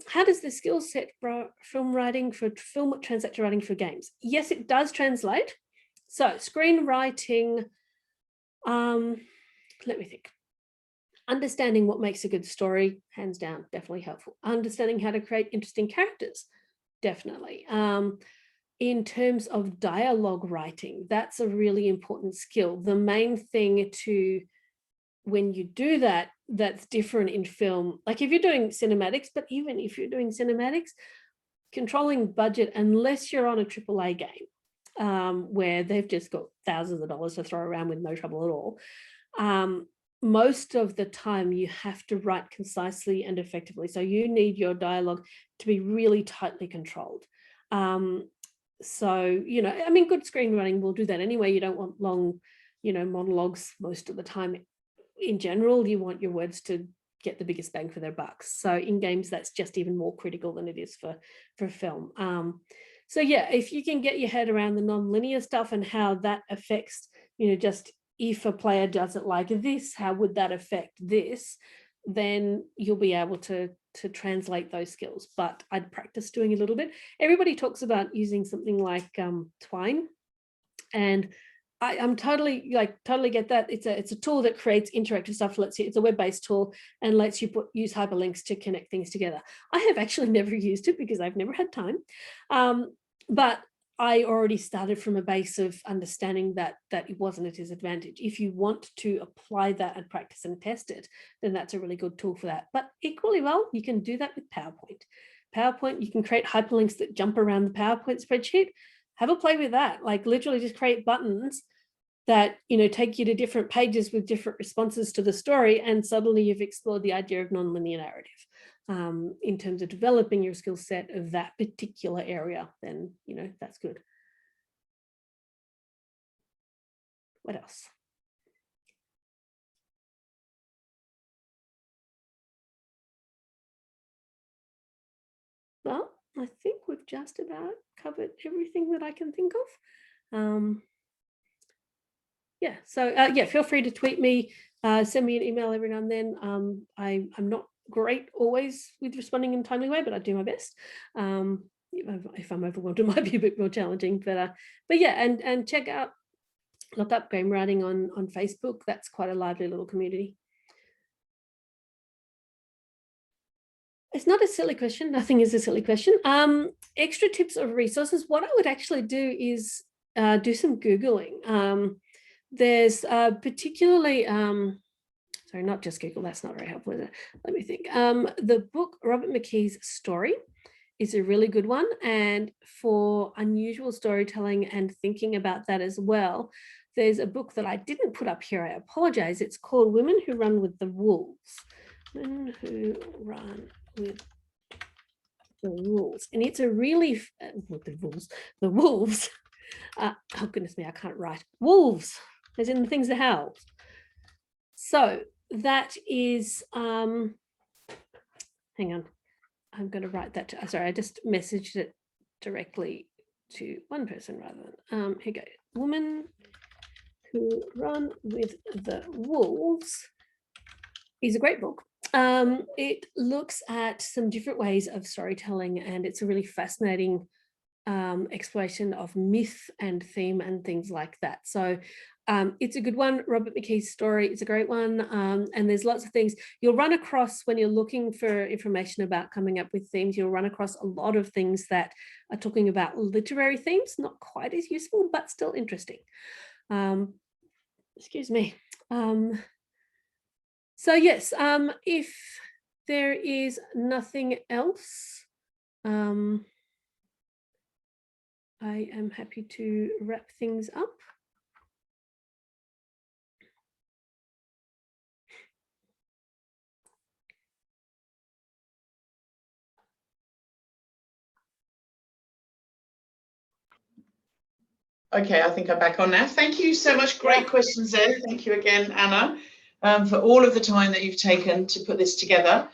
How does the skill set for film translate to writing for games? Yes, it does translate. So screenwriting, let me think. Understanding what makes a good story, hands down, definitely helpful. Understanding how to create interesting characters, definitely. In terms of dialogue writing, that's a really important skill. The main thing when you do that, that's different in film. Like if you're doing cinematics, but even if you're doing cinematics, controlling budget, unless you're on a AAA game, where they've just got thousands of dollars to throw around with no trouble at all. Most of the time you have to write concisely and effectively. So you need your dialogue to be really tightly controlled. So, you know, I mean, good screenwriting will do that anyway. You don't want long, you know, monologues most of the time. In general, you want your words to get the biggest bang for their bucks. So in games, that's just even more critical than it is for film. So yeah, if you can get your head around the non-linear stuff and how that affects, you know, just if a player does it like this, how would that affect this? Then you'll be able to translate those skills. But I'd practice doing a little bit. Everybody talks about using something like Twine, and I'm totally get that. It's a tool that creates interactive stuff. It's a web-based tool and lets you use hyperlinks to connect things together. I have actually never used it because I've never had time, but I already started from a base of understanding that it wasn't at his advantage. If you want to apply that and practice and test it, then that's a really good tool for that. But equally well, you can do that with PowerPoint. PowerPoint, you can create hyperlinks that jump around the PowerPoint spreadsheet. Have a play with that. Like literally just create buttons that, you know, take you to different pages with different responses to the story, and suddenly you've explored the idea of nonlinear narrative. In terms of developing your skill set of that particular area, then, you know, that's good. What else? Well, I think we've just about covered everything that I can think of. Yeah, so yeah, feel free to tweet me, send me an email every now and then. I'm not great always with responding in a timely way, but I do my best. If I'm overwhelmed, it might be a bit more challenging, but yeah, and look up Game Writing on Facebook. That's quite a lively little community. It's not a silly question. Nothing is a silly question. Extra tips or resources. What I would actually do is do some Googling. There's particularly, sorry, not just Google, that's not very helpful, is it? Let me think. The book Robert McKee's Story is a really good one. And for unusual storytelling and thinking about that as well, there's a book that I didn't put up here, I apologize. It's called Women Who Run with the Wolves. Women Who Run with the Wolves. And it's a really, with the wolves. Oh goodness me, I can't write. Wolves, as in the things that howl. So that is, hang on, I'm going to write that to, sorry, I just messaged it directly to one person rather than, here you go. Women Who Run with the Wolves is a great book. It looks at some different ways of storytelling, and it's a really fascinating exploration of myth and theme and things like that. So it's a good one. Robert McKee's Story is a great one. And there's lots of things you'll run across when you're looking for information about coming up with themes. You'll run across a lot of things that are talking about literary themes, not quite as useful, but still interesting. Excuse me. So yes, if there is nothing else, I am happy to wrap things up. Okay, I think I'm back on now. Thank you so much. Great questions there. Thank you again, Anna. for all of the time that you've taken to put this together.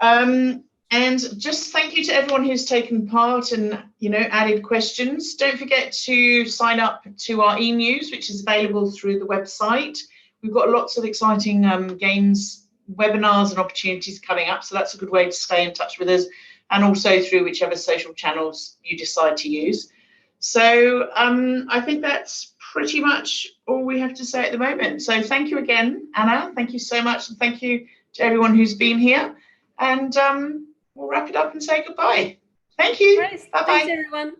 And just thank you to everyone who's taken part and, you know, added questions. Don't forget to sign up to our e-news, which is available through the website. We've got lots of exciting games, webinars and opportunities coming up, so that's a good way to stay in touch with us, and also through whichever social channels you decide to use. So I think that's pretty much all we have to say at the moment. So thank you again, Anna. Thank you so much, and thank you to everyone who's been here. And we'll wrap it up and say goodbye. Thank you. Great. Bye-bye. Thanks, everyone.